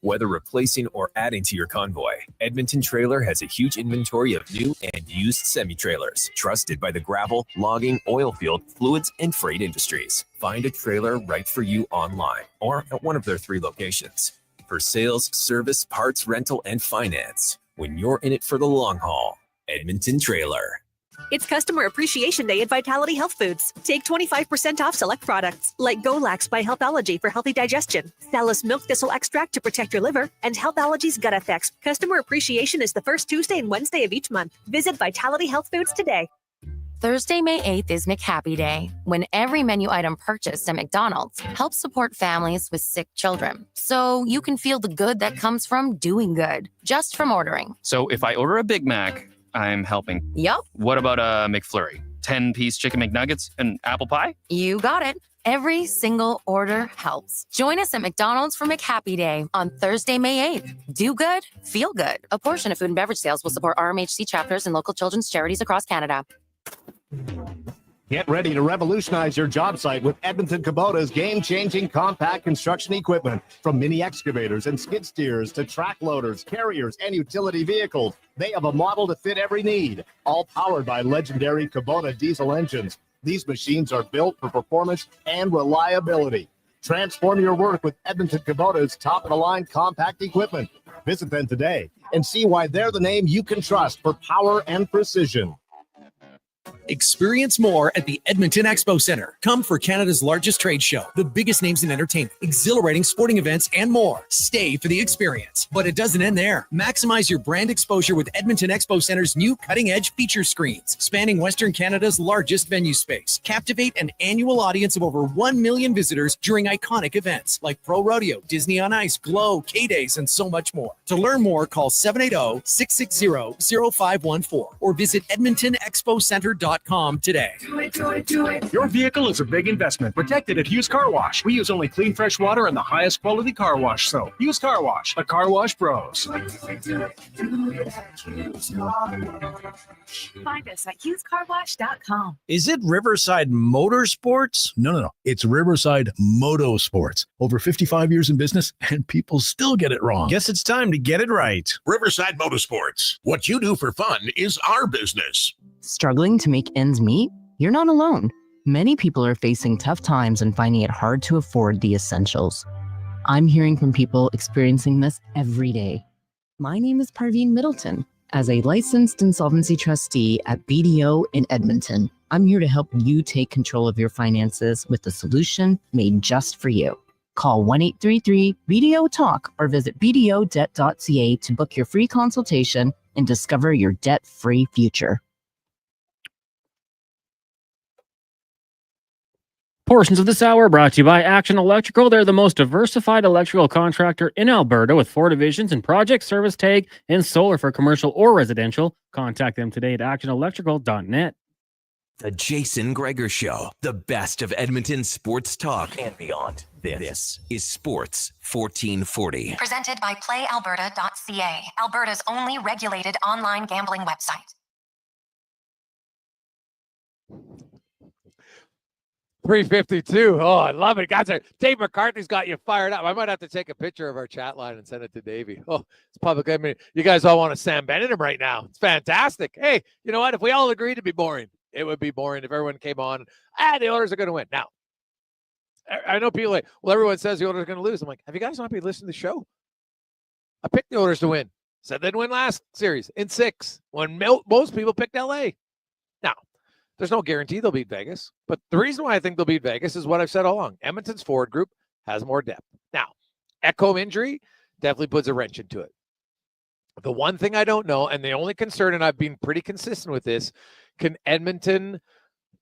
Whether replacing or adding to your convoy, Edmonton Trailer has a huge inventory of new and used semi-trailers, trusted by the gravel, logging, oil field, fluids, and freight industries. Find a trailer right for you online or at one of their 3 locations. For sales, service, parts, rental, and finance, when you're in it for the long haul, Edmonton Trailer. It's Customer Appreciation Day at Vitality Health Foods. Take 25% off select products like Golax by Healthology for healthy digestion, Salus Milk Thistle Extract to protect your liver, and Healthology's Gut Effects. Customer Appreciation is the first Tuesday and Wednesday of each month. Visit Vitality Health Foods today. Thursday, May 8th is McHappy Day, when every menu item purchased at McDonald's helps support families with sick children. So you can feel the good that comes from doing good, just from ordering. So if I order a Big Mac, I'm helping. Yup. What about a McFlurry? 10-piece chicken McNuggets and apple pie? You got it. Every single order helps. Join us at McDonald's for McHappy Day on Thursday, May 8th. Do good, feel good. A portion of food and beverage sales will support RMHC chapters and local children's charities across Canada. Get ready to revolutionize your job site with Edmonton Kubota's game-changing compact construction equipment. From mini excavators and skid steers to track loaders, carriers, and utility vehicles, they have a model to fit every need, all powered by legendary Kubota diesel engines. These machines are built for performance and reliability. Transform your work with Edmonton Kubota's top-of-the-line compact equipment. Visit them today and see why they're the name you can trust for power and precision. Experience more at the Edmonton Expo Centre. Come for Canada's largest trade show, the biggest names in entertainment, exhilarating sporting events, and more. Stay for the experience. But it doesn't end there. Maximize your brand exposure with Edmonton Expo Centre's new cutting-edge feature screens, spanning Western Canada's largest venue space. Captivate an annual audience of over 1 million visitors during iconic events like Pro Rodeo, Disney on Ice, Glow, K-Days, and so much more. To learn more, call 780-660-0514 or visit EdmontonExpoCenter.com today. Do it. Your vehicle is a big investment. Protect it at Hughes Car Wash. We use only clean, fresh water and the highest quality car wash soap. Hughes Car Wash, the car wash pros. Find us at HughesCarWash.com. Is it Riverside Motorsports? No. It's Riverside Motorsports. Over 55 years in business, and people still get it wrong. Guess it's time to get it right. Riverside Motorsports. What you do for fun is our business. Struggling to make ends meet? You're not alone. Many people are facing tough times and finding it hard to afford the essentials. I'm hearing from people experiencing this every day. My name is Parveen Middleton. As a licensed insolvency trustee at BDO in Edmonton, I'm here to help you take control of your finances with a solution made just for you. Call 1-833-BDO-TALK or visit bdodebt.ca to book your free consultation and discover your debt-free future. Portions of this hour are brought to you by Action Electrical. They're the most diversified electrical contractor in Alberta with 4 divisions in project, service, tag, and solar for commercial or residential. Contact them today at actionelectrical.net. The Jason Gregor Show, the best of Edmonton sports talk and beyond. This is Sports 1440. Presented by PlayAlberta.ca, Alberta's only regulated online gambling website. 352. Oh, I love it. Guys, Dave McCarthy's got you fired up. I might have to take a picture of our chat line and send it to Davey. Oh, it's public. I mean, you guys all want to Sam Bennett him right now. It's fantastic. Hey, you know what? If we all agreed to be boring, it would be boring if everyone came on. The Oilers are going to win. Now, I know people are like, well, everyone says the Oilers are going to lose. I'm like, have you guys not been listening to the show? I picked the Oilers to win. Said they'd win last series in 6 when most people picked LA. Now, there's no guarantee they'll beat Vegas, but the reason why I think they'll beat Vegas is what I've said all along. Edmonton's forward group has more depth. Now, Ekholm injury definitely puts a wrench into it. The one thing I don't know, and the only concern, and I've been pretty consistent with this, can Edmonton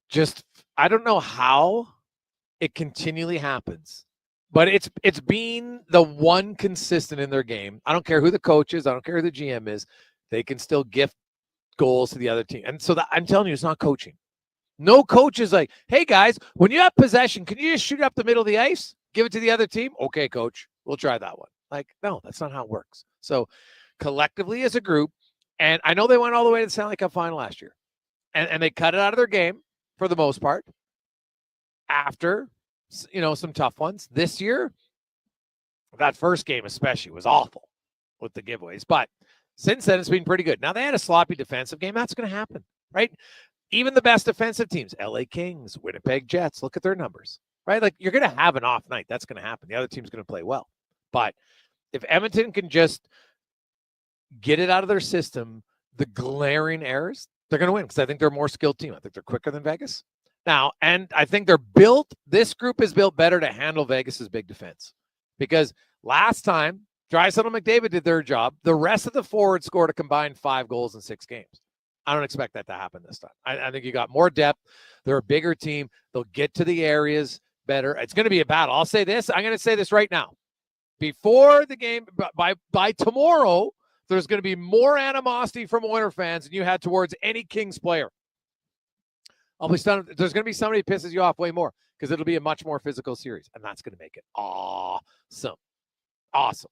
just, I don't know how it continually happens, but it's been the one consistent in their game. I don't care who the coach is. I don't care who the GM is. They can still gift goals to the other team. And so I'm telling you, it's not coaching. No coach is like, hey, guys, when you have possession, can you just shoot up the middle of the ice? Give it to the other team? Okay, coach, we'll try that one. Like, no, that's not how it works. So collectively as a group, and I know they went all the way to the Stanley Cup final last year, and they cut it out of their game for the most part after, some tough ones. This year, that first game especially was awful with the giveaways. But since then, it's been pretty good. Now, they had a sloppy defensive game. That's going to happen, right? Even the best defensive teams, LA Kings, Winnipeg Jets, look at their numbers, right? Like, you're going to have an off night. That's going to happen. The other team's going to play well. But if Edmonton can just get it out of their system, the glaring errors, they're going to win because I think they're a more skilled team. I think they're quicker than Vegas. Now, and I think this group is built better to handle Vegas's big defense because last time, Draisaitl and McDavid did their job. The rest of the forwards scored a combined 5 goals in 6 games. I don't expect that to happen this time. I think you got more depth. They're a bigger team. They'll get to the areas better. It's going to be a battle. I'll say this. I'm going to say this right now. Before the game, by tomorrow, there's going to be more animosity from Oilers fans than you had towards any Kings player. I'll be stunned. There's going to be somebody who pisses you off way more because it'll be a much more physical series, and that's going to make it awesome. Awesome.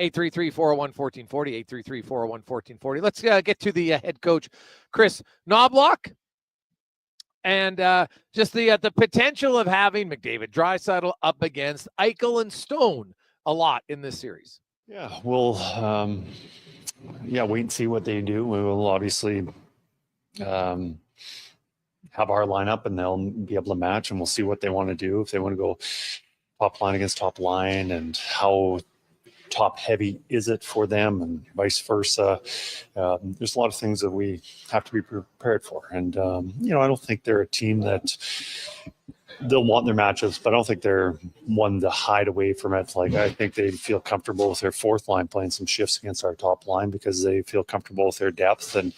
833-401-1440, 833-401-1440. Let's get to the head coach, Chris Knobloch, and just the potential of having McDavid, Draisaitl up against Eichel and Stone a lot in this series. Yeah, we'll wait and see what they do. We will obviously have our lineup, and they'll be able to match, and we'll see what they want to do. If they want to go top line against top line, and how top heavy is it for them, and vice versa. There's a lot of things that we have to be prepared for. And, I don't think they're a team that they'll want their matches, but I don't think they're one to hide away from it. Like, I think they feel comfortable with their fourth line playing some shifts against our top line because they feel comfortable with their depth, and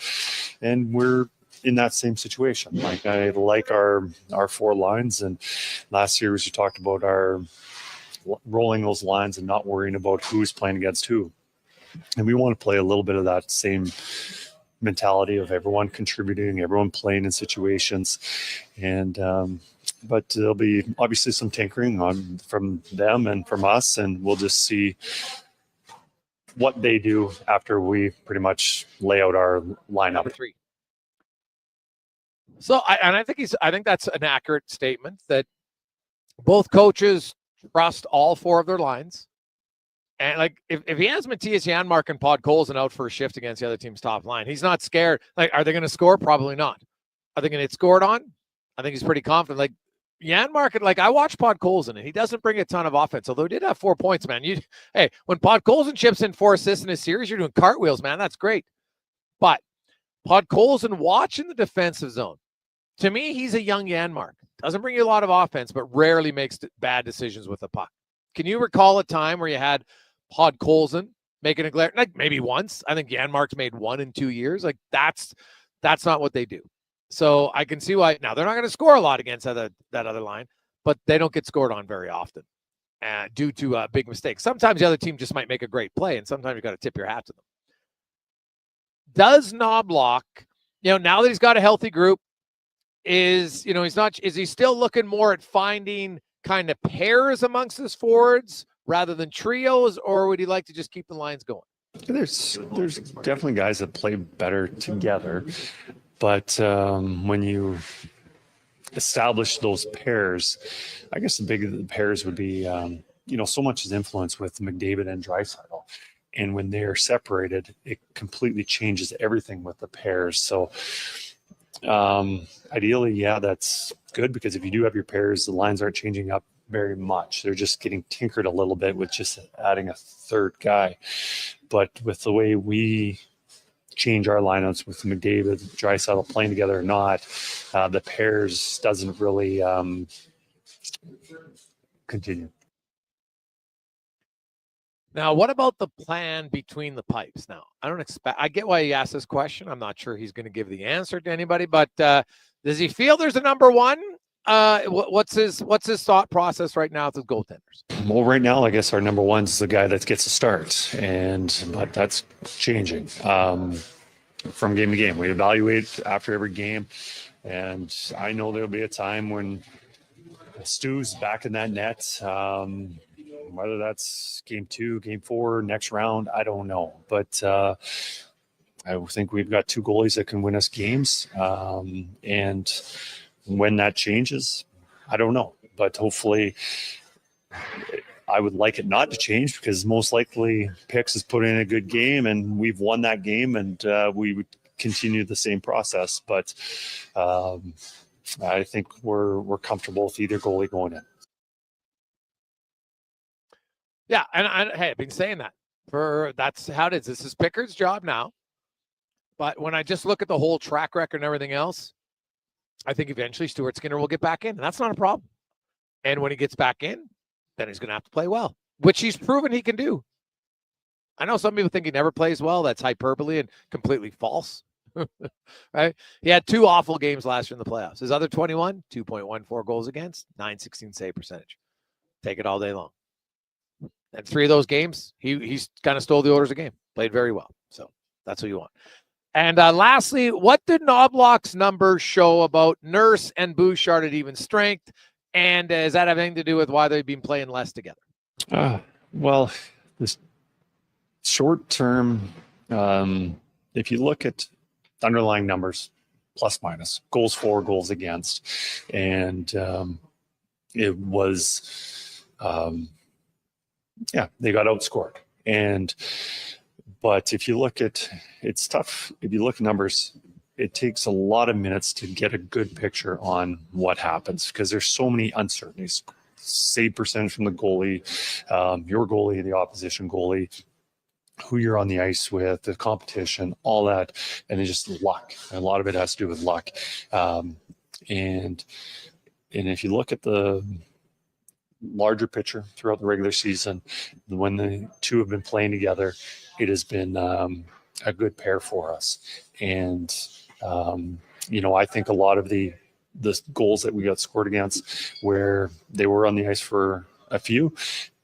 we're in that same situation. Like, I like our four lines, and last series we talked about our rolling those lines and not worrying about who's playing against who. And we want to play a little bit of that same mentality of everyone contributing, everyone playing in situations. And, but there'll be obviously some tinkering from them and from us, and we'll just see what they do after we pretty much lay out our lineup. So I think that's an accurate statement that both coaches trust all four of their lines. And like, if he has Matthias Janmark and Podkolzin out for a shift against the other team's top line, he's not scared. Like, are they going to score? Probably not. Are they going to get scored on? I think he's pretty confident. Like, Janmark, like, I watched Podkolzin, and he doesn't bring a ton of offense, although he did have 4 points, man. Hey, when Podkolzin chips in 4 assists in a series, you're doing cartwheels, man. That's great. But Podkolzin watching the defensive zone. To me, he's a young Janmark. Doesn't bring you a lot of offense, but rarely makes bad decisions with the puck. Can you recall a time where you had Podkolzin making a glare? Like, maybe once. I think Janmark's made 1 in 2 years. Like, that's not what they do. So I can see why. Now, they're not going to score a lot against that other line, but they don't get scored on very often due to big mistakes. Sometimes the other team just might make a great play, and sometimes you got to tip your hat to them. Does Knobloch, now that he's got a healthy group, is he still looking more at finding kind of pairs amongst his forwards rather than trios, or would he like to just keep the lines going? There's definitely guys that play better together, but when you establish those pairs, I guess the bigger the pairs would be, so much is influenced with McDavid and Draisaitl. And when they're separated, it completely changes everything with the pairs. So ideally, that's good, because if you do have your pairs, the lines aren't changing up very much. They're just getting tinkered a little bit with just adding a third guy. But with the way we change our lineups with McDavid, Draisaitl playing together or not, the pairs doesn't really continue. Now, what about the plan between the pipes? Now, I get why he asked this question. I'm not sure he's going to give the answer to anybody, but does he feel there's a number one? What's his thought process right now with the goaltenders? Well, right now, I guess our number one is the guy that gets a start, but that's changing from game to game. We evaluate after every game, and I know there'll be a time when Stu's back in that net. Whether that's game 2, game 4, next round, I don't know. But I think we've got 2 goalies that can win us games. And when that changes, I don't know. But hopefully, I would like it not to change, because most likely Pix has put in a good game and we've won that game, and we would continue the same process. But I think we're comfortable with either goalie going in. Yeah, and I've been saying that that's how it is. This is Pickard's job now. But when I just look at the whole track record and everything else, I think eventually Stuart Skinner will get back in, and that's not a problem. And when he gets back in, then he's going to have to play well, which he's proven he can do. I know some people think he never plays well. That's hyperbole and completely false. Right? He had 2 awful games last year in the playoffs. His other 21, 2.14 goals against, .916 save percentage. Take it all day long. And 3 of those games, he's kind of stole the orders of the game. Played very well. So that's what you want. And lastly, what did Knobloch's numbers show about Nurse and Bouchard at even strength? And does that have anything to do with why they've been playing less together? Well, this short term, if you look at underlying numbers, plus minus, goals for, goals against, and it was, they got outscored. But if you look at, it's tough. If you look at numbers, it takes a lot of minutes to get a good picture on what happens because there's so many uncertainties. Save percentage from the goalie, your goalie, the opposition goalie, who you're on the ice with, the competition, all that, and then just luck. A lot of it has to do with luck. And if you look at the larger picture throughout the regular season, when the two have been playing together, it has been a good pair for us. And I think a lot of the goals that we got scored against where they were on the ice for a few,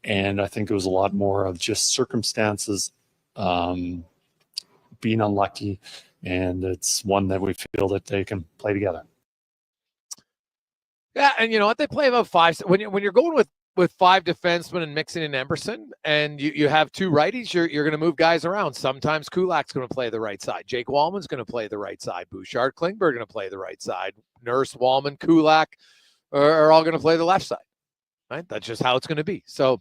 and I think it was a lot more of just circumstances, being unlucky, and it's one that we feel that they can play together. Yeah, and you know what? They play about five. When you're going with five defensemen and mixing in Emerson, and you have two righties, you're going to move guys around. Sometimes Kulak's going to play the right side. Jake Wallman's going to play the right side. Bouchard, Klingberg going to play the right side. Nurse, Wallman, Kulak are all going to play the left side. Right? That's just how it's going to be. So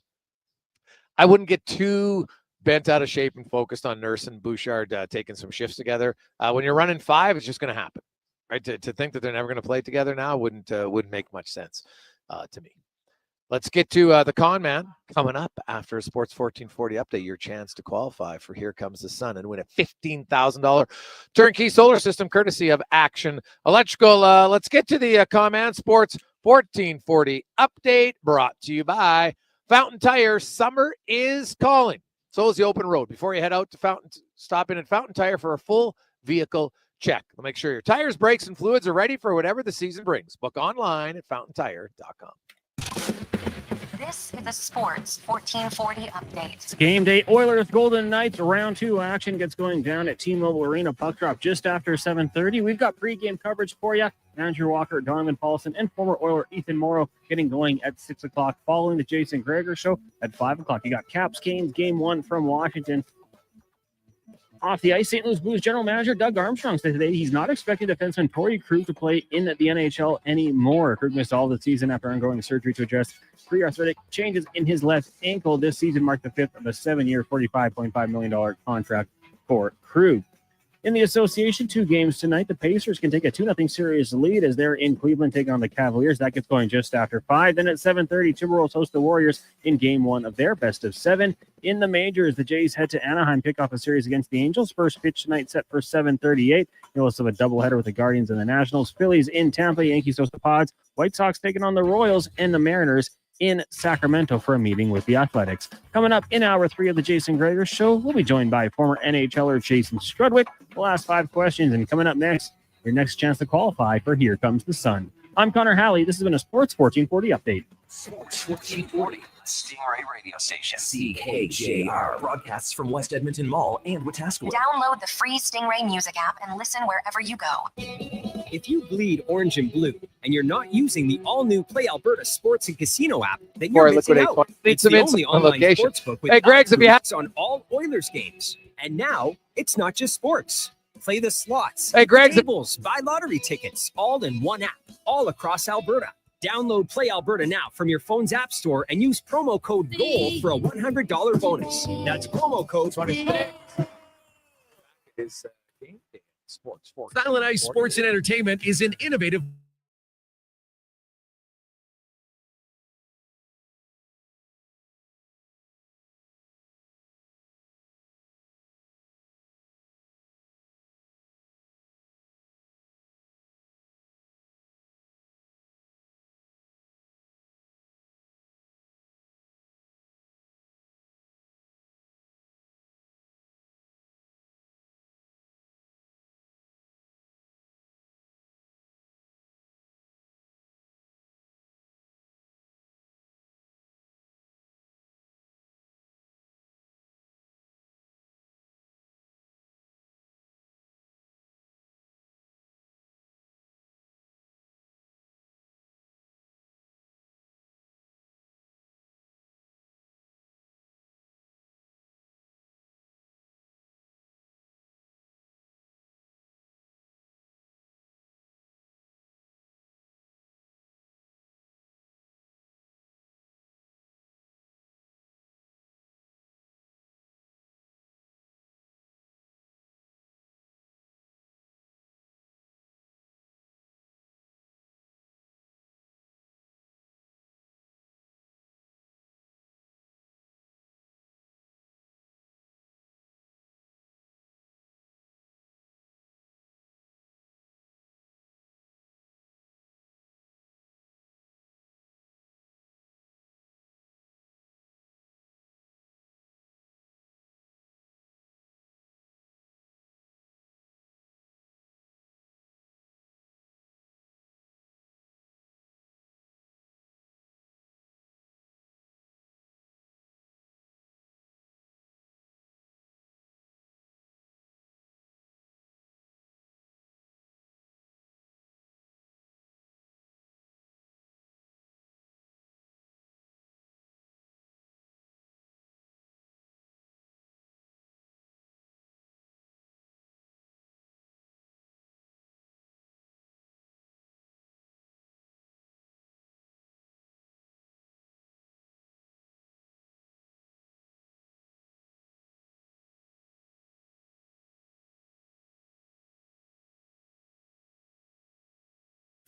I wouldn't get too bent out of shape and focused on Nurse and Bouchard taking some shifts together. When you're running five, it's just going to happen. Right? To think that they're never going to play together now wouldn't make much sense to me. Let's get to the con man coming up after a Sports 1440 update. Your chance to qualify for Here Comes the Sun and win a $15,000 turnkey solar system courtesy of Action Electrical. Let's get to the con man Sports 1440 update brought to you by Fountain Tire. Summer is calling. So is the open road. Before you head out to Fountain, stop in at Fountain Tire for a full vehicle check. Make sure your tires, brakes, and fluids are ready for whatever the season brings. Book online at fountaintire.com. This is the Sports 1440 update. It's game day. Oilers Golden Knights round 2 action gets going down at T-Mobile Arena. Puck drop just after 7:30. We've got pregame coverage for you. Andrew Walker, Donovan Paulson, and former Oiler Ethan Morrow getting going at 6 o'clock, following the Jason Gregor Show at 5 o'clock. You got Caps Canes game 1 from Washington. Off the ice, St. Louis Blues general manager Doug Armstrong said today he's not expecting defenseman Torrey Krug to play in the NHL anymore. Krug missed all the season after undergoing surgery to address pre-arthritic changes in his left ankle. This season marked the 5th of a 7-year, $45.5 million contract for Krug. In the association, 2 games tonight. The Pacers can take a 2-0 series lead as they're in Cleveland taking on the Cavaliers. That gets going just after 5. Then at 7:30, Timberwolves host the Warriors in game 1 of their best of 7. In the majors, the Jays head to Anaheim, kick off a series against the Angels. First pitch tonight set for 7:38. You'll also have a doubleheader with the Guardians and the Nationals. Phillies in Tampa, Yankees host the Pods. White Sox taking on the Royals and the Mariners in Sacramento for a meeting with the Athletics. Coming up in hour 3 of the Jason Gregor Show, we'll be joined by former NHLer Jason Strudwick. We'll ask 5 questions, and coming up next, your next chance to qualify for Here Comes the Sun. I'm Connor Halley. This has been a Sports 1440 update. Sports 1440, Stingray Radio Station. CKJR broadcasts from West Edmonton Mall and Wetaskiwin. Download the free Stingray music app and listen wherever you go. If you bleed orange and blue and you're not using the all-new Play Alberta Sports and Casino app, then you're missing out. It's the only online sportsbook with Greg's, if you have on all Oilers games. And now it's not just sports. Play the slots, tables, buy lottery tickets, all in one app, all across Alberta. Download Play Alberta now from your phone's app store and use promo code GOAL for a $100 bonus. That's promo code. Silent Ice Sports and Entertainment is an innovative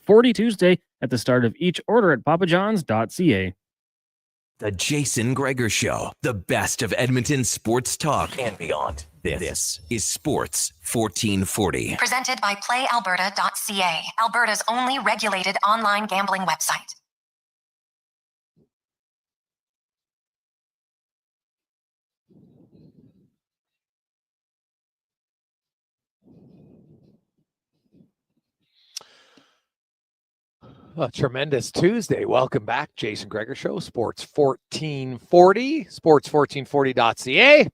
40 Tuesday at the start of each order at papajohns.ca. The Jason Gregor Show, the best of Edmonton sports talk and beyond. This is Sports 1440. Presented by PlayAlberta.ca, Alberta's only regulated online gambling website. A tremendous Tuesday. Welcome back, Jason Gregor Show, Sports 1440, sports1440.ca,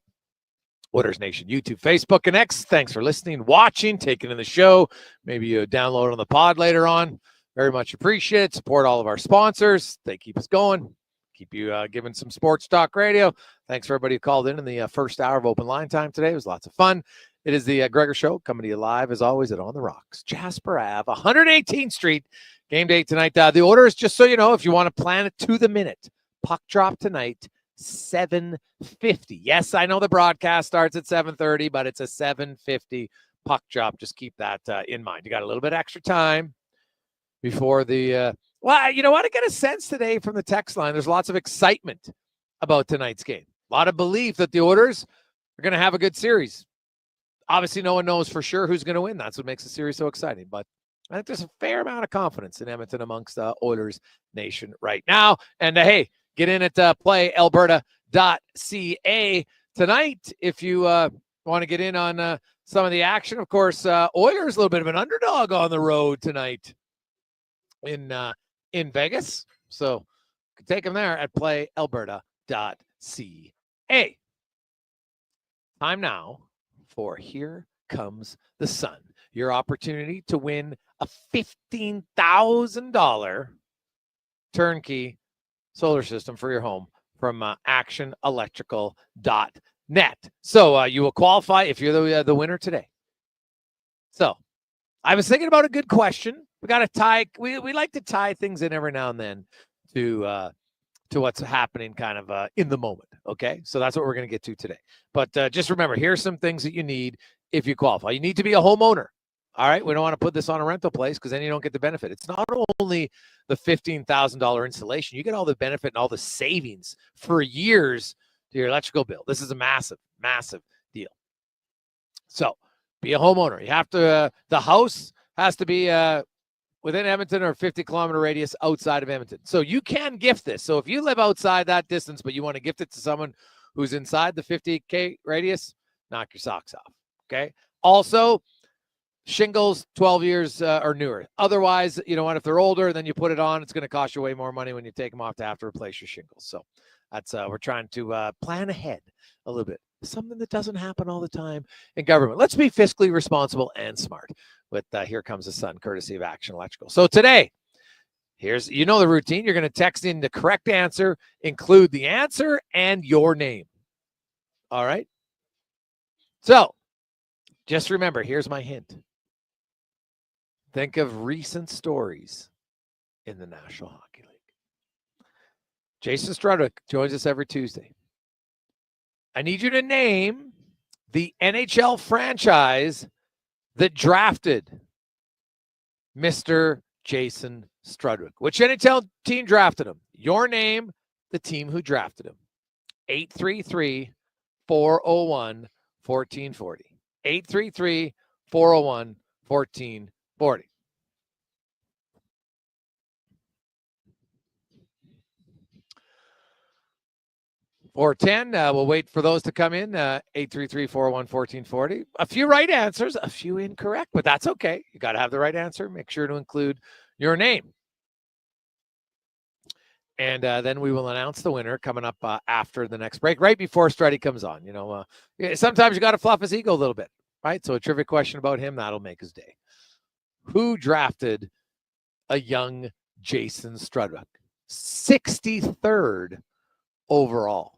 Oilers Nation, YouTube, Facebook, and X. Thanks for listening, watching, taking in the show. Maybe you download on the pod later on. Very much appreciate. Support all of our sponsors. They keep us going. Keep you giving some sports talk radio. Thanks for everybody who called in the first hour of open line time today. It was lots of fun. It is the Gregor Show, coming to you live, as always, at On the Rocks, Jasper Ave, 118th Street. Game day tonight. The order is, just so you know, if you want to plan it to the minute, puck drop tonight, 7:50. Yes, I know the broadcast starts at 7:30, but it's a 7:50 puck drop. Just keep that in mind. You got a little bit extra time before the well, you know what? I get a sense today from the text line. There's lots of excitement about tonight's game. A lot of belief that the Oilers are going to have a good series. Obviously, no one knows for sure who's going to win. That's what makes the series so exciting. But I think there's a fair amount of confidence in Edmonton amongst Oilers Nation right now. And hey, get in at playalberta.ca tonight if you want to get in on some of the action. Of course, Oilers a little bit of an underdog on the road tonight in Vegas. So you can take them there at playalberta.ca. Time now for Here Comes the Sun. Your opportunity to win a $15,000 turnkey solar system for your home from actionelectrical.net. So you will qualify if you're the winner today. So I was thinking about a good question. We got to tie. We like to tie things in every now and then to what's happening kind of in the moment. Okay, so that's what we're going to get to today. But just remember, here's some things that you need if you qualify. You need to be a homeowner. All right, we don't want to put this on a rental place because then you don't get the benefit. It's not only the $15,000 installation. You get all the benefit and all the savings for years to your electrical bill. This is a massive, massive deal. So be a homeowner. You have to, the house has to be within Edmonton or 50-kilometer radius outside of Edmonton. So you can gift this. So if you live outside that distance, but you want to gift it to someone who's inside the 50K radius, knock your socks off, okay? Also, shingles 12 years or newer. Otherwise, you know what, if they're older, then you put it on, it's going to cost you way more money when you take them off to have to replace your shingles. So that's we're trying to plan ahead a little bit. Something that doesn't happen all the time in government. Let's be fiscally responsible and smart with Here Comes the Sun, courtesy of Action Electrical. So today, here's, you know the routine. You're going to text in the correct answer, include the answer and your name. All right? So just remember, here's my hint. Think of recent stories in the National Hockey League. Jason Strudwick joins us every Tuesday. I need you to name the NHL franchise that drafted Mr. Jason Strudwick. Which NHL team drafted him? Your name, the team who drafted him. 833-401-1440. 833-401-1440. 410. We'll wait for those to come in. 833-401-1440. A few right answers, a few incorrect, but that's okay. You got to have the right answer. Make sure to include your name. And then we will announce the winner coming up after the next break, right before Struddy comes on. You know, sometimes you got to fluff his ego a little bit, right? So a trivia question about him, that'll make his day. Who drafted a young Jason Strudwick? 63rd overall.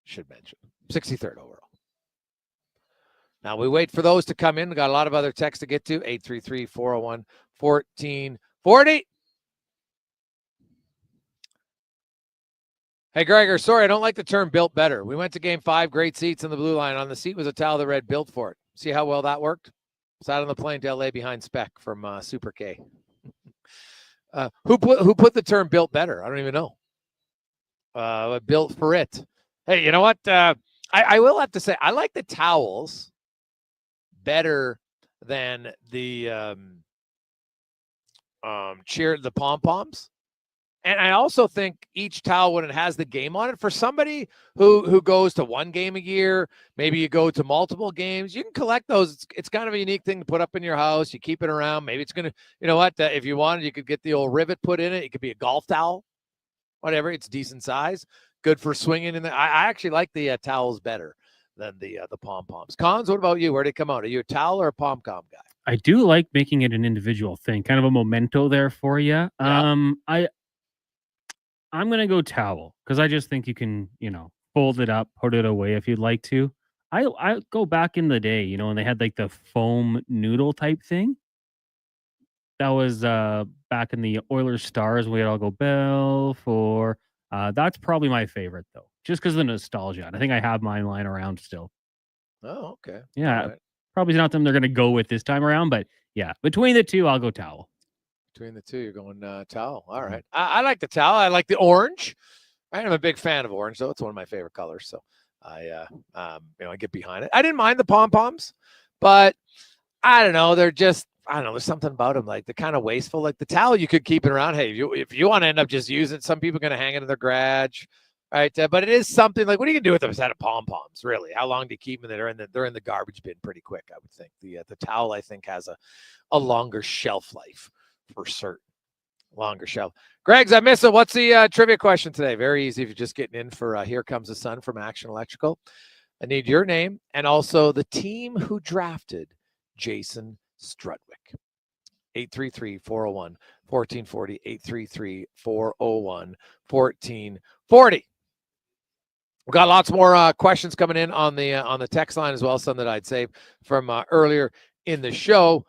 Should mention 63rd overall. Now we wait for those to come in. We got a lot of other texts to get to. 833-401-1440. Hey, Gregor, sorry, I don't like the term built better. We went to game 5, great seats in the blue line. On the seat was a towel that read built for it. See how well that worked? Sat on the plane to LA behind Spec from Super K. Who put the term built better? I don't even know. Built for it. Hey, you know what? I will have to say, I like the towels better than the the pom-poms. And I also think each towel, when it has the game on it, for somebody who goes to one game a year, maybe you go to multiple games, you can collect those. It's kind of a unique thing to put up in your house. You keep it around. Maybe it's going to, you know what, if you wanted, you could get the old rivet put in it. It could be a golf towel, whatever. It's decent size, good for swinging in there. I actually like the towels better than the pom-poms. Cons, what about you? Where'd it come out? Are you a towel or a pom-pom guy? I do like making it an individual thing, kind of a memento there for you. Yeah. I'm going to go towel because I just think you can, fold it up, put it away if you'd like to. I go back in the day, when they had like the foam noodle type thing. That was back in the Oilers Stars. We'd all go Bell for. That's probably my favorite, though, just because of the nostalgia. And I think I have mine lying around still. Oh, okay. Yeah. All right. Probably not them they're going to go with this time around. But yeah, between the two, I'll go towel. Between the two, you're going towel. All right. I like the towel. I like the orange. I'm a big fan of orange, though. It's one of my favorite colors. So I get behind it. I didn't mind the pom-poms, but I don't know. They're just, I don't know. There's something about them. Like, they're kind of wasteful. Like the towel, you could keep it around. Hey, if you want to end up just using it, some people are going to hang it in their garage. Right. But it is something like, what are you going to do with them instead of pom-poms? Really? How long do you keep them? They're in the garbage bin pretty quick, I would think. The towel, I think, has a longer shelf life. For certain. Longer shelf. Greg's, I miss it. What's the trivia question today? Very easy if you're just getting in for Here Comes the Sun from Action Electrical. I need your name and also the team who drafted Jason Strudwick. 833-401-1440. 833-401-1440. We've got lots more questions coming in on the text line as well, some that I'd saved from earlier in the show.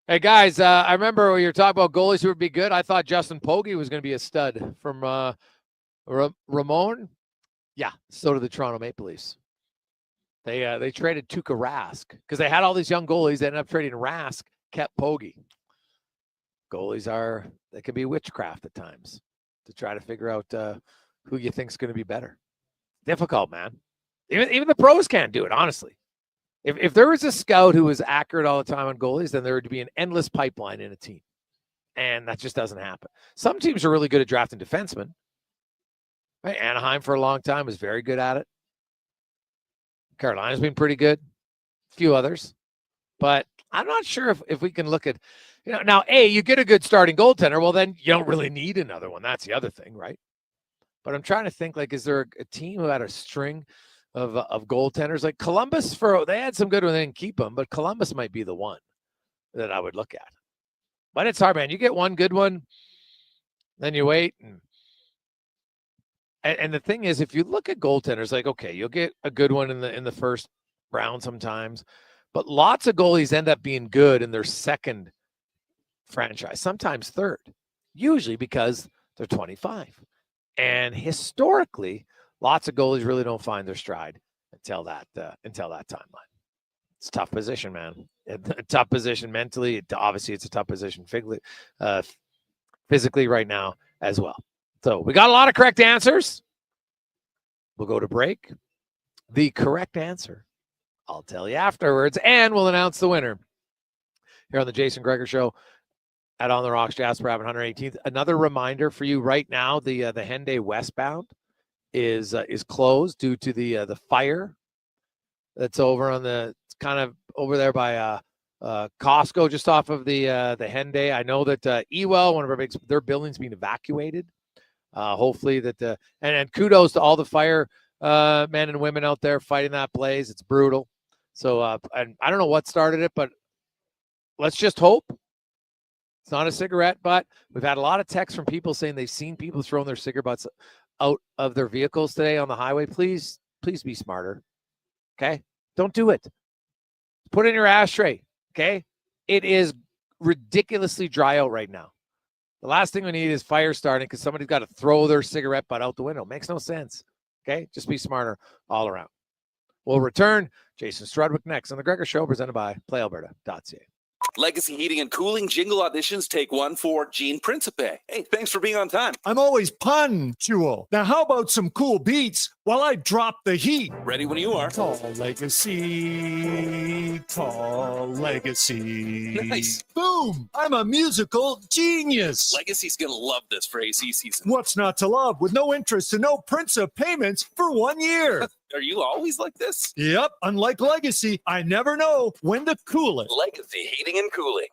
Hey, guys, I remember when you were talking about goalies who would be good. I thought Justin Pogge was going to be a stud from Ramon. Yeah, so did the Toronto Maple Leafs. They traded Tuukka Rask because they had all these young goalies. They ended up trading Rask, kept Pogge. Goalies they can be witchcraft at times to try to figure out who you think is going to be better. Difficult, man. Even the pros can't do it, honestly. If there was a scout who was accurate all the time on goalies, then there would be an endless pipeline in a team. And that just doesn't happen. Some teams are really good at drafting defensemen. Right? Anaheim for a long time was very good at it. Carolina's been pretty good. A few others. But I'm not sure if we can look at, now, you get a good starting goaltender, well, then you don't really need another one. That's the other thing, right? But I'm trying to think, like, is there a team who had a string of goaltenders? Like Columbus, they had some good ones, they didn't keep them, but Columbus might be the one that I would look at. But it's hard, man. You get one good one, then you wait. And the thing is, if you look at goaltenders, like, okay, you'll get a good one in the first round sometimes, but lots of goalies end up being good in their second franchise, sometimes third, usually because they're 25. And historically, lots of goalies really don't find their stride until that timeline. It's a tough position, man. A tough position mentally. Obviously, it's a tough position physically right now as well. So we got a lot of correct answers. We'll go to break. The correct answer, I'll tell you afterwards, and we'll announce the winner here on the Jason Gregor Show at On the Rocks, Jasper Ave, 118th. Another reminder for you right now: the Henday westbound is closed due to the fire that's over on it's kind of over there by Costco, just off of the Henday. I know that Ewell, one of our their building's being evacuated. Hopefully that and kudos to all the fire men and women out there fighting that blaze. It's brutal. So and I don't know what started it, but let's just hope it's not a cigarette butt. We've had a lot of texts from people saying they've seen people throwing their cigarette butts out of their vehicles today on the highway. Please be smarter. Okay? Don't do it. Put it in your ashtray. Okay? It is ridiculously dry out right now. The last thing we need is fire starting because somebody's got to throw their cigarette butt out the window. Makes no sense. Okay? Just be smarter all around. We'll return Jason Strudwick next on the Gregor Show, presented by PlayAlberta.ca. Legacy Heating and Cooling jingle auditions, take one for Gene Principe. Hey, thanks for being on time. I'm always punctual. Now, how about some cool beats while I drop the heat? Ready when you are. Tall legacy, tall legacy. Nice. Boom! I'm a musical genius. Legacy's going to love this for AC season. What's not to love with no interest and no Principe payments for 1 year? Are you always like this? Yep. Unlike Legacy, I never know when to cool it. Legacy Heating and Cooling.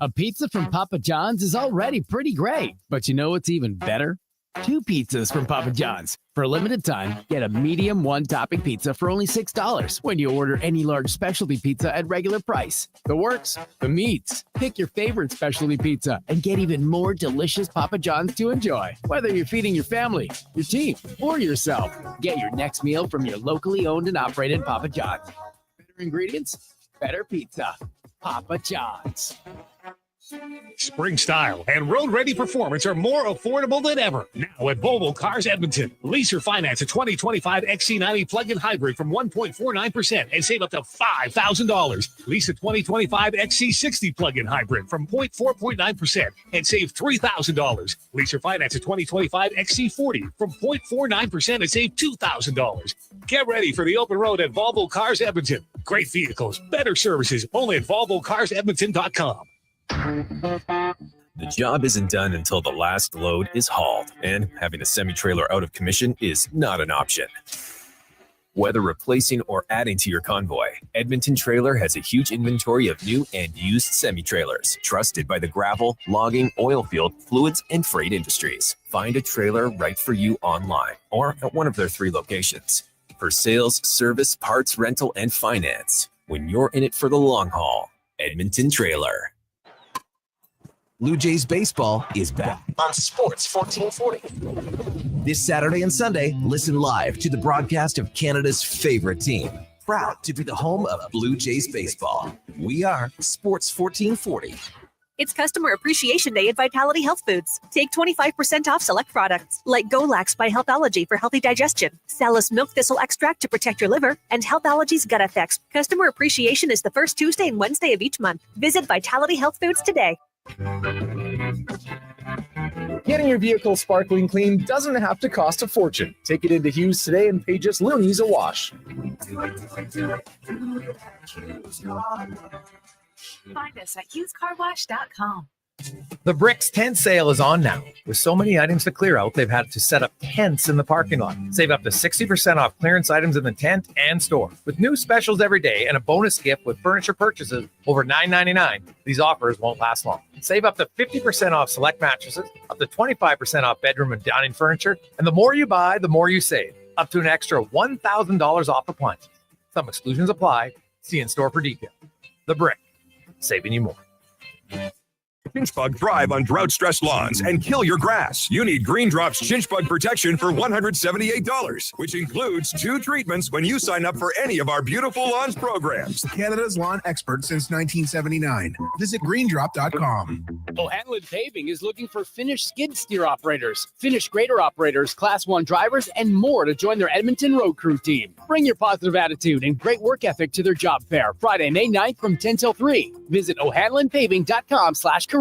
A pizza from Papa John's is already pretty great, but you know what's even better? 2 pizzas from Papa John's. For a limited time, get a medium 1-topping pizza for only $6 when you order any large specialty pizza at regular price. The works, the meats. Pick your favorite specialty pizza and get even more delicious Papa John's to enjoy. Whether you're feeding your family, your team, or yourself, get your next meal from your locally owned and operated Papa John's. Better ingredients, better pizza. Papa John's. Spring style and road-ready performance are more affordable than ever. Now at Volvo Cars Edmonton. Lease or finance a 2025 XC90 plug-in hybrid from 1.49% and save up to $5,000. Lease a 2025 XC60 plug-in hybrid from 4.9% and save $3,000. Lease or finance a 2025 XC40 from 0.49% and save $2,000. Get ready for the open road at Volvo Cars Edmonton. Great vehicles, better services, only at VolvoCarsEdmonton.com. The job isn't done until the last load is hauled, and having a semi-trailer out of commission is not an option. Whether replacing or adding to your convoy, Edmonton Trailer has a huge inventory of new and used semi-trailers, trusted by the gravel, logging, oil field, fluids, and freight industries. Find a trailer right for you online or at one of their 3 locations. For sales, service, parts, rental, and finance, when you're in it for the long haul, Edmonton Trailer. Blue Jays baseball is back on Sports 1440. This Saturday and Sunday, listen live to the broadcast of Canada's favorite team. Proud to be the home of Blue Jays baseball. We are Sports 1440. It's Customer Appreciation Day at Vitality Health Foods. Take 25% off select products like Goalax by Healthology for healthy digestion, Salus milk thistle extract to protect your liver, and Healthology's gut effects. Customer Appreciation is the first Tuesday and Wednesday of each month. Visit Vitality Health Foods today. Getting your vehicle sparkling clean doesn't have to cost a fortune. Take it into Hughes today and pay just loonies a wash. Find us at HughesCarWash.com. The Bricks tent sale is on now. With so many items to clear out, they've had to set up tents in the parking lot. Save up to 60% off clearance items in the tent and store. With new specials every day and a bonus gift with furniture purchases over $9.99, these offers won't last long. Save up to 50% off select mattresses, up to 25% off bedroom and dining furniture, and the more you buy, the more you save. Up to an extra $1,000 off appliances. Some exclusions apply. See in store for details. The Brick, saving you more. Chinch bug thrive on drought-stressed lawns and kill your grass. You need Green Drop's chinch bug protection for $178, which includes 2 treatments when you sign up for any of our Beautiful Lawns programs. Canada's lawn expert since 1979. Visit greendrop.com. O'Hanlon Paving is looking for finished skid steer operators, finished grader operators, Class 1 drivers, and more to join their Edmonton road crew team. Bring your positive attitude and great work ethic to their job fair, Friday, May 9th from 10 till 3. Visit o'hanlonpaving.com/careers.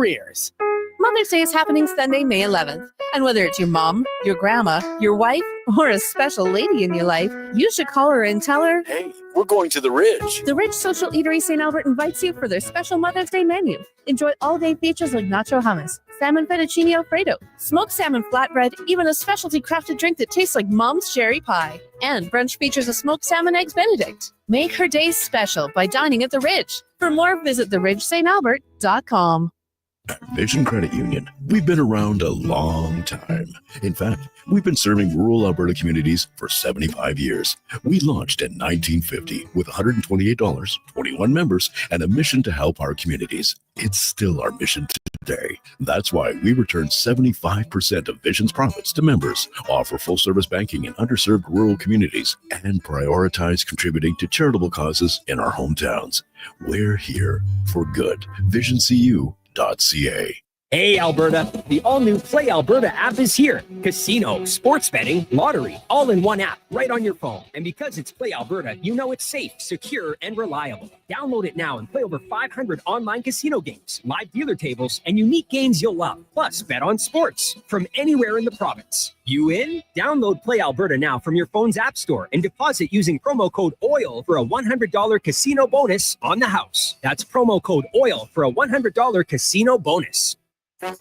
Mother's Day is happening Sunday, May 11th. And whether it's your mom, your grandma, your wife, or a special lady in your life, you should call her and tell her, hey, we're going to the Ridge. The Ridge Social Eatery St. Albert invites you for their special Mother's Day menu. Enjoy all-day features like nacho hummus, salmon fettuccine Alfredo, smoked salmon flatbread, even a specialty crafted drink that tastes like Mom's cherry pie. And brunch features a smoked salmon eggs Benedict. Make her day special by dining at the Ridge. For more, visit theridgestantalbert.com. At Vision Credit Union, we've been around a long time. In fact, we've been serving rural Alberta communities for 75 years. We launched in 1950 with $128, 21 members, and a mission to help our communities. It's still our mission today. That's why we return 75% of Vision's profits to members, offer full-service banking in underserved rural communities, and prioritize contributing to charitable causes in our hometowns. We're here for good. VisionCU.ca. Hey, Alberta, the all-new Play Alberta app is here. Casino, sports betting, lottery, all in one app, right on your phone. And because it's Play Alberta, you know it's safe, secure, and reliable. Download it now and play over 500 online casino games, live dealer tables, and unique games you'll love. Plus, bet on sports from anywhere in the province. You in? Download Play Alberta now from your phone's app store and deposit using promo code OIL for a $100 casino bonus on the house. That's promo code OIL for a $100 casino bonus.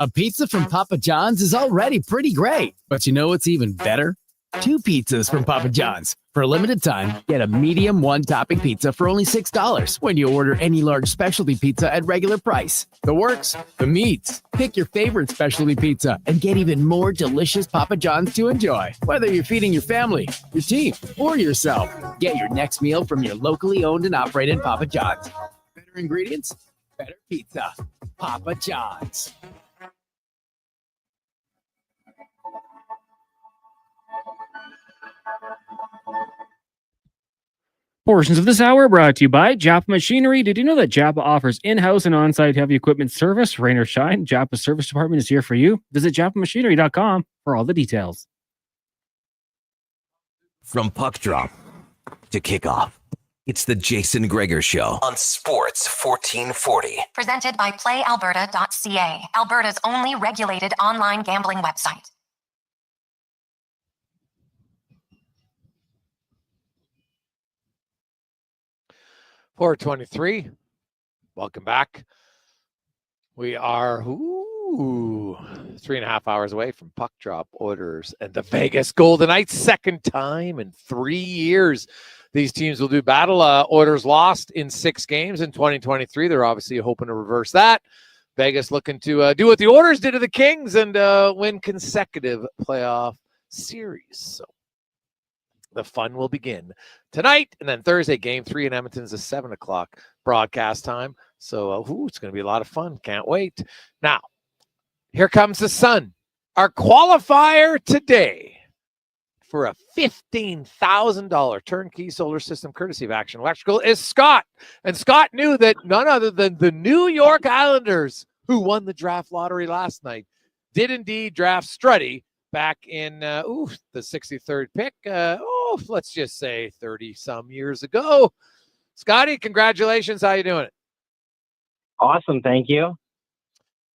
A pizza from Papa John's is already pretty great, but you know what's even better? 2 pizzas from Papa John's. For a limited time, get a medium 1-topping pizza for only $6 when you order any large specialty pizza at regular price. The works, the meats. Pick your favorite specialty pizza and get even more delicious Papa John's to enjoy. Whether you're feeding your family, your team, or yourself, get your next meal from your locally owned and operated Papa John's. Better ingredients, better pizza. Papa John's. Portions of this hour brought to you by Japa Machinery. Did you know that Japa offers in-house and on-site heavy equipment service? Rain or shine, Japa's service department is here for you. Visit japamachinery.com for all the details. From puck drop to kickoff, it's the Jason Gregor Show on Sports 1440. Presented by PlayAlberta.ca, Alberta's only regulated online gambling website. .423. Welcome back. We are 3.5 hours away from puck drop orders and the Vegas Golden Knights. Second time in 3 years these teams will do battle. Orders lost in 6 games in 2023. They're obviously hoping to reverse that. Vegas looking to do what the Orders did to the Kings and win consecutive playoff series. So the fun will begin tonight, and then Thursday, Game 3 in Edmonton is a 7 o'clock broadcast time. So it's going to be a lot of fun. Can't wait. Now, here comes the sun. Our qualifier today for a $15,000 turnkey solar system courtesy of Action Electrical is Scott. And Scott knew that none other than the New York Islanders, who won the draft lottery last night, did indeed draft Struddy back in the 63rd pick. Let's just say 30-some years ago. Scotty, congratulations. How you doing it? Awesome. Thank you.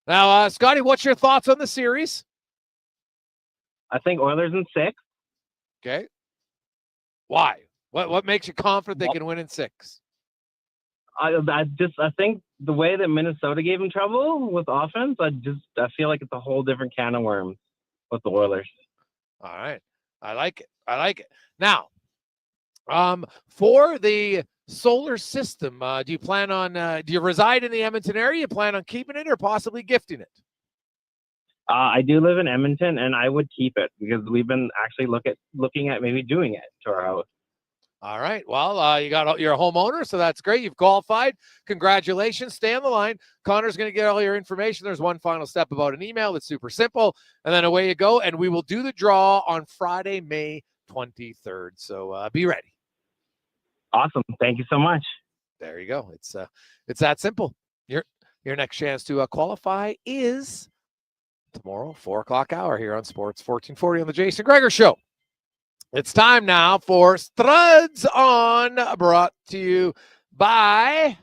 Now, Scotty, what's your thoughts on the series? I think Oilers in 6. Okay. Why? What makes you confident they can win in 6? I think the way that Minnesota gave them trouble with offense, I feel like it's a whole different can of worms with the Oilers. All right. I like it. Now, for the solar system, do you plan on, do you reside in the Edmonton area? You plan on keeping it or possibly gifting it? I do live in Edmonton, and I would keep it because we've been actually looking at maybe doing it to our house. All right. Well, you're a homeowner, so that's great. You've qualified. Congratulations. Stay on the line. Connor's going to get all your information. There's one final step about an email. It's super simple. And then away you go. And we will do the draw on Friday, May 23rd. So be ready. Awesome. Thank you so much. There you go. It's that simple. Your next chance to qualify is tomorrow, 4 o'clock hour here on Sports 1440 on the Jason Gregor Show. It's time now for Struds On, brought to you by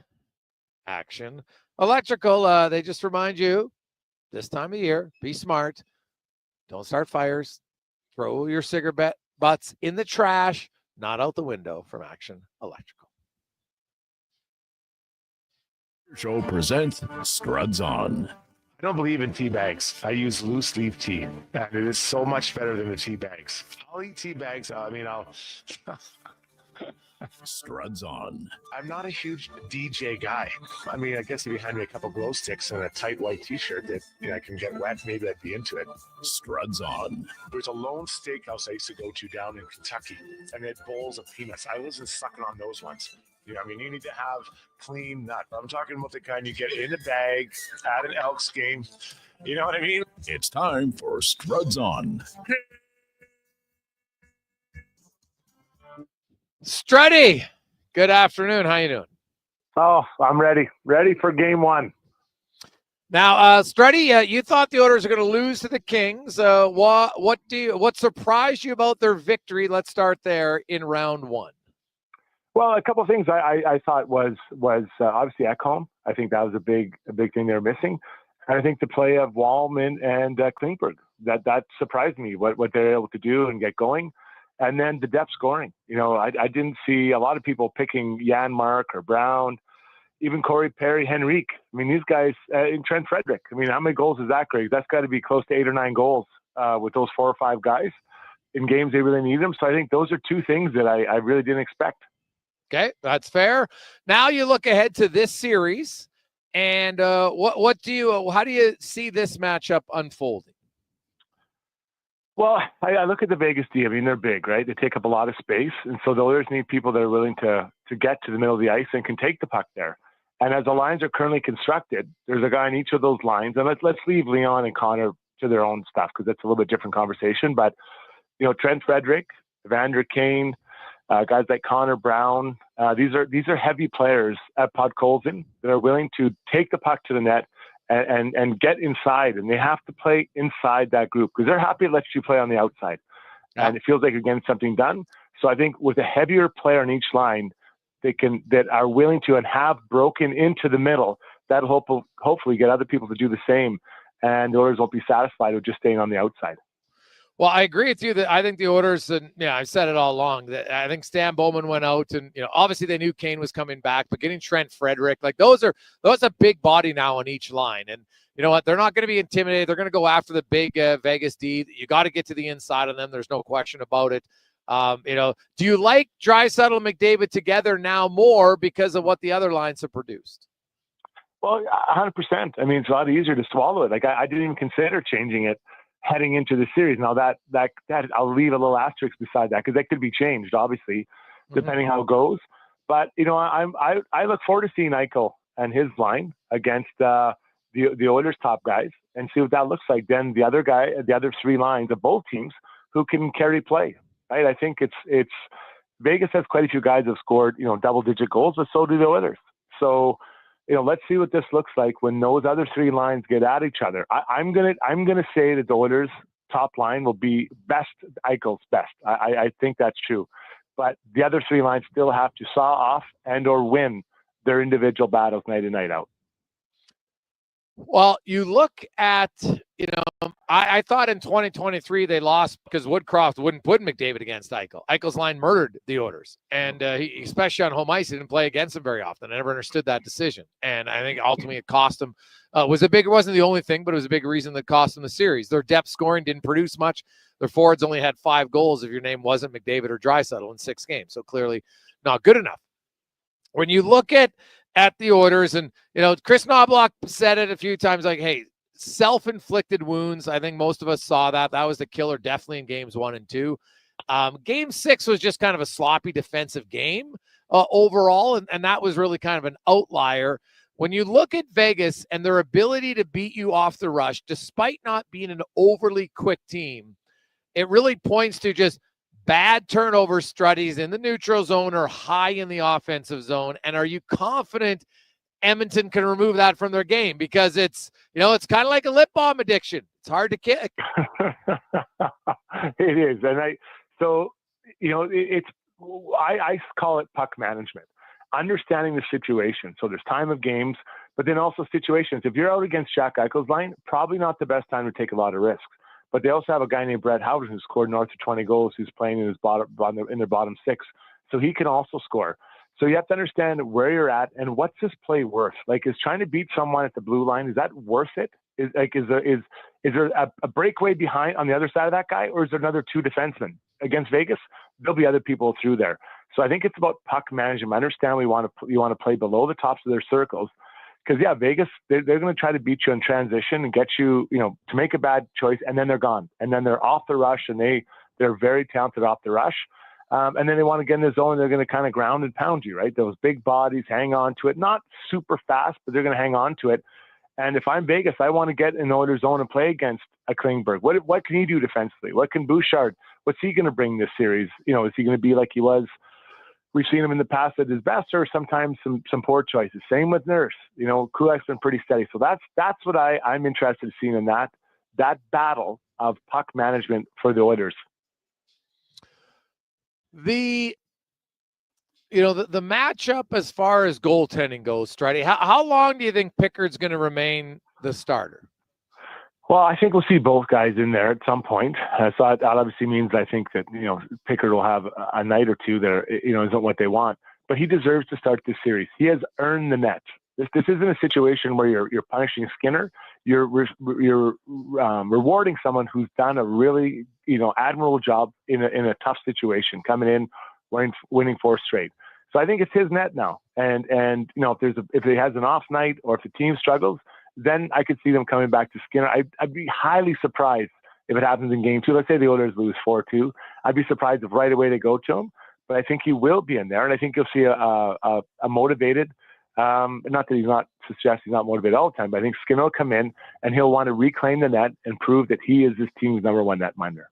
Action Electrical. They just remind you this time of year, be smart. Don't start fires. Throw your cigarette butts in the trash, not out the window, from Action Electrical. Show presents Struds On. I don't believe in tea bags. I use loose leaf tea, and it is so much better than the tea bags. I'll eat tea bags. I'll Struds On. I'm not a huge DJ guy. I guess if you hand me a couple glow sticks and a tight white t-shirt that I can get wet, maybe I'd be into it. Struds On. There's a lone steakhouse I used to go to down in Kentucky, and they had bowls of peanuts. I wasn't sucking on those ones. You need to have clean nut. I'm talking about the kind you get in a bag at an Elks game. You know what I mean? It's time for Struds On. Struddy, good afternoon. How you doing? Oh, I'm ready. Ready for game 1. Now, Struddy, you thought the Oilers are going to lose to the Kings. What surprised you about their victory? Let's start there in round one. Well, a couple of things I thought was obviously Ekholm. I think that was a big thing they were missing. And I think the play of Wallman and Klingberg, that surprised me, what they're able to do and get going. And then the depth scoring. I didn't see a lot of people picking Janmark or Brown, even Corey Perry, Henrique. I mean, these guys, Trent Frederick. I mean, how many goals is that, Greg? That's got to be close to 8 or 9 goals with those 4 or 5 guys in games they really need them. So I think those are two things that I really didn't expect. Okay, that's fair. Now you look ahead to this series, and how do you see this matchup unfolding? Well, I look at the Vegas D. I mean, they're big, right? They take up a lot of space, and so the Oilers need people that are willing to get to the middle of the ice and can take the puck there. And as the lines are currently constructed, there's a guy in each of those lines, and let's leave Leon and Connor to their own stuff because that's a little bit different conversation. But Trent Frederick, Evander Kane. Guys like Connor Brown, these are heavy players at Podkolzin that are willing to take the puck to the net and get inside, and they have to play inside that group because they're happy to let you play on the outside, and it feels like you're getting something done. So I think with a heavier player on each line, that are willing to and have broken into the middle, that'll hopefully get other people to do the same, and the Oilers won't be satisfied with just staying on the outside. Well, I agree with you that I think the Oilers, and I've said it all along, that I think Stan Bowman went out and, obviously they knew Kane was coming back, but getting Trent Frederick, like those are a big body now on each line. And you know what? They're not going to be intimidated. They're going to go after the big Vegas D. You got to get to the inside of them. There's no question about it. Do you like Draisaitl and McDavid together now more because of what the other lines have produced? Well, 100%. I mean, it's a lot easier to swallow it. Like I didn't even consider changing it heading into the series. Now that I'll leave a little asterisk beside that because that could be changed, obviously, depending how it goes. But I look forward to seeing Eichel and his line against the Oilers' top guys and see what that looks like. Then the other 3 lines of both teams who can carry play. Right? I think it's Vegas has quite a few guys that have scored double-digit goals, but so do the Oilers. So. Let's see what this looks like when those other 3 lines get at each other. I'm gonna say that the Oilers' top line will be best, Eichel's best. I think that's true, but the other 3 lines still have to saw off and/or win their individual battles night in, night out. Well, you look at, I thought in 2023 they lost because Woodcroft wouldn't put McDavid against Eichel. Eichel's line murdered the Oilers. And he, especially on home ice, he didn't play against him very often. I never understood that decision. And I think ultimately it cost him. It wasn't the only thing, but it was a big reason that cost them the series. Their depth scoring didn't produce much. Their forwards only had 5 goals if your name wasn't McDavid or Draisaitl in 6 games. So clearly not good enough. When you look at the Oilers, and Chris Knobloch said it a few times, like, hey, self-inflicted wounds. I think most of us saw that. That was the killer definitely in games 1 and 2. Game 6 was just kind of a sloppy defensive game overall, and that was really kind of an outlier. When you look at Vegas and their ability to beat you off the rush, despite not being an overly quick team, it really points to just bad turnover strategies in the neutral zone or high in the offensive zone. And are you confident Edmonton can remove that from their game? Because it's kind of like a lip balm addiction. It's hard to kick. It is. And I call it puck management, understanding the situation. So there's time of games, but then also situations. If you're out against Jack Eichel's line, probably not the best time to take a lot of risks. But they also have a guy named Brett Howard who scored north of 20 goals, who's playing in their bottom 6. So he can also score. So you have to understand where you're at and what's this play worth. Like, is trying to beat someone at the blue line, is that worth it? Is there a breakaway behind on the other side of that guy, or is there another 2 defensemen against Vegas? There'll be other people through there. So I think it's about puck management. I understand you want to play below the tops of their circles. Because, Vegas, they're going to try to beat you in transition and get you, to make a bad choice, and then they're gone. And then they're off the rush, and they're very talented off the rush. And then they want to get in the zone, and they're going to kind of ground and pound you, right? Those big bodies hang on to it. Not super fast, but they're going to hang on to it. And if I'm Vegas, I want to get in the Oilers zone and play against a Klingberg. What can he do defensively? What can Bouchard? What's he going to bring this series? Is he going to be like he was we've seen him in the past at his best, or sometimes some poor choices. Same with Nurse. Kulak's been pretty steady. So that's what I'm interested in seeing in that battle of puck management for the Oilers. The matchup as far as goaltending goes, Struddy, how long do you think Pickard's going to remain the starter? Well, I think we'll see both guys in there at some point. So that obviously means I think that, Pickard will have a night or two that, isn't what they want. But he deserves to start this series. He has earned the net. This isn't a situation where you're punishing Skinner. You're rewarding someone who's done a really, admirable job in a tough situation, coming in, winning 4 straight. So I think it's his net now. And if he has an off night or if the team struggles, then I could see them coming back to Skinner. I'd be highly surprised if it happens in game 2. Let's say the Oilers lose 4-2. I'd be surprised if right away they go to him. But I think he will be in there, and I think you'll see a motivated. Not that he's not motivated all the time, but I think Skinner will come in and he'll want to reclaim the net and prove that he is this team's number 1 netminder.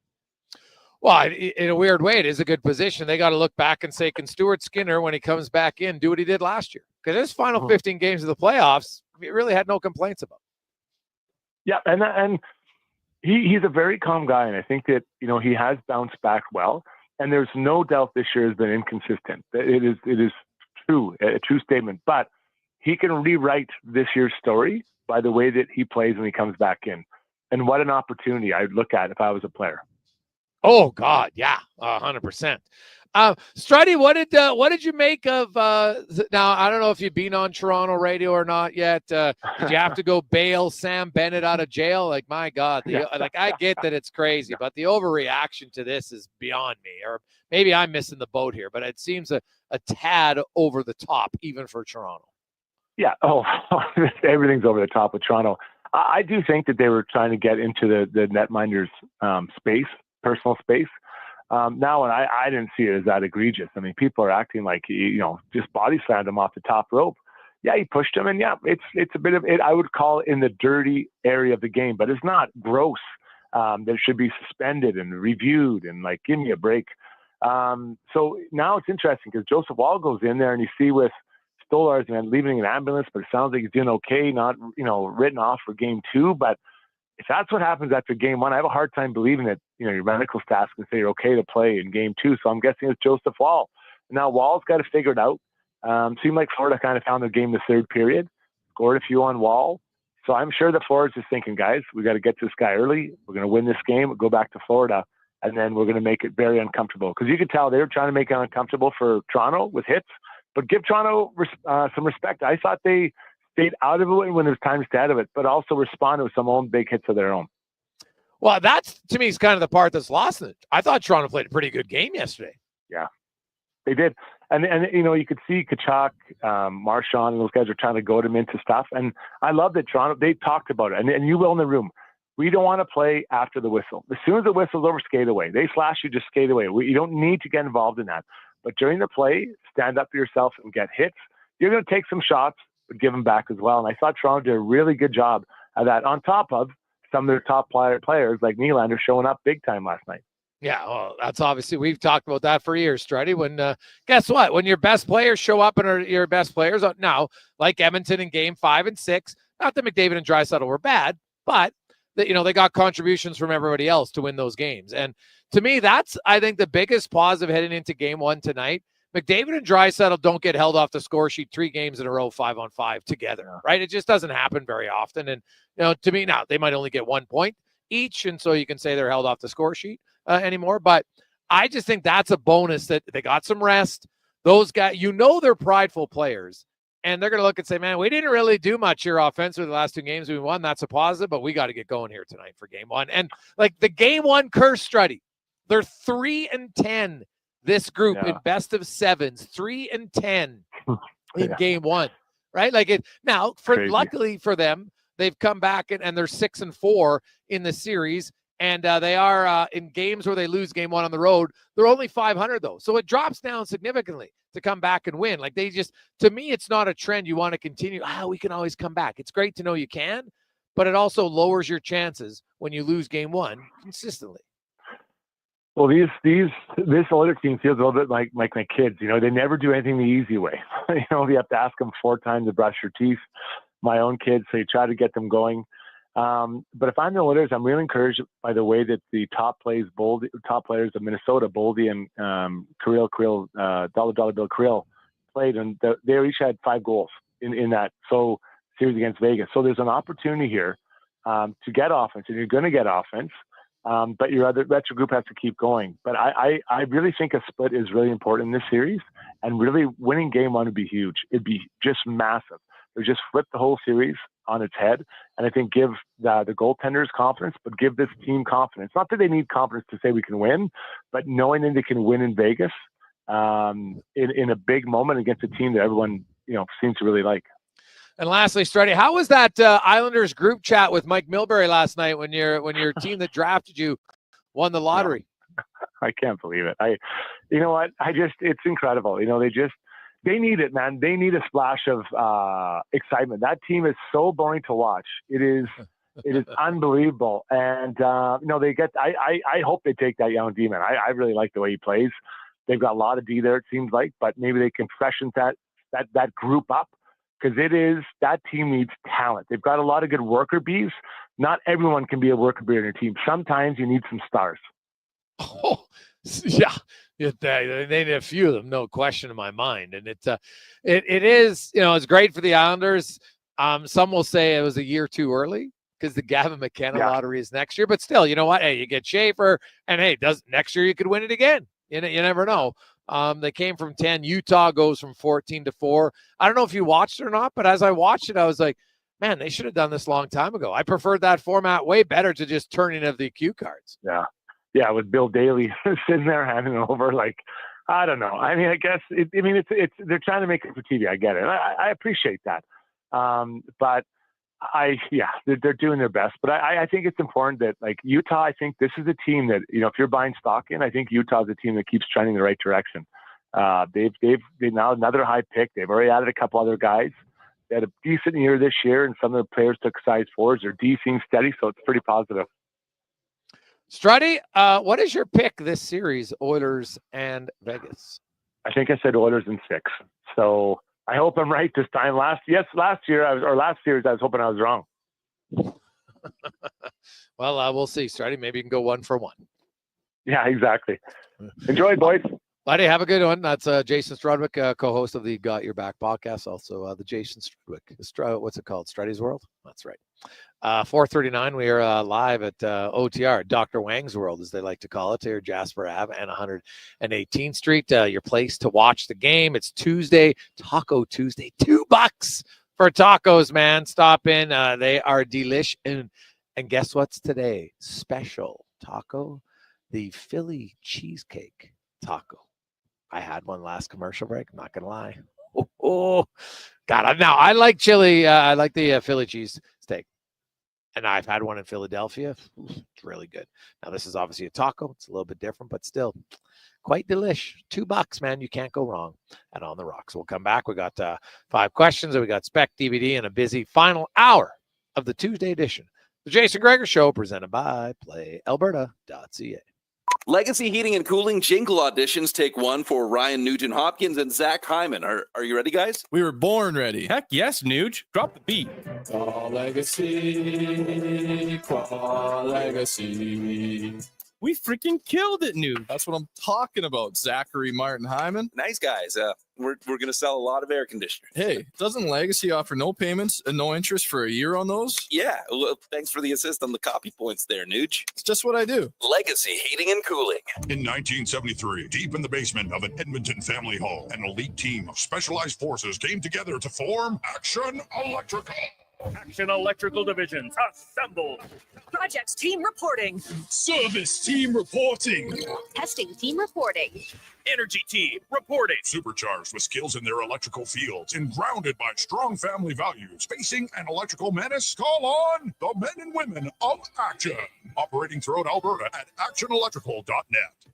Well, in a weird way, it is a good position. They got to look back and say, can Stuart Skinner, when he comes back in, do what he did last year? Because his final 15 games of the playoffs, he really had no complaints about. Yeah, and he's a very calm guy, and I think that he has bounced back well. And there's no doubt this year has been inconsistent. It is true, a true statement. But he can rewrite this year's story by the way that he plays when he comes back in. And what an opportunity I'd look at if I was a player. Oh God, yeah, 100%. Struddy, what did you make of? Now I don't know if you've been on Toronto radio or not yet. Did you have to go bail Sam Bennett out of jail? Like, my God, I get that it's crazy, but the overreaction to this is beyond me. Or maybe I'm missing the boat here, but it seems a tad over the top, even for Toronto. Yeah. Oh, everything's over the top with Toronto. I do think that they were trying to get into the netminder's personal space. Now, and I didn't see it as that egregious. I mean, people are acting like just body slammed him off the top rope. Yeah, he pushed him, and yeah, it's a bit of it. I would call it in the dirty area of the game, but it's not gross. That should be suspended and reviewed and give me a break. So now it's interesting because Joseph Wall goes in there and you see with Stolarz and leaving an ambulance, but it sounds like he's doing okay, not written off for game 2, but. If that's what happens after game 1, I have a hard time believing that, your medical staff can say you're okay to play in game 2. So I'm guessing it's Joseph Wall. Now Wall's got to figure it out. Seemed like Florida kind of found their game the third period, scored a few on Wall. So I'm sure that Florida's just thinking, guys, we got to get this guy early. We're going to win this game, we'll go back to Florida, and then we're going to make it very uncomfortable. Because you could tell they were trying to make it uncomfortable for Toronto with hits, but give Toronto some respect. I thought they stayed out of it when there's time to stay out of it, but also responded with some own big hits of their own. Well, that's, to me, is kind of the part that's lost in it. I thought Toronto played a pretty good game yesterday. Yeah, they did. And you could see Tkachuk, Marchand, and those guys are trying to goad him into stuff. And I love that Toronto, they talked about it. And you will in the room. We don't want to play after the whistle. As soon as the whistle's over, skate away. They slash you, just skate away. You don't need to get involved in that. But during the play, stand up for yourself and get hits. You're going to take some shots, but give them back as well. And I thought Toronto did a really good job of that, on top of some of their top players like Nylander showing up big time last night. Yeah, well, that's obviously, we've talked about that for years, Struddy. When guess what? When your best players show up and are your best players now, like Edmonton in game 5 and 6, not that McDavid and Draisaitl were bad, but they got contributions from everybody else to win those games. And to me, that's, I think, the biggest positive heading into game 1 tonight. McDavid and Draisaitl don't get held off the score sheet 3 games in a row, 5-on-5 together, right? It just doesn't happen very often. And, to me now, they might only get 1 point each. And so you can say they're held off the score sheet anymore. But I just think that's a bonus that they got some rest. Those guys, they're prideful players. And they're going to look and say, man, we didn't really do much here offensively the last 2 games we won. That's a positive, but we got to get going here tonight for game 1. And the game 1 curse, Struddy, they're 3-10. This group in best of 7s, 3-10 in game 1, right? Luckily for them, they've come back and they're 6-4 in the series. And they are in games where they lose game 1 on the road. They're only 500 though. So it drops down significantly to come back and win. To me, it's not a trend you want to continue. We can always come back. It's great to know you can, but it also lowers your chances when you lose game 1 consistently. Well, this Oilers team feels a little bit like my kids. You know, they never do anything the easy way. You know, you have to ask them 4 times to brush your teeth. My own kids, so you try to get them going. But if I'm the Oilers, I'm really encouraged by the way that the top players of Minnesota, Boldy and Dollar Bill Creel, played, and they each had 5 goals in that series against Vegas. So there's an opportunity here to get offense, and you're going to get offense. But your group has to keep going. But I really think a split is really important in this series, and really winning game 1 would be huge. It'd be just massive. It would just flip the whole series on its head, and I think give the goaltenders confidence, but give this team confidence. Not that they need confidence to say we can win, but knowing that they can win in Vegas in a big moment against a team that everyone seems to really like. And lastly, Struddy, how was that Islanders group chat with Mike Milbury last night when your team that drafted you won the lottery? I can't believe it. You know what? It's incredible. You know, they need it, man. They need a splash of excitement. That team is so boring to watch. It is unbelievable. And I hope they take that young D-man. I really like the way he plays. They've got a lot of D there, it seems like, but maybe they can freshen that group up. Because that team needs talent. They've got a lot of good worker bees. Not everyone can be a worker bee on your team. Sometimes you need some stars. Oh, yeah. They need a few of them, no question in my mind. And it is, it's great for the Islanders. Some will say it was a year too early because the Gavin McKenna lottery is next year. But still, you know what? Hey, you get Schaefer, and hey, next year you could win it again. You never know. They came from 10. Utah goes from 14 to 4. I don't know if you watched it or not, but as I watched it, I was like, man, they should have done this a long time ago. I preferred that format way better to just turning of the cue cards. Yeah, with Bill Daly sitting there handing it over, like, I don't know. I mean, I guess it's they're trying to make it for TV. I get it. I appreciate that. But they're doing their best. But I think it's important that, like, Utah, I think this is a team that, if you're buying stock in, I think Utah is a team that keeps trending in the right direction. They've now another high pick. They've already added a couple other guys. They had a decent year this year, and some of the players took size 4s. Their D seems steady, so it's pretty positive. Struddy, what is your pick this series, Oilers and Vegas? I think I said Oilers in 6. So I hope I'm right this time. Last series I was hoping I was wrong. Well, we'll see, Struddy. Maybe you can go 1 for 1. Yeah, exactly. Enjoy, boys. Buddy, have a good one. That's Jason Strudwick, co-host of the Got Your Back podcast. Also, the Jason Strudwick. What's it called? Struddy's World? That's right. 4:39. We are live at OTR, Dr. Wang's World, as they like to call it, here Jasper Ave and 118th Street. Your place to watch the game. It's Tuesday, Taco Tuesday. $2 for tacos, man. Stop in. They are delish. And guess what's today? Special taco, the Philly cheesecake taco. I had one last commercial break. I'm not gonna lie. Oh, God! Now I like chili. I like the Philly cheese steak, and I've had one in Philadelphia. It's really good. Now this is obviously a taco. It's a little bit different, but still quite delish. $2, man. You can't go wrong. And On the Rocks. We'll come back. We got 5 questions, and we got Spec DVD and a busy final hour of the Tuesday edition. The Jason Gregor Show, presented by PlayAlberta.ca. Legacy Heating and Cooling jingle auditions take 1 for Ryan Nugent-Hopkins and Zach Hyman. Are you ready, guys? We were born ready. Heck yes, Nuge. Drop the beat. Legacy. We freaking killed it, Nuge. That's what I'm talking about, Zachary Martin Hyman. Nice guys. We're going to sell a lot of air conditioners. Hey, doesn't Legacy offer no payments and no interest for a year on those? Yeah. Well, thanks for the assist on the copy points there, Nuge. It's just what I do. Legacy Heating and Cooling. In 1973, deep in the basement of an Edmonton family home, an elite team of specialized forces came together to form Action Electrical. Action Electrical Divisions, assemble. Projects team reporting. Service team reporting. Testing team reporting. Energy team reporting. Supercharged with skills in their electrical fields and grounded by strong family values, facing an electrical menace, call on the men and women of Action. Operating throughout Alberta at actionelectrical.net.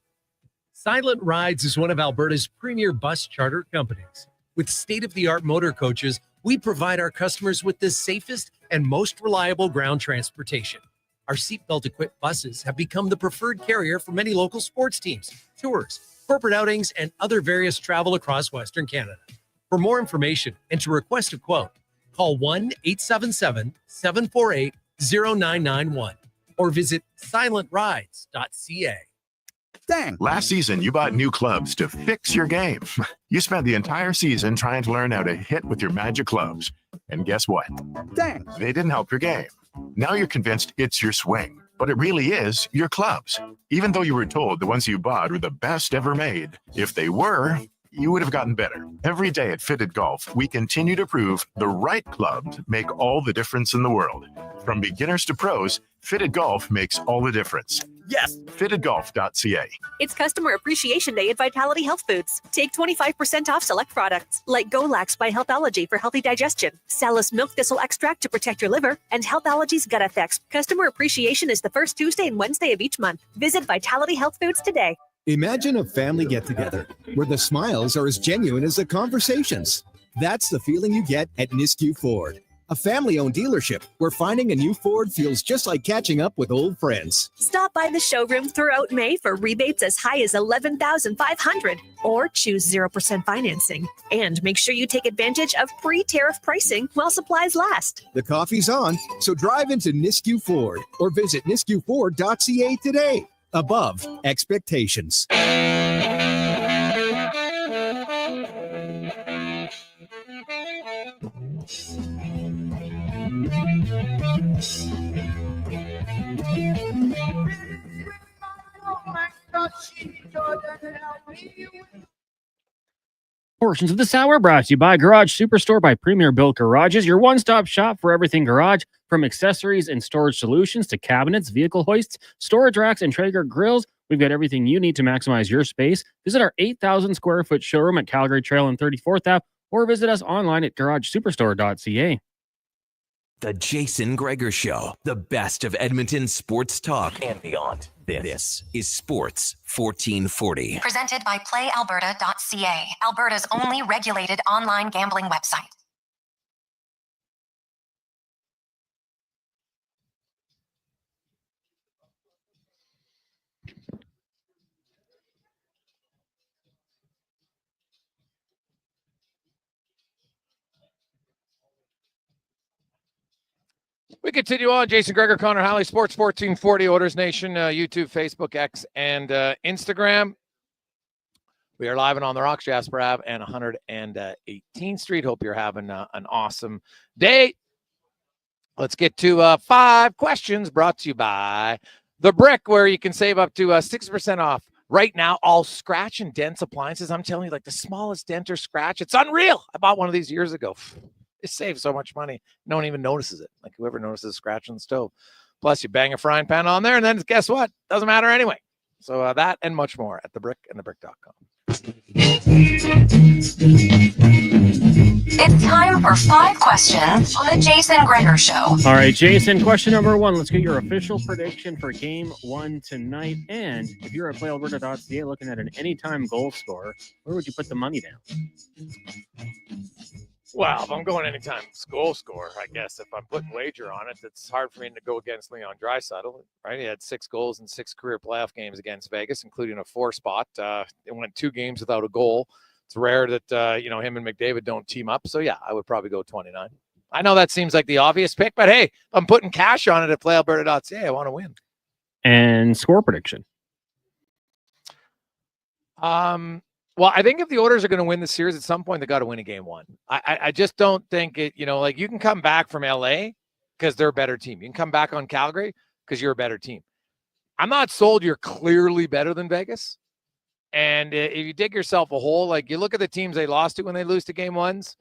Silent Rides is one of Alberta's premier bus charter companies. With state-of-the-art motor coaches, we provide our customers with the safest and most reliable ground transportation. Our seatbelt-equipped buses have become the preferred carrier for many local sports teams, tours, corporate outings, and other various travel across Western Canada. For more information and to request a quote, call 1-877-748-0991 or visit silentrides.ca. Dang. Last season, you bought new clubs to fix your game. You spent the entire season trying to learn how to hit with your magic clubs. And guess what? Dang. They didn't help your game. Now you're convinced it's your swing, but it really is your clubs. Even though you were told the ones you bought were the best ever made, if they were, you would have gotten better. Every day at Fitted Golf, we continue to prove the right clubs make all the difference in the world. From beginners to pros, Fitted Golf makes all the difference. Yes, fittedgolf.ca. It's Customer Appreciation Day at Vitality Health Foods. Take 25% off select products like Goalax by Healthology for healthy digestion, Salus milk thistle extract to protect your liver, and Healthology's gut effects. Customer Appreciation is the first Tuesday and Wednesday of each month. Visit Vitality Health Foods today. Imagine a family get-together where the smiles are as genuine as the conversations. That's the feeling you get at Nisku Ford, a family-owned dealership where finding a new Ford feels just like catching up with old friends. Stop by the showroom throughout May for rebates as high as $11,500 or choose 0% financing. And make sure you take advantage of pre-tariff pricing while supplies last. The coffee's on, so drive into Nisku Ford or visit niskuford.ca today. Above expectations. Portions of this hour brought to you by Garage Superstore by Premier Built Garages, your one-stop shop for everything garage, from accessories and storage solutions to cabinets, vehicle hoists, storage racks, and Traeger grills. We've got everything you need to maximize your space. Visit our 8,000 square foot showroom at Calgary Trail and 34th Ave, or visit us online at garagesuperstore.ca. The Jason Gregor Show, the best of Edmonton sports talk and beyond. This is Sports 1440. Presented by PlayAlberta.ca, Alberta's only regulated online gambling website. We continue on. Jason Gregor, Connor Halley, Sports 1440, Oilers Nation, YouTube, Facebook, X, and Instagram. We are live and on the Rocks, Jasper Ave, and 118th Street. Hope you're having an awesome day. Let's get to 5 questions brought to you by The Brick, where you can save up to 6% off right now. All scratch and dent appliances. I'm telling you, like the smallest dent or scratch. It's unreal. I bought one of these years ago. It saves so much money. No one even notices it. Like whoever notices a scratch on the stove. Plus, you bang a frying pan on there, and then guess what? Doesn't matter anyway. So that and much more at TheBrick and TheBrick.com. It's time for 5 questions on the Jason Gregor Show. All right, Jason, question number 1. Let's get your official prediction for Game 1 tonight. And if you're at PlayAlberta.ca looking at an anytime goal scorer, where would you put the money down? Well, if I'm going anytime goal scorer, I guess if I'm putting wager on it, it's hard for me to go against Leon Draisaitl, right? He had 6 goals in 6 career playoff games against Vegas, including a 4 spot. It went 2 games without a goal. It's rare that, him and McDavid don't team up. So, yeah, I would probably go 29. I know that seems like the obvious pick, but hey, if I'm putting cash on it at PlayAlberta.ca, I want to win. And score prediction? Well, I think if the Oilers are going to win the series at some point, they got to win a Game 1. I just don't think it, like you can come back from LA because they're a better team. You can come back on Calgary because you're a better team. I'm not sold you're clearly better than Vegas. And if you dig yourself a hole, like you look at the teams they lost to when they lose to Game 1s, it's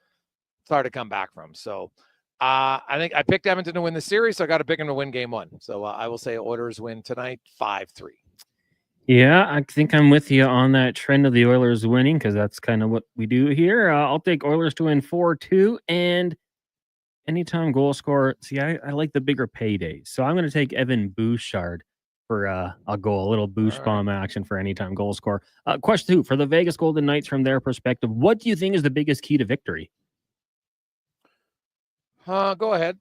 hard to come back from. So I think I picked Edmonton to win the series, so I got to pick them to win Game 1. So I will say Oilers win tonight 5-3. Yeah, I think I'm with you on that trend of the Oilers winning because that's kind of what we do here. I'll take Oilers to win 4-2 and anytime goal scorer. See, I like the bigger paydays. So I'm going to take Evan Bouchard for a goal, a little boost bomb action for anytime goal scorer. Question 2, for the Vegas Golden Knights from their perspective, what do you think is the biggest key to victory? Go ahead.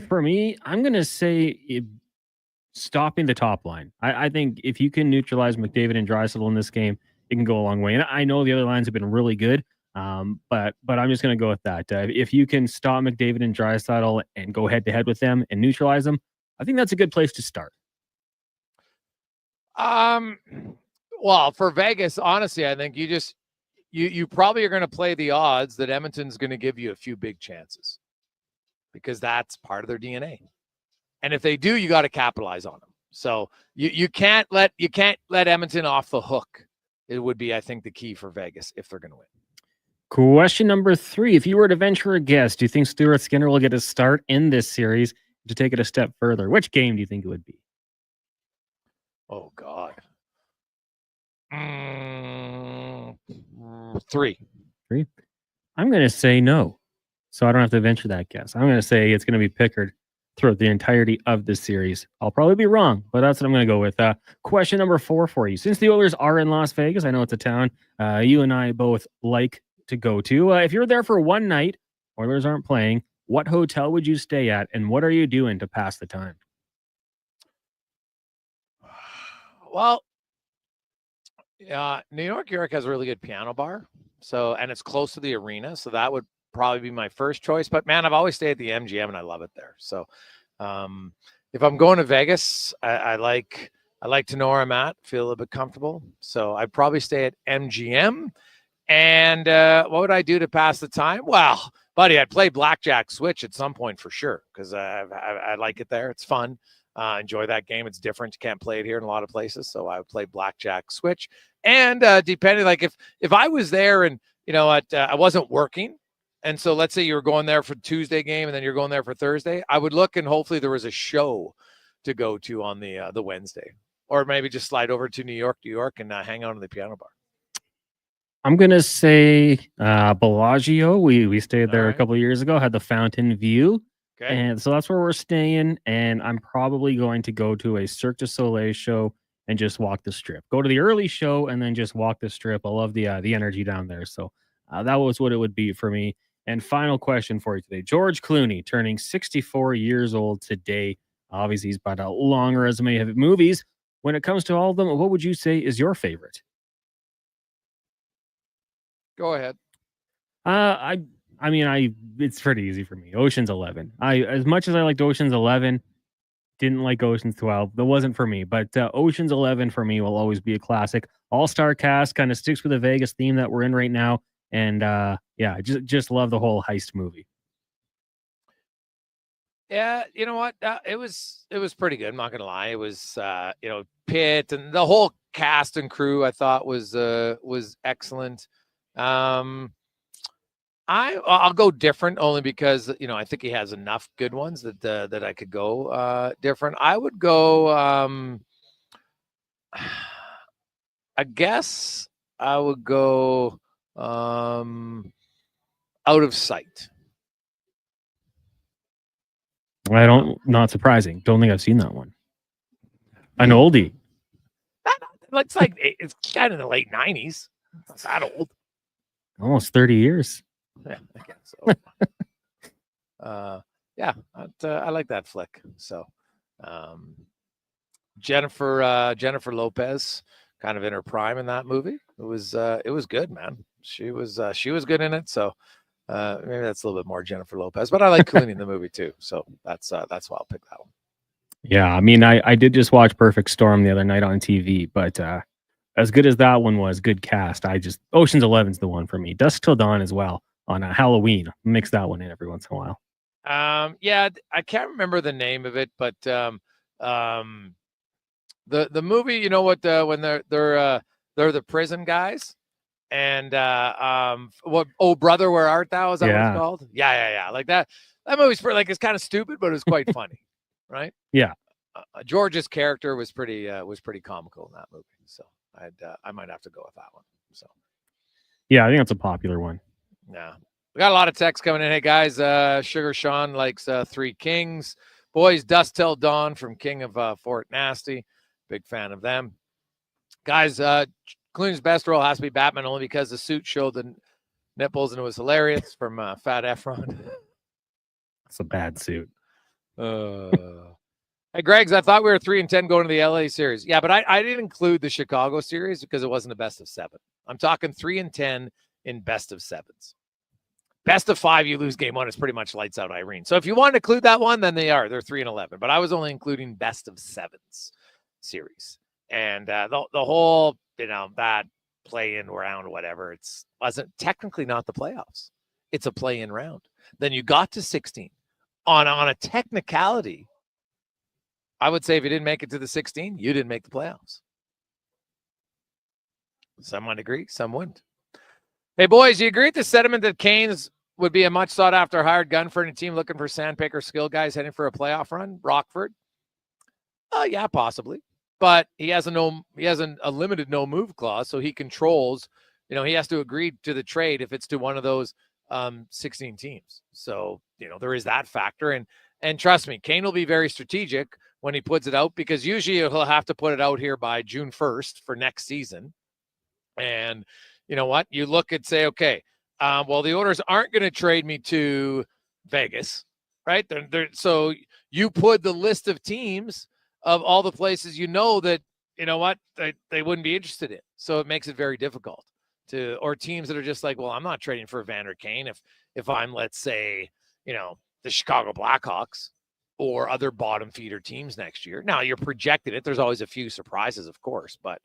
For me, I'm going to say stopping the top line. I think if you can neutralize McDavid and Draisaitl in this game, it can go a long way. And I know the other lines have been really good, but I'm just going to go with that. If you can stop McDavid and Draisaitl and go head-to-head with them and neutralize them, I think that's a good place to start. Well, for Vegas, honestly, I think you probably are going to play the odds that Edmonton's going to give you a few big chances because that's part of their DNA. And if they do, you got to capitalize on them. So you can't let Edmonton off the hook. It would be, I think, the key for Vegas if they're going to win. Question number 3. If you were to venture a guess, do you think Stuart Skinner will get a start in this series? To take it a step further, which game do you think it would be? Oh, God. 3. I'm going to say no. So I don't have to venture that guess. I'm going to say it's going to be Pickard throughout the entirety of this series. I'll probably be wrong, but that's what I'm going to go with. Question number 4 for you. Since the Oilers are in Las Vegas, I know it's a town you and I both like to go to. If you're there for one night, Oilers aren't playing, what hotel would you stay at, and what are you doing to pass the time? Well, New York has a really good piano bar, and it's close to the arena, so that would probably be my first choice. But man, I've always stayed at the MGM, and I love it there. So, if I'm going to Vegas, I like to know where I'm at, feel a little bit comfortable. So I'd probably stay at MGM. And what would I do to pass the time? Well, buddy, I'd play blackjack switch at some point for sure because I like it there. It's fun. Enjoy that game. It's different. You can't play it here in a lot of places. So I would play blackjack switch. And depending, like if I was there and, I wasn't working, and so let's say you were going there for Tuesday game and then you're going there for Thursday, I would look and hopefully there was a show to go to on the Wednesday, or maybe just slide over to New York, and hang out in the piano bar. I'm going to say Bellagio. We stayed there a couple of years ago, had the fountain view. Okay. And so that's where we're staying. And I'm probably going to go to a Cirque du Soleil show and just walk the strip. Go to the early show and then just walk the strip. I love the energy down there. So that was what it would be for me. And final question for you today. George Clooney turning 64 years old today. Obviously, he's got a long resume of movies. When it comes to all of them, what would you say is your favorite? Go ahead. It's pretty easy for me. Ocean's 11. As much as I liked Ocean's 11, didn't like Ocean's 12. That wasn't for me. But Ocean's 11 for me will always be a classic. All-star cast, kind of sticks with the Vegas theme that we're in right now. And just love the whole heist movie. Yeah, you know what? It was pretty good. I'm not gonna lie. It was Pitt and the whole cast and crew I thought was excellent. I'll go different only because I think he has enough good ones that I could go different. I would go. I guess I would go Out of Sight. Not surprising. Don't think I've seen that one. An oldie. It's like it's kind of the late 90s. It's that old. Almost 30 years. Yeah, I guess so. I like that flick. So, Jennifer Lopez, kind of in her prime in that movie. It was good, man. She was good in it. So, maybe that's a little bit more Jennifer Lopez, but I like Clooney in the movie too. So that's why I'll pick that one. Yeah, I mean, I did just watch Perfect Storm the other night on TV, but as good as that one was, good cast. Ocean's 11's the one for me. Dusk Till Dawn as well on Halloween. Mix that one in every once in a while. I can't remember the name of it, but the movie, when they're the prison guys, and what? Oh, Brother, Where Art Thou? Is that what it's called? Yeah. Like that. That movie's it's kind of stupid, but it was quite funny, right? Yeah. George's character was pretty comical in that movie, so I might have to go with that one. So, yeah, I think that's a popular one. Yeah, we got a lot of texts coming in. Hey guys, Sugar Sean likes Three Kings. Boys, Dust Till Dawn from King of Fort Nasty. Big fan of them. Guys, Clooney's best role has to be Batman only because the suit showed the nipples and it was hilarious from Fat Efron. That's a bad suit. Hey, Greg's, I thought we were 3-10 going to the LA series. Yeah, but I didn't include the Chicago series because it wasn't a best of 7. I'm talking 3-10 in best of 7s. Best of 5, you lose game 1. It's pretty much lights out Irene. So if you want to include that one, then they're 3-11. But I was only including best of 7s series. And the whole, that play-in round, whatever, wasn't technically not the playoffs. It's a play-in round. Then you got to 16. On a technicality, I would say if you didn't make it to the 16, you didn't make the playoffs. Some might agree, some wouldn't. Hey, boys, you agree with the sentiment that Canes would be a much sought-after hired gun for any team looking for sandpaper skill guys heading for a playoff run? Rockford? Yeah, possibly. But he has a limited no-move clause, so he controls, he has to agree to the trade if it's to one of those 16 teams. So, there is that factor. And trust me, Kane will be very strategic when he puts it out, because usually he'll have to put it out here by June 1st for next season. And you know what? You look and say, okay, well, the Oilers aren't going to trade me to Vegas, right? So you put the list of teams of all the places that, they wouldn't be interested in. So it makes it very difficult or teams that are just like, well, I'm not trading for Evander Kane if I'm, let's say, the Chicago Blackhawks or other bottom feeder teams next year. Now you're projecting it. There's always a few surprises, of course, but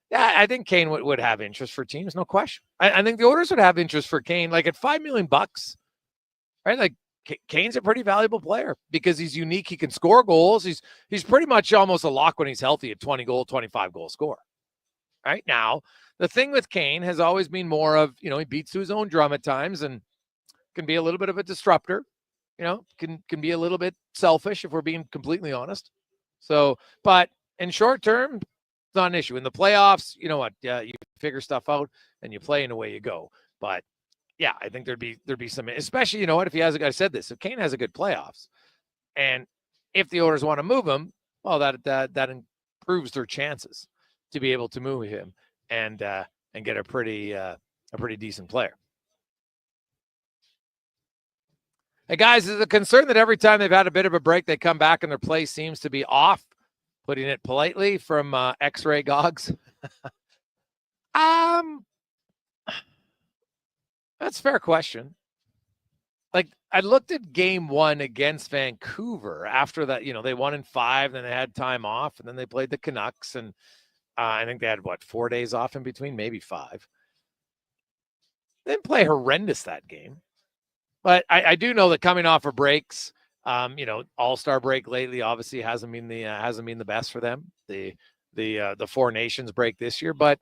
yeah, I think Kane would have interest for teams, no question. I think the Oilers would have interest for Kane, like at $5 million, right? Like Kane's a pretty valuable player because he's unique. He can score goals. He's pretty much almost a lock when he's healthy at 20-goal, 25-goal scorer. Right now, the thing with Kane has always been more of, he beats to his own drum at times and can be a little bit of a disruptor. Can be a little bit selfish if we're being completely honest. So, but in short term, it's not an issue. In the playoffs, you know what? Yeah, you figure stuff out and you play and away you go. But yeah, I think there'd be some, especially, if he has a guy said this, if Kane has a good playoffs, and if the Oilers want to move him, well, that improves their chances to be able to move him and get a pretty decent player. Hey guys, is it a concern that every time they've had a bit of a break, they come back and their play seems to be off? Putting it politely from X-Ray Gogs. That's a fair question. Like, I looked at game 1 against Vancouver after that, they won in 5, then they had time off, and then they played the Canucks, and I think they had 4 days off in between, maybe 5. They didn't play horrendous that game. But I do know that coming off of breaks, All-Star break lately obviously hasn't been the best for them. The Four Nations break this year, but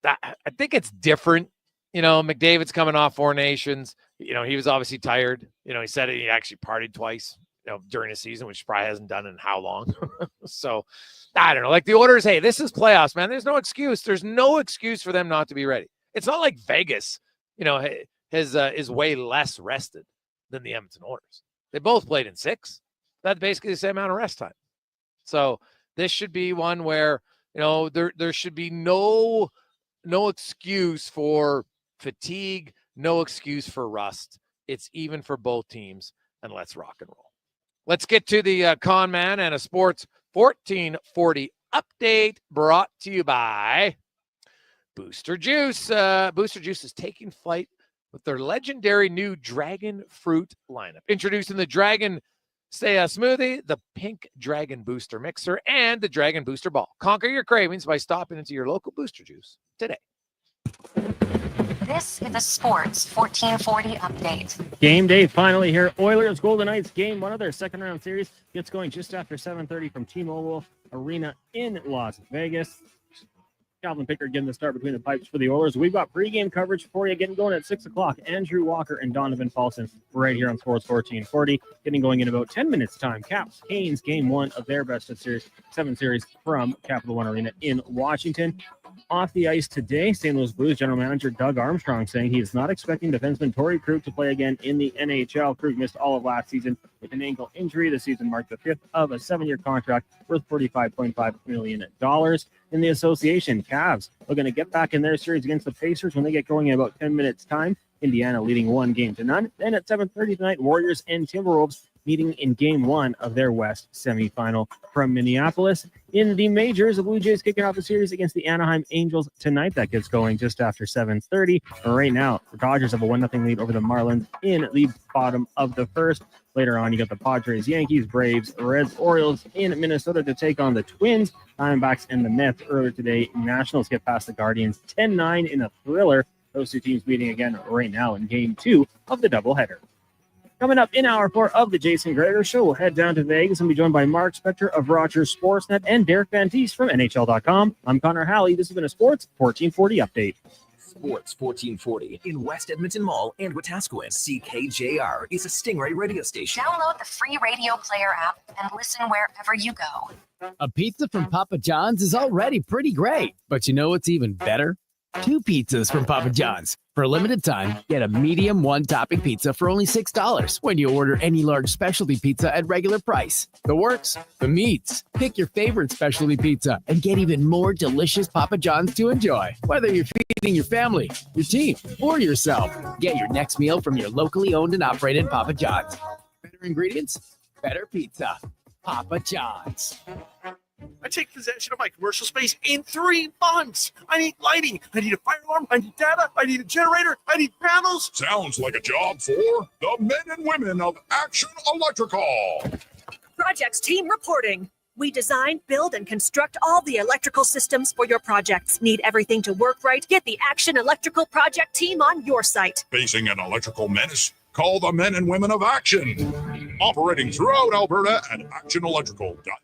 I think it's different. McDavid's coming off Four Nations. He was obviously tired. He said he actually partied twice, during the season, which probably hasn't done in how long. So I don't know. Like the Oilers, hey, this is playoffs, man. There's no excuse. There's no excuse for them not to be ready. It's not like Vegas, is way less rested than the Edmonton Oilers. They both played in 6. That's basically the same amount of rest time. So this should be one where, there should be no excuse for fatigue, no excuse for rust. It's even for both teams, and let's rock and roll. Let's get to the Con Man and a Sports 1440 update brought to you by Booster Juice. Booster Juice is taking flight with their legendary new Dragon Fruit lineup. Introducing the Dragon Smoothie, the Pink Dragon Booster Mixer, and the Dragon Booster Ball. Conquer your cravings by stopping into your local Booster Juice today. This is the Sports 1440 update. Game day finally here. Oilers Golden Knights game 1 of their second round series gets going just after 7:30 from T-Mobile Arena in Las Vegas. Calvin Pickard getting the start between the pipes for the Oilers. We've got pregame coverage for you getting going at 6 o'clock. Andrew Walker and Donovan Paulson right here on Sports 1440. Getting going in about 10 minutes time. Caps, Canes, game 1 of their best of series, 7 series from Capital One Arena in Washington. Off the ice today, St. Louis Blues general manager Doug Armstrong saying he is not expecting defenseman Torrey Krug to play again in the NHL. Krug missed all of last season with an ankle injury. The season marked the 5th of a 7-year contract worth $45.5 million. In the association, Cavs are going to get back in their series against the Pacers when they get going in about 10 minutes time. Indiana leading 1-0. Then at 7:30 tonight, Warriors and Timberwolves meeting in Game 1 of their West semifinal from Minneapolis. In the majors, the Blue Jays kicking off the series against the Anaheim Angels tonight. That gets going just after 7:30. Right now, the Dodgers have a 1-0 lead over the Marlins in the bottom of the first. Later on, you got the Padres, Yankees, Braves, Reds, Orioles in Minnesota to take on the Twins, Diamondbacks, and the Mets. Earlier today, Nationals get past the Guardians 10-9 in a thriller. Those two teams meeting again right now in Game 2 of the doubleheader. Coming up in Hour 4 of the Jason Gregor Show, we'll head down to Vegas and be joined by Mark Spector of Rogers Sportsnet and Derek Van Diest from NHL.com. I'm Connor Halley. This has been a Sports 1440 update. Sports 1440 in West Edmonton Mall and Wetaskiwin. CKJR is a Stingray radio station. Download the free radio player app and listen wherever you go. A pizza from Papa John's is already pretty great, but you know what's even better? 2 pizzas from Papa John's. For a limited time, get a medium 1-topping pizza for only $6 when you order any large specialty pizza at regular price. The works, the meats. Pick your favorite specialty pizza and get even more delicious Papa John's to enjoy. Whether you're feeding your family, your team, or yourself, get your next meal from your locally owned and operated Papa John's. Better ingredients, better pizza. Papa John's. I take possession of my commercial space in 3 months. I need lighting. I need a fire alarm. I need data. I need a generator. I need panels. Sounds like a job for the men and women of Action Electrical. Projects team reporting. We design, build, and construct all the electrical systems for your projects. Need everything to work right? Get the Action Electrical project team on your site. Facing an electrical menace? Call the men and women of Action. Operating throughout Alberta at actionelectrical.net.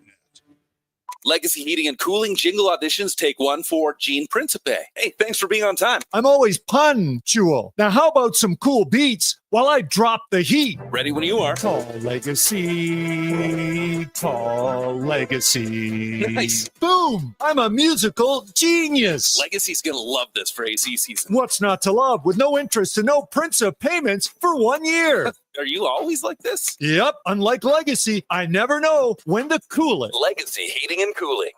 Legacy Heating and Cooling jingle auditions take 1 for Gene Principe. Hey, thanks for being on time. I'm always punctual. Now, how about some cool beats while I drop the heat? Ready when you are. Tall legacy, tall legacy. Nice. Boom! I'm a musical genius. Legacy's going to love this for AC season. What's not to love with no interest and no Principe payments for 1 year? Are you always like this? Yep. Unlike Legacy, I never know when to cool it. Legacy Heating and Cooling.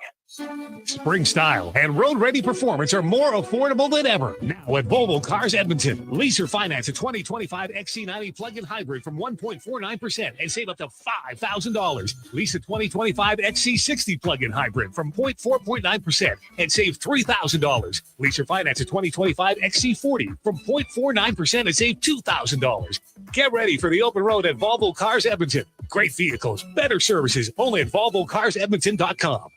Spring style and road ready performance are more affordable than ever. Now at Volvo Cars Edmonton. Lease or finance a 2025 XC90 plug-in hybrid from 1.49% and save up to $5,000. Lease a 2025 XC60 plug-in hybrid from 4.9% and save $3,000. Lease or finance a 2025 XC40 from 0.49% and save $2,000. Get ready for the open road at Volvo Cars Edmonton. Great vehicles, better services, only at VolvoCarsEdmonton.com.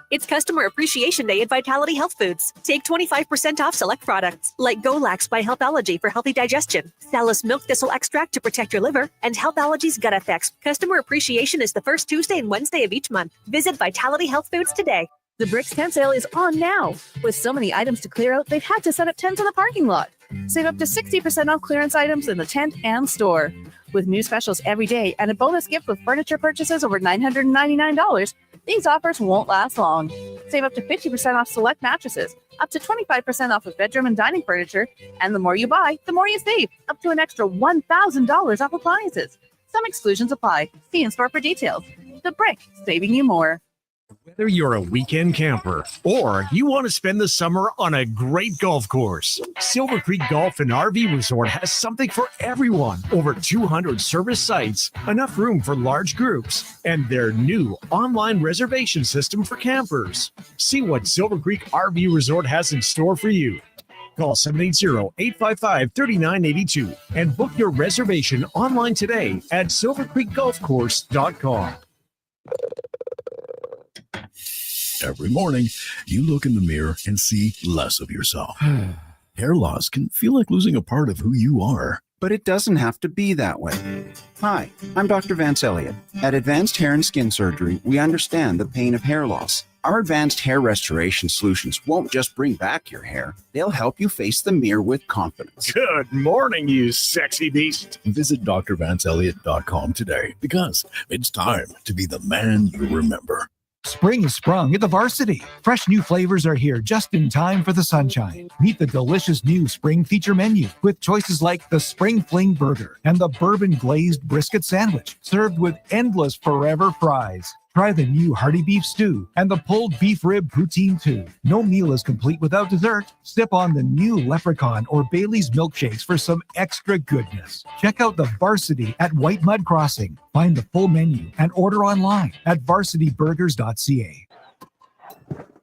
It's Customer Appreciation Day at Vitality Health Foods. Take 25% off select products like Goalax by Healthology for healthy digestion, Salus Milk Thistle Extract to protect your liver, and Healthology's Gut Effects. Customer Appreciation is the first Tuesday and Wednesday of each month. Visit Vitality Health Foods today. The Bricks tent sale is on now. With so many items to clear out, they've had to set up tents in the parking lot. Save up to 60% off clearance items in the tent and store. With new specials every day and a bonus gift with furniture purchases over $999, these offers won't last long. Save up to 50% off select mattresses, up to 25% off of bedroom and dining furniture, and the more you buy, the more you save, up to an extra $1,000 off appliances. Some exclusions apply. See in-store for details. The Brick, saving you more. Whether you're a weekend camper or you want to spend the summer on a great golf course, Silver Creek Golf and RV Resort has something for everyone. Over 200 service sites, enough room for large groups, and their new online reservation system for campers. See what Silver Creek RV Resort has in store for you. Call 780-855-3982 and book your reservation online today at silvercreekgolfcourse.com. Every morning, you look in the mirror and see less of yourself. Hair loss can feel like losing a part of who you are. But it doesn't have to be that way. Hi, I'm Dr. Vance Elliott. At Advanced Hair and Skin Surgery, we understand the pain of hair loss. Our advanced hair restoration solutions won't just bring back your hair. They'll help you face the mirror with confidence. Good morning, you sexy beast. Visit drvanceelliott.com today because it's time to be the man you remember. Spring has sprung at the Varsity. Fresh new flavors are here just in time for the sunshine. Meet the delicious new spring feature menu with choices like the Spring Fling Burger and the Bourbon Glazed Brisket Sandwich, served with endless forever fries. Try the new Hearty Beef Stew and the pulled beef rib poutine too. No meal is complete without dessert. Sip on the new Leprechaun or Bailey's milkshakes for some extra goodness. Check out the Varsity at White Mud Crossing. Find the full menu and order online at varsityburgers.ca.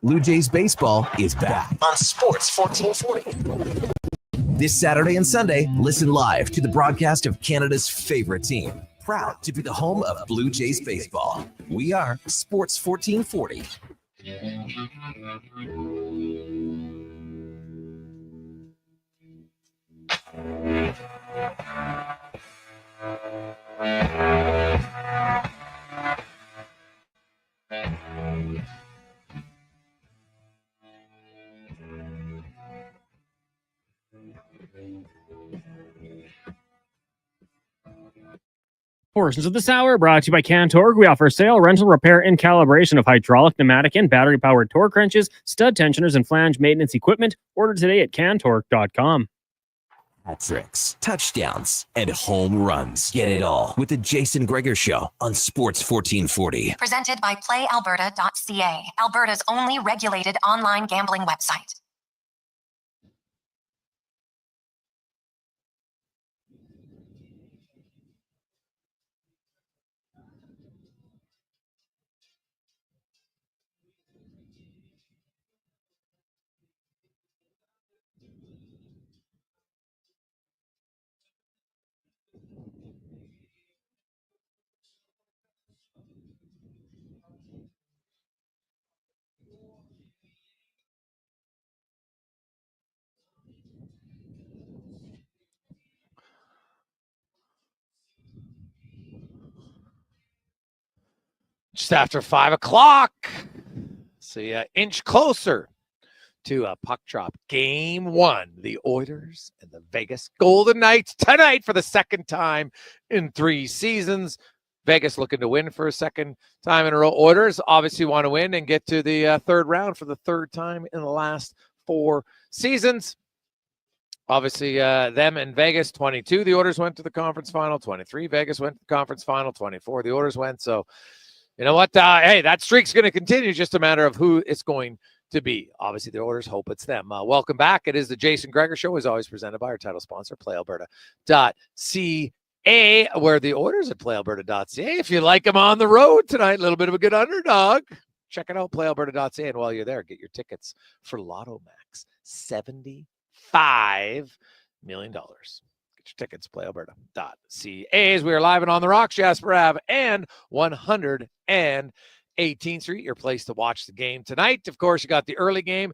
Blue Jays baseball is back on Sports 1440. This Saturday and Sunday, listen live to the broadcast of Canada's favorite team. Proud to be the home of Blue Jays baseball. We are Sports 1440. Portions of this hour brought to you by Cantorg. We offer sale, rental, repair, and calibration of hydraulic, pneumatic, and battery-powered torque wrenches, stud tensioners, and flange maintenance equipment. Order today at cantorg.com. Hat-tricks, touchdowns, and home runs. Get it all with the Jason Gregor Show on Sports 1440. Presented by PlayAlberta.ca, Alberta's only regulated online gambling website. Just after 5 o'clock. See, an inch closer to a puck drop. Game 1. The Oilers and the Vegas Golden Knights tonight for the second time in 3 seasons. Vegas looking to win for a second time in a row. Oilers obviously want to win and get to the third round for the third time in the last 4 seasons. Obviously, them and Vegas, 22. The Oilers went to the conference final. 23. Vegas went to the conference final. 24. The Oilers went. So, you know what? Hey, that streak's going to continue. Just a matter of who it's going to be. Obviously, the Oilers hope it's them. Welcome back. It is the Jason Gregor Show, as always presented by our title sponsor, PlayAlberta.ca, where the Oilers at PlayAlberta.ca. If you like them on the road tonight, a little bit of a good underdog. Check it out, PlayAlberta.ca. And while you're there, get your tickets for Lotto Max. $75 million. Get your tickets, PlayAlberta.ca. As we are live and on the rocks, Jasper Ave and 118th Street, your place to watch the game tonight. Of course, you got the early game,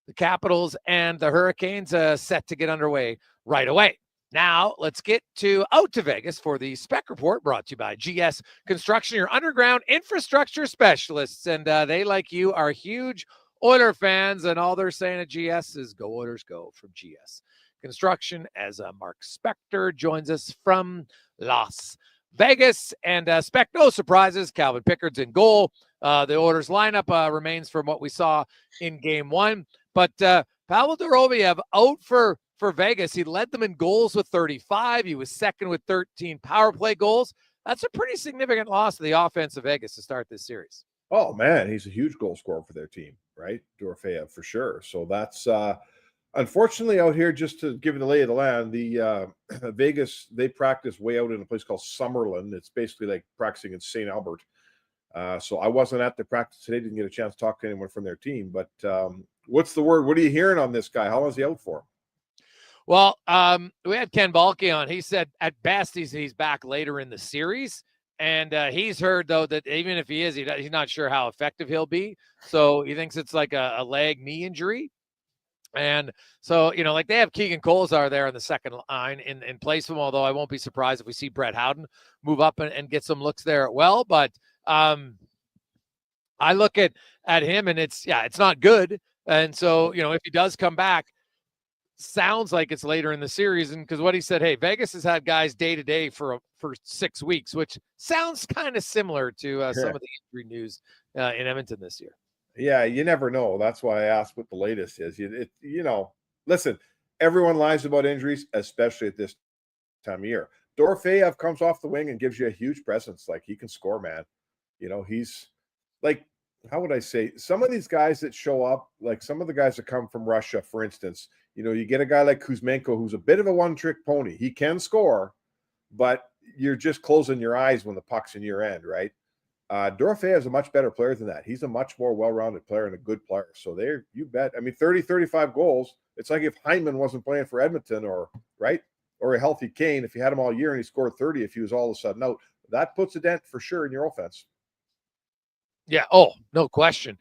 the Capitals and the Hurricanes set to get underway right away. Now, let's get out to Vegas for the Spec Report, brought to you by GS Construction, your underground infrastructure specialists. And they, like you, are huge Oiler fans, and all they're saying at GS is go Oilers go from GS Construction, as Mark Spector joins us from Las Vegas. And Spec, no surprises. Calvin Pickard's in goal. The Oilers lineup remains from what we saw in Game 1. But Pavel Dorofeyev out for Vegas. He led them in goals with 35. He was second with 13 power play goals. That's a pretty significant loss to the offense of Vegas to start this series. Oh, man, he's a huge goal scorer for their team, right? Dorofeyev, for sure. So that's unfortunately out here, just to give you the lay of the land, the Vegas, they practice way out in a place called Summerlin. It's basically like practicing in St. Albert. So I wasn't at the practice today, didn't get a chance to talk to anyone from their team. But what's the word? What are you hearing on this guy? How long is he out for? Well, we had Ken Balke on. He said at best he's back later in the series. And he's heard, though, that even if he is, he's not sure how effective he'll be. So he thinks it's like a leg knee injury. And so, you know, like they have Keegan Kolesar there in the second line in place of him, although I won't be surprised if we see Brett Howden move up and get some looks there. Well, but I look at him and it's not good. And so, you know, if he does come back, sounds like it's later in the series. And because what he said, hey, Vegas has had guys day to day for 6 weeks, which sounds kind of similar to some of the injury news in Edmonton this year. Yeah, you never know. That's why I asked what the latest is. Listen, everyone lies about injuries, especially at this time of year. Dorofeyev comes off the wing and gives you a huge presence. Like, he can score, man. He's like, how would I say, some of these guys that show up, like some of the guys that come from Russia, for instance, you get a guy like Kuzmenko, who's a bit of a one-trick pony. He can score, but you're just closing your eyes when the puck's in your end, right? Dorofeyev is a much better player than that. He's a much more well-rounded player and a good player. So there, you bet. 30, 35 goals. It's like if Hyman wasn't playing for Edmonton or a healthy Kane, if you had him all year and he scored 30, if he was all of a sudden out, that puts a dent for sure in your offense. Yeah. Oh, no question.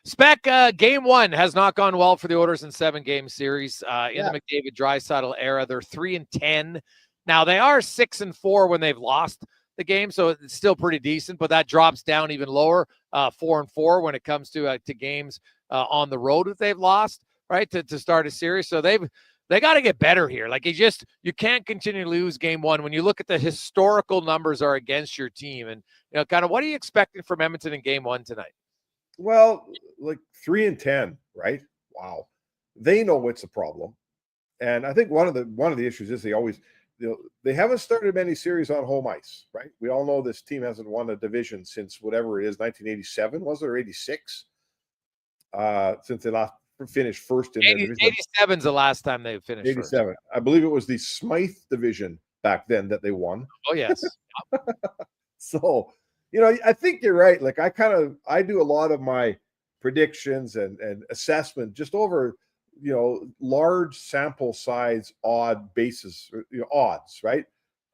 Spec, game one has not gone well for the Oilers in 7-game series. In the McDavid-Draisaitl era, they're 3-10. Now they are 6-4 when they've lost the game, so it's still pretty decent, but that drops down even lower, 4-4 when it comes to games on the road that they've lost, right, to start a series. So they got to get better here. Like you can't continue to lose game one when you look at the historical numbers are against your team. And kind of what are you expecting from Edmonton in game one tonight? Well, like 3-10, right? Wow, they know it's a problem, and I think one of the issues is they haven't started many series on home ice, right? We all know this team hasn't won a division since whatever it is, 1987, was it, or 86? Since they last finished first in the division. 87's the last time they finished 87. First. I believe it was the Smythe division back then that they won. Oh, yes. So, I think you're right. Like I do a lot of my predictions and assessment just over large sample size odd bases, odds, right?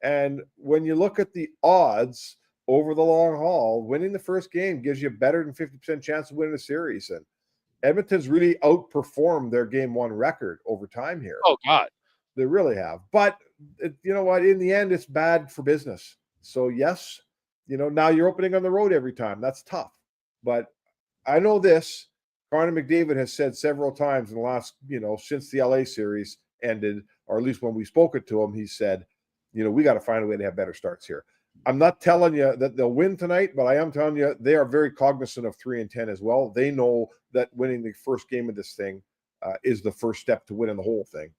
And when you look at the odds over the long haul, winning the first game gives you a better than 50% chance of winning a series. And Edmonton's really outperformed their game one record over time here. Oh, God. They really have. But you know what? In the end, it's bad for business. So, yes, now you're opening on the road every time. That's tough. But I know this. Connor McDavid has said several times in the last, since the LA series ended, or at least when we spoke it to him, he said, we got to find a way to have better starts here. I'm not telling you that they'll win tonight, but I am telling you they are very cognizant of 3-10 as well. They know that winning the first game of this thing is the first step to winning the whole thing.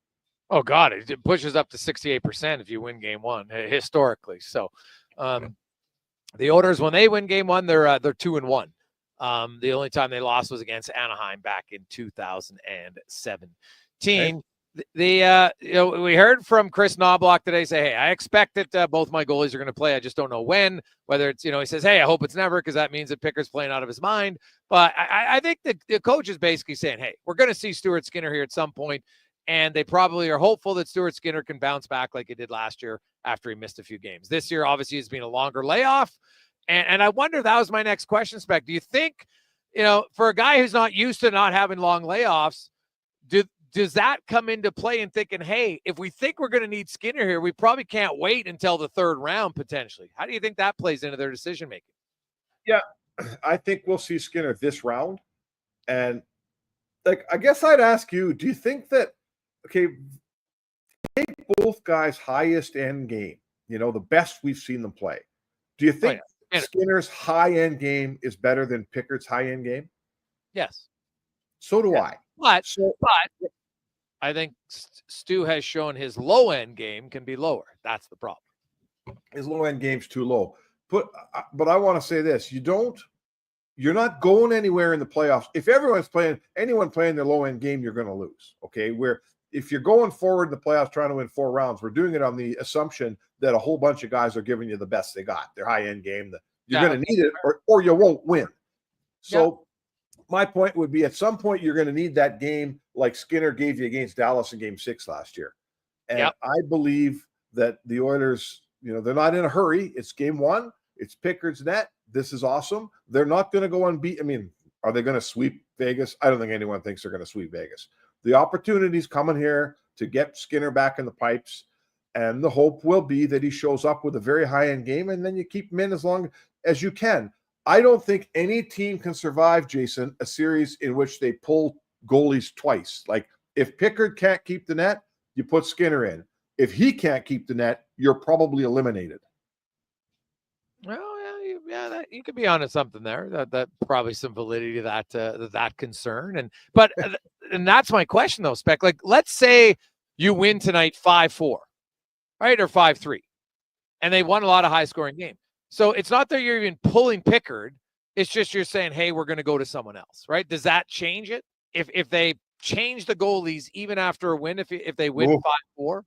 Oh, God, it pushes up to 68% if you win game one historically. So the Oilers, when they win game one, they're 2-1. The only time they lost was against Anaheim back in 2017. Okay. We heard from Chris Knobloch today say, hey, I expect that both my goalies are going to play. I just don't know when, whether it's, he says, hey, I hope it's never, because that means that Pickett's playing out of his mind. But I think the coach is basically saying, hey, we're going to see Stuart Skinner here at some point, and they probably are hopeful that Stuart Skinner can bounce back like he did last year after he missed a few games. This year, obviously, has been a longer layoff. And I wonder, that was my next question, Spec. Do you think, for a guy who's not used to not having long layoffs, does that come into play in thinking, hey, if we think we're going to need Skinner here, we probably can't wait until the third round potentially? How do you think that plays into their decision-making? Yeah, I think we'll see Skinner this round. And, I guess I'd ask you, do you think that, take both guys' highest end game, the best we've seen them play. Do you think Skinner's high-end game is better than Pickett's high-end game? Yes. So do I. But I think Stu has shown his low-end game can be lower. That's the problem. His low-end game's too low. But I want to say this. You're not going anywhere in the playoffs. If anyone playing their low-end game, you're going to lose, okay? If you're going forward in the playoffs trying to win 4 rounds, we're doing it on the assumption that a whole bunch of guys are giving you the best they got, their high-end game. You're going to need it or you won't win. So my point would be, at some point you're going to need that game like Skinner gave you against Dallas in Game 6 last year. And I believe that the Oilers, they're not in a hurry. It's game one. It's Pickett's net. This is awesome. They're not going to go unbeaten. I mean, are they going to sweep Vegas? I don't think anyone thinks they're going to sweep Vegas. The opportunity's coming here to get Skinner back in the pipes, and the hope will be that he shows up with a very high-end game, and then you keep him in as long as you can. I don't think any team can survive, Jason, a series in which they pull goalies twice. Like, if Pickard can't keep the net, you put Skinner in. If he can't keep the net, you're probably eliminated. Well, you could be onto something there. That probably some validity to that concern. And that's my question though, Spec. Like, let's say you win tonight 5-4, right, or 5-3, and they won a lot of high-scoring games. So it's not that you're even pulling Pickard. It's just you're saying, hey, we're going to go to someone else, right? Does that change it? If they change the goalies even after a win, if they win 5-4?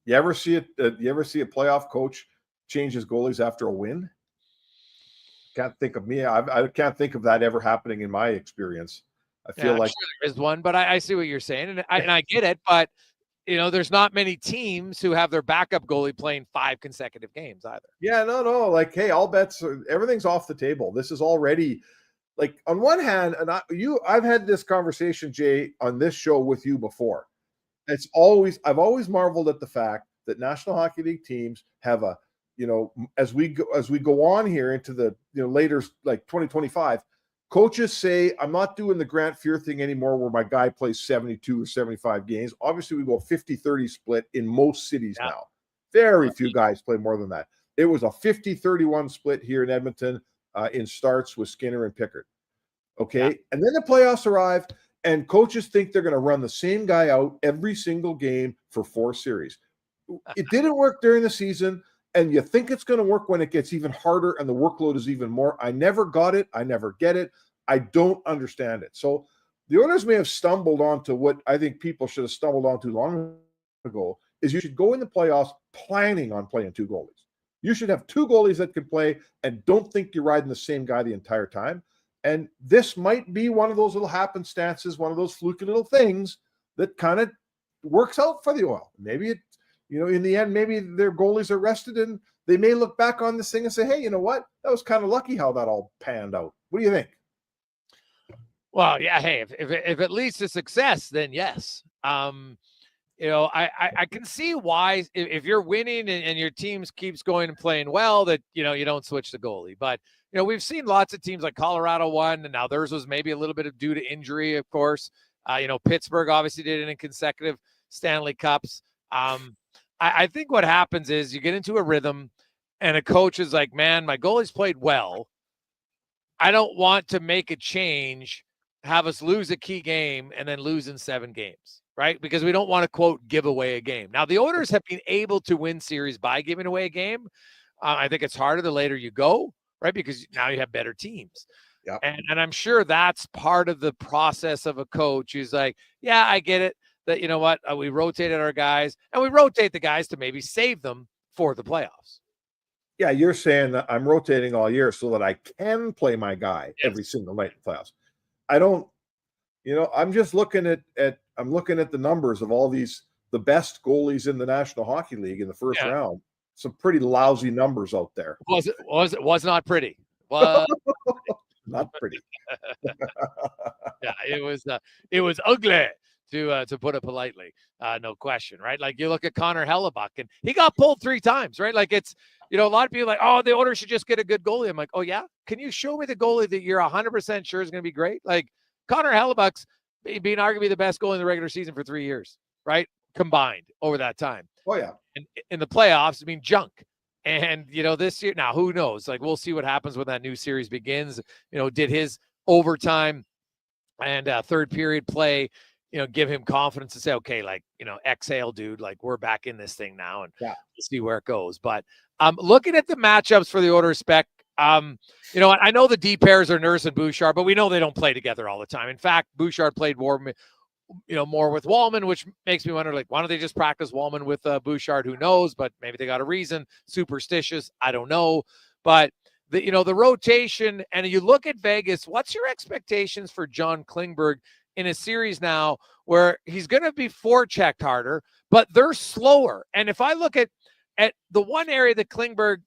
You ever see it? You ever see a playoff coach change his goalies after a win? Can't think of me. I can't think of that ever happening in my experience. I feel like sure there is one, but I see what you're saying, and I get it. But there's not many teams who have their backup goalie playing 5 consecutive games either. Yeah, no. Like, hey, all bets, everything's off the table. This is already, like, on one hand, and I've had this conversation, Jay, on this show with you before. I've always marveled at the fact that National Hockey League teams have a, as we go on here into the later, like 2025, coaches say, I'm not doing the Grant Fuhr thing anymore where my guy plays 72 or 75 games. Obviously, we go 50-30 split in most cities now. Very few guys play more than that. It was a 50-31 split here in Edmonton in starts with Skinner and Pickard. Okay. Yeah. And then the playoffs arrive, and coaches think they're going to run the same guy out every single game for 4 series. It didn't work during the season, and you think it's going to work when it gets even harder and the workload is even more. I never got it. I never get it. I don't understand it. So the Oilers may have stumbled onto what I think people should have stumbled onto long ago, is you should go in the playoffs planning on playing 2 goalies. You should have 2 goalies that can play and don't think you're riding the same guy the entire time. And this might be one of those little happenstances, one of those fluky little things that kind of works out for the Oil. Maybe it, in the end, maybe their goalies are rested and they may look back on this thing and say, hey, you know what? That was kind of lucky how that all panned out. What do you think? Well, yeah. Hey, if it leads to success, then yes. I can see why if you're winning and your team keeps going and playing well, that, you don't switch the goalie. But, we've seen lots of teams like Colorado won, and now theirs was maybe a little bit of due to injury, of course. Pittsburgh obviously did it in consecutive Stanley Cups. I think what happens is you get into a rhythm and a coach is like, man, my goalie's played well. I don't want to make a change, have us lose a key game and then lose in 7 games, right? Because we don't want to, quote, give away a game. Now, the Oilers have been able to win series by giving away a game. I think it's harder the later you go, right? Because now you have better teams. Yep. And I'm sure that's part of the process of a coach who's like, yeah, I get it. That, you know what, we rotated our guys, and we rotate the guys to maybe save them for the playoffs. Yeah, you're saying that I'm rotating all year so that I can play my guy every single night in the playoffs. I don't, I'm just looking at I'm looking at the numbers of all these, the best goalies in the National Hockey League in the first round. Some pretty lousy numbers out there. Was not pretty. Was not pretty. Yeah, it was ugly. To put it politely, no question, right? Like you look at Connor Halley, and he got pulled 3 times, right? Like it's, a lot of people are like, oh, the Oilers should just get a good goalie. I'm like, oh yeah, can you show me the goalie that you're 100% sure is going to be great? Like Connor Halley's being arguably the best goalie in the regular season for 3 years, right? Combined over that time. Oh yeah. And in the playoffs, junk. And this year, now who knows? Like we'll see what happens when that new series begins. Did his overtime and third period play give him confidence to say, okay, like, exhale, dude, like we're back in this thing now, and we'll see where it goes. But looking at the matchups for the Oilers, Spec, I know the D pairs are Nurse and Bouchard, but we know they don't play together all the time. In fact, Bouchard played more with Wallman, which makes me wonder, like, why don't they just practice Wallman with Bouchard? Who knows? But maybe they got a reason. Superstitious, I don't know. But the rotation, and you look at Vegas, what's your expectations for John Klingberg in a series now where he's going to be forechecked harder, but they're slower? And if I look at the one area that Klingberg,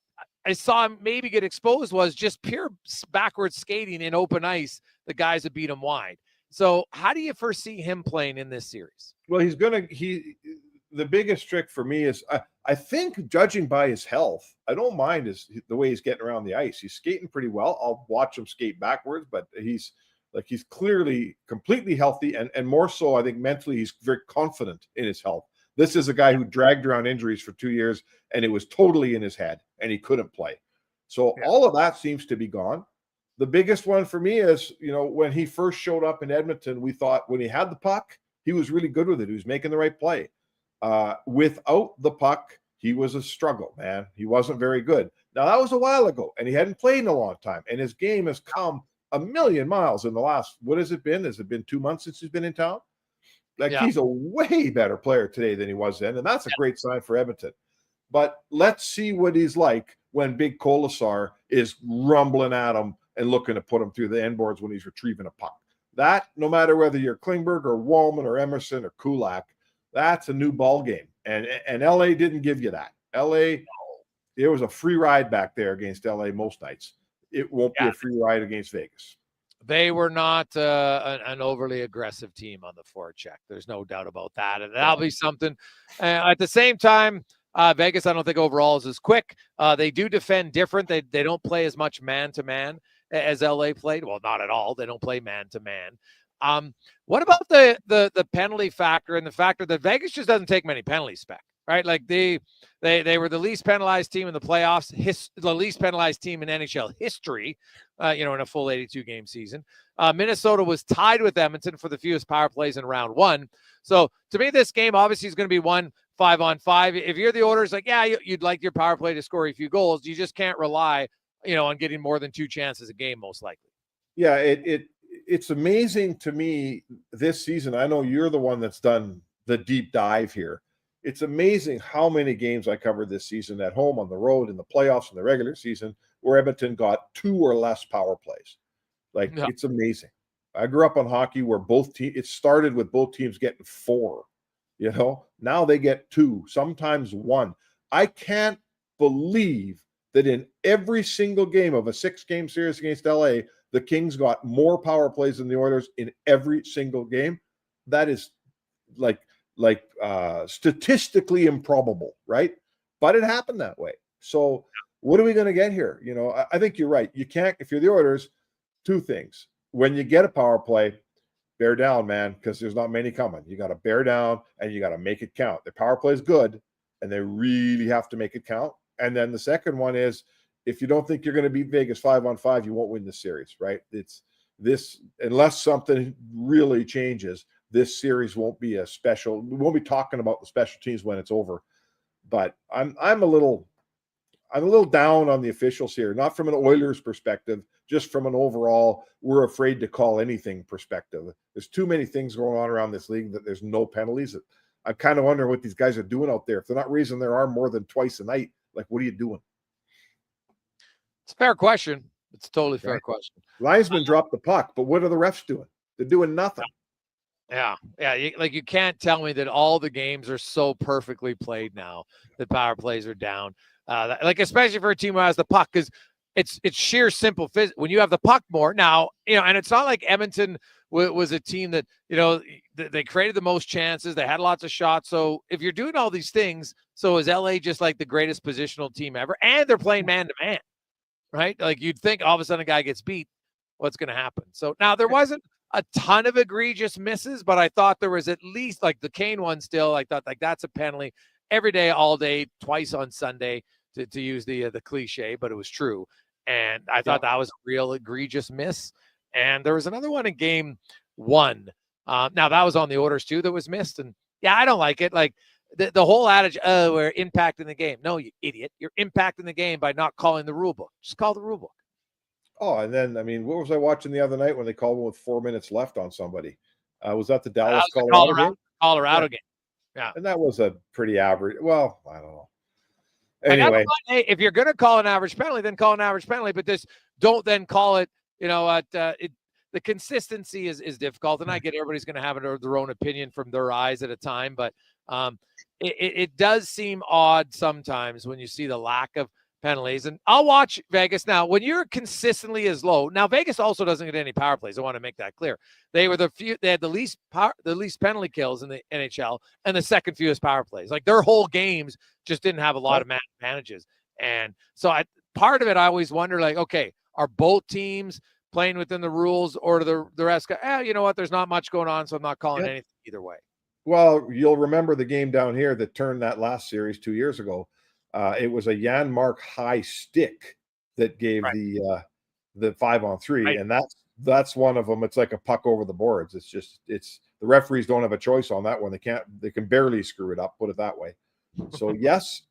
I saw him maybe get exposed, was just pure backwards skating in open ice, the guys that beat him wide. So how do you foresee him playing in this series? Well, the biggest trick for me is I think, judging by his health, I don't mind the way he's getting around the ice. He's skating pretty well. I'll watch him skate backwards, but he's clearly completely healthy, and more so, I think mentally, he's very confident in his health. This is a guy who dragged around injuries for 2 years, and it was totally in his head, and he couldn't play. So all of that seems to be gone. The biggest one for me is, when he first showed up in Edmonton, we thought when he had the puck, he was really good with it. He was making the right play. Without the puck, he was a struggle, man. He wasn't very good. Now, that was a while ago, and he hadn't played in a long time, and his game has come a million miles in the last, what has it been? Has it been 2 months since he's been in town? He's a way better player today than he was then, and that's a great sign for Edmonton. But let's see what he's like when Big Colasar is rumbling at him and looking to put him through the end boards when he's retrieving a puck. That, no matter whether you're Klingberg or Wallman or Emerson or Kulak, that's a new ball game. And LA didn't give you that. LA, it was a free ride back there against LA most nights. It won't be a free ride against Vegas. They were not an overly aggressive team on the forecheck. There's no doubt about that. And that'll be something. At the same time, Vegas, I don't think overall is as quick. They do defend different. They don't play as much man-to-man as LA played. Well, not at all. They don't play man-to-man. What about the penalty factor and the factor that Vegas just doesn't take many penalties, Spec, right? Like they were the least penalized team in the playoffs, the least penalized team in NHL history, in a full 82-game season. Minnesota was tied with Edmonton for the fewest power plays in round one. So to me, this game obviously is going to be won 5-on-5. If you're the Oilers, you'd like your power play to score a few goals. You just can't rely, on getting more than 2 chances a game, most likely. Yeah, it's amazing to me this season. I know you're the one that's done the deep dive here. It's amazing how many games I covered this season at home, on the road, in the playoffs, in the regular season, where Edmonton got 2 or less power plays. It's amazing. I grew up on hockey where it started with both teams getting 4, now they get 2, sometimes 1. I can't believe that in every single game of a 6-game series against LA, the Kings got more power plays than the Oilers in every single game. That is statistically improbable, right? But it happened that way. So what are we going to get here? I think you're right. You can't, if you're the Oilers, 2 things. When you get a power play, bear down, man, because there's not many coming. You got to bear down and you got to make it count. The power play is good, and they really have to make it count. And then the second one is, if you don't think you're going to beat Vegas 5-on-5, you won't win this series, right? It's this, unless something really changes, this series won't be a special. We won't be talking about the special teams when it's over. But I'm a little down on the officials here, not from an Oilers perspective, just from an overall, we're afraid to call anything perspective. There's too many things going on around this league that there's no penalties. I kind of wonder what these guys are doing out there. If they're not raising their arm more than twice a night, what are you doing? It's a fair question. It's a totally fair question. Linesman dropped the puck, but what are the refs doing? They're doing nothing. Yeah. You can't tell me that all the games are so perfectly played now that power plays are down. Especially for a team who has the puck, because it's sheer simple physics. When you have the puck more now, and it's not like Edmonton was a team that, they created the most chances. They had lots of shots. So if you're doing all these things, so is LA just like the greatest positional team ever? And they're playing man-to-man, right? You'd think all of a sudden a guy gets beat, what's going to happen? So now there wasn't a ton of egregious misses, but I thought there was at least the Kane one still. I thought that's a penalty every day, all day, twice on Sunday, to use the cliche, but it was true. And I thought that was a real egregious miss. And there was another one in game 1. Now that was on the Oilers too that was missed. And I don't like it. The whole adage, we're impacting the game. No, you idiot. You're impacting the game by not calling the rule book. Just call the rule book. Oh, and then, what was I watching the other night when they called one with 4 minutes left on somebody? Was that the Dallas Colorado game? Yeah. And that was a pretty average. Well, I don't know. Anyway. If you're going to call an average penalty, then call an average penalty, but don't then call it, the consistency is difficult, and I get everybody's going to have their own opinion from their eyes at a time, but it does seem odd sometimes when you see the lack of penalties. And I'll watch Vegas now. When you're consistently as low, now Vegas also doesn't get any power plays. I want to make that clear. They had the least penalty kills in the NHL and the second fewest power plays. Their whole games just didn't have a lot of advantages. And so part of it, I always wonder, okay, are both teams playing within the rules, or do the rest go, you know what, there's not much going on, so I'm not calling anything either way. Well, you'll remember the game down here that turned that last series 2 years ago. It was a Janmark high stick that gave the 5-on-3, right. And that's one of them. It's like a puck over the boards. It's the referees don't have a choice on that one. They can barely screw it up, put it that way. So yes,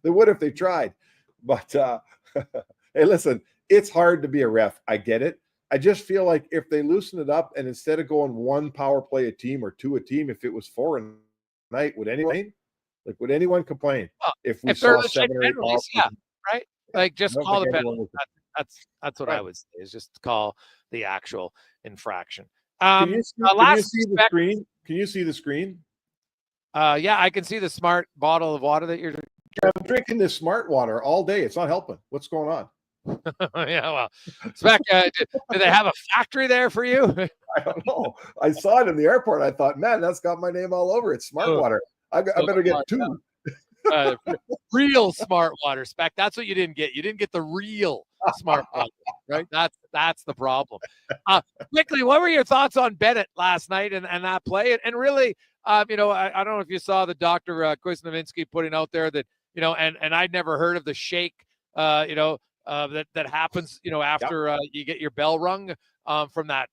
They would if they tried. But hey, listen, it's hard to be a ref. I get it. I just feel like if they loosen it up and instead of going 1 power play a team or 2 a team, if it was 4 a night, would anyone complain? If we saw 7 or 8 penalties, yeah, right? Like just call the penalty. That's what Right. I would say, is just call the actual infraction. Can you see the screen? Can you see the screen? Yeah, I can see the smart bottle of water that you're I'm drinking this smart water all day. It's not helping. What's going on? Yeah, well, Spec, do they have a factory there for you? I don't know. I saw it in the airport. I thought, man, that's got my name all over it. Smart water. I better get 2. Real smart water, Spec. That's what you didn't get. You didn't get the real smart water, right? That's the problem. Quickly, what were your thoughts on Bennett last night and that play? And really, I don't know if you saw the Dr. Kusnovinsky putting out there that, and I'd never heard of the shake, that happens, after you get your bell rung from that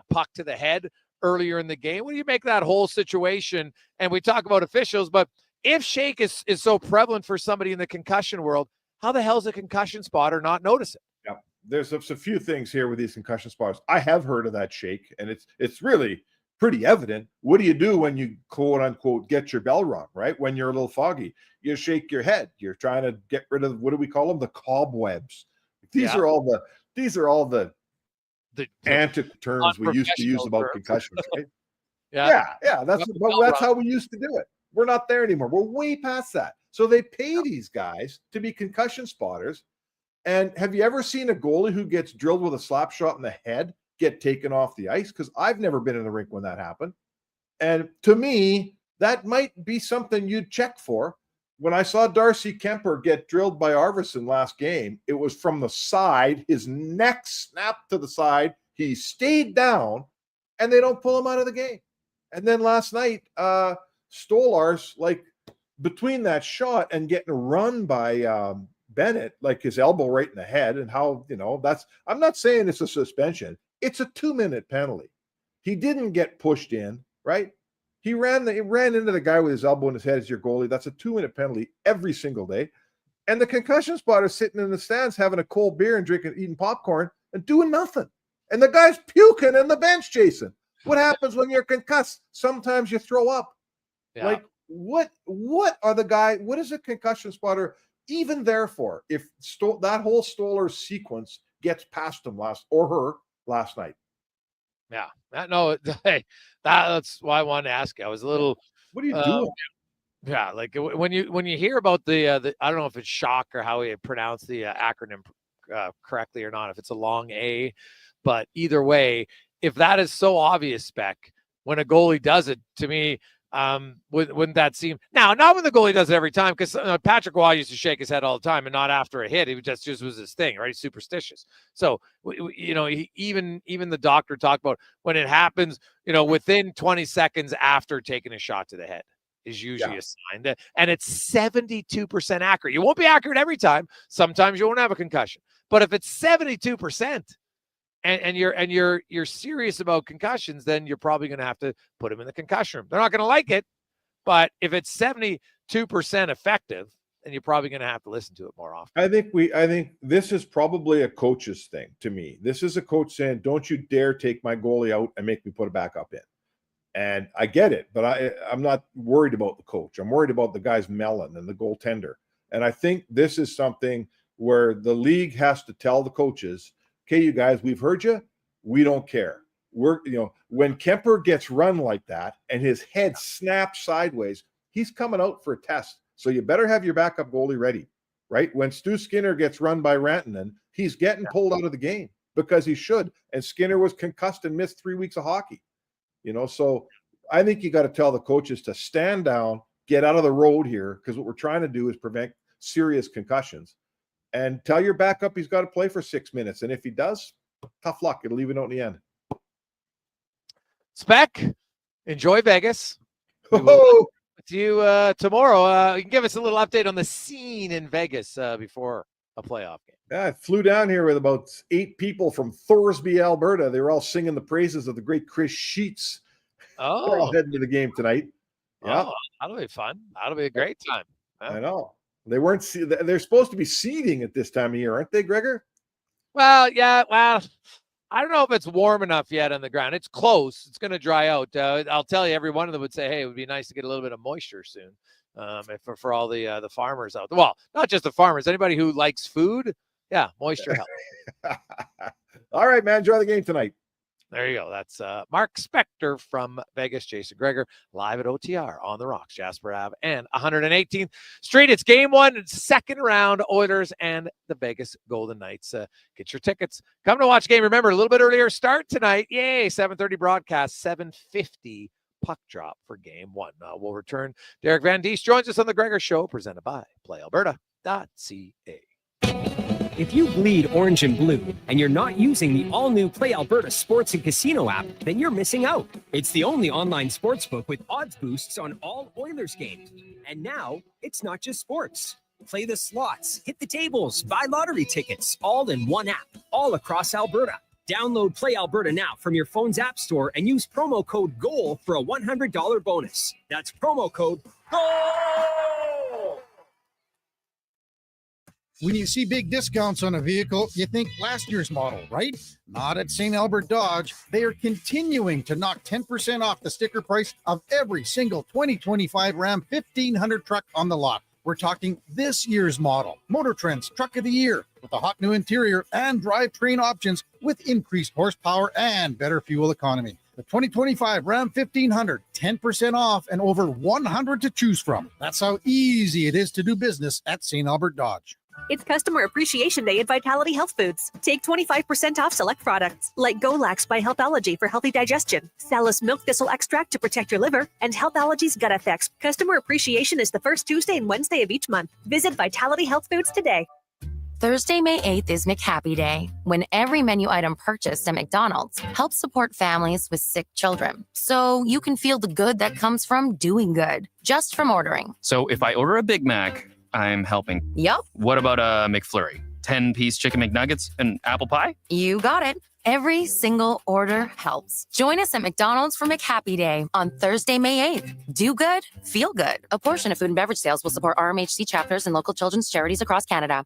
puck to the head earlier in the game. What do you make of that whole situation? And we talk about officials, but if shake is so prevalent for somebody in the concussion world, how the hell is a concussion spotter not notice it? Yeah, there's a few things here with these concussion spotters. I have heard of that shake, and it's really pretty evident. What do you do when you quote unquote get your bell rung, right? When you're a little foggy, you shake your head. You're trying to get rid of, what do we call them? The cobwebs. These are all the antic terms we used to use about concussions, right? Yeah. That's how we used to do it. We're not there anymore. We're way past that. So they pay these guys to be concussion spotters. And have you ever seen a goalie who gets drilled with a slap shot in the head get taken off the ice? Because I've never been in the rink when that happened. And to me, that might be something you'd check for. When I saw Darcy Kemper get drilled by Arvidsson last game, it was from the side. His neck snapped to the side. He stayed down, and they don't pull him out of the game. And then last night, Stolarz, like between that shot and getting run by Bennett, like his elbow right in the head, and how, I'm not saying it's a suspension. It's a 2-minute penalty. He didn't get pushed in, right? He ran into the guy with his elbow in his head as your goalie. That's a 2-minute penalty every single day. And the concussion spotter sitting in the stands having a cold beer and eating popcorn and doing nothing. And the guy's puking in the bench, Jason. What happens when you're concussed? Sometimes you throw up. Yeah. Like, what is a concussion spotter even there for if that whole Stolar sequence gets past him last night? Yeah. That's why I wanted to ask you. I was a little. What are you doing? Yeah, like when you hear about the I don't know if it's shock or how we pronounce the acronym correctly or not, if it's a long A, but either way, if that is so obvious, Spec, when a goalie does it, to me, wouldn't that seem now? Not when the goalie does it every time, because Patrick Waugh used to shake his head all the time, and not after a hit. It just was his thing, right? He's superstitious. So even the doctor talked about when it happens, within 20 seconds after taking a shot to the head is usually a sign and it's 72% accurate. You won't be accurate every time. Sometimes you won't have a concussion, but if it's 72%. And you're serious about concussions, then you're probably going to have to put them in the concussion room. They're not going to like it, but if it's 72% effective, then you're probably going to have to listen to it more often. I think this is probably a coach's thing to me. This is a coach saying, "Don't you dare take my goalie out and make me put it back up in." And I get it, but I'm not worried about the coach. I'm worried about the guy's melon and the goaltender. And I think this is something where the league has to tell the coaches, okay, you guys, we've heard you. We don't care. When Kemper gets run like that and his head snaps sideways, he's coming out for a test. So you better have your backup goalie ready, right? When Stu Skinner gets run by Rantanen, he's getting pulled out of the game because he should. And Skinner was concussed and missed 3 weeks of hockey. So I think you got to tell the coaches to stand down, get out of the road here, because what we're trying to do is prevent serious concussions. And tell your backup he's got to play for 6 minutes. And if he does, tough luck. It'll even out in the end. Spec, enjoy Vegas. With you tomorrow. You can give us a little update on the scene in Vegas before a playoff game. Yeah, I flew down here with about 8 people from Thorsby, Alberta. They were all singing the praises of the great Chris Sheets. Oh, they're all heading to the game tonight. Yeah, that'll be fun. That'll be a great time. I know. They weren't. They're supposed to be seeding at this time of year, aren't they, Gregor? Well, yeah. Well, I don't know if it's warm enough yet on the ground. It's close. It's going to dry out. I'll tell you, every one of them would say, "Hey, it would be nice to get a little bit of moisture soon." For all the farmers out there. Well, not just the farmers. Anybody who likes food, yeah, moisture helps. All right, man. Enjoy the game tonight. There you go. That's Mark Spector from Vegas, Jason Gregor, live at OTR on the Rocks, Jasper Ave, and 118th Street. It's game one, second round, Oilers and the Vegas Golden Knights. Get your tickets. Come to watch game. Remember, a little bit earlier start tonight. Yay, 7:30 broadcast, 7:50 puck drop for game one. We'll return. Derek Van Diest joins us on the Gregor Show, presented by PlayAlberta.ca. If you bleed orange and blue and you're not using the all-new Play Alberta sports and casino app, then you're missing out. It's the only online sportsbook with odds boosts on all Oilers games. And now, it's not just sports. Play the slots, hit the tables, buy lottery tickets, all in one app, all across Alberta. Download Play Alberta now from your phone's app store and use promo code GOAL for a $100 bonus. That's promo code GOAL! When you see big discounts on a vehicle, you think last year's model, right? Not at St. Albert Dodge. They are continuing to knock 10% off the sticker price of every single 2025 Ram 1500 truck on the lot. We're talking this year's model. Motor Trend's Truck of the Year with a hot new interior and drivetrain options with increased horsepower and better fuel economy. The 2025 Ram 1500, 10% off and over 100 to choose from. That's how easy it is to do business at St. Albert Dodge. It's Customer Appreciation Day at Vitality Health Foods. Take 25% off select products like Goalax by Healthology for healthy digestion, Salus Milk Thistle Extract to protect your liver, and Healthology's Gut Effects. Customer Appreciation is the first Tuesday and Wednesday of each month. Visit Vitality Health Foods today. Thursday, May 8th is McHappy Day, when every menu item purchased at McDonald's helps support families with sick children. So you can feel the good that comes from doing good, just from ordering. So if I order a Big Mac, I'm helping. Yup. What about a McFlurry? 10-piece chicken McNuggets and apple pie? You got it. Every single order helps. Join us at McDonald's for McHappy Day on Thursday, May 8th. Do good, feel good. A portion of food and beverage sales will support RMHC chapters and local children's charities across Canada.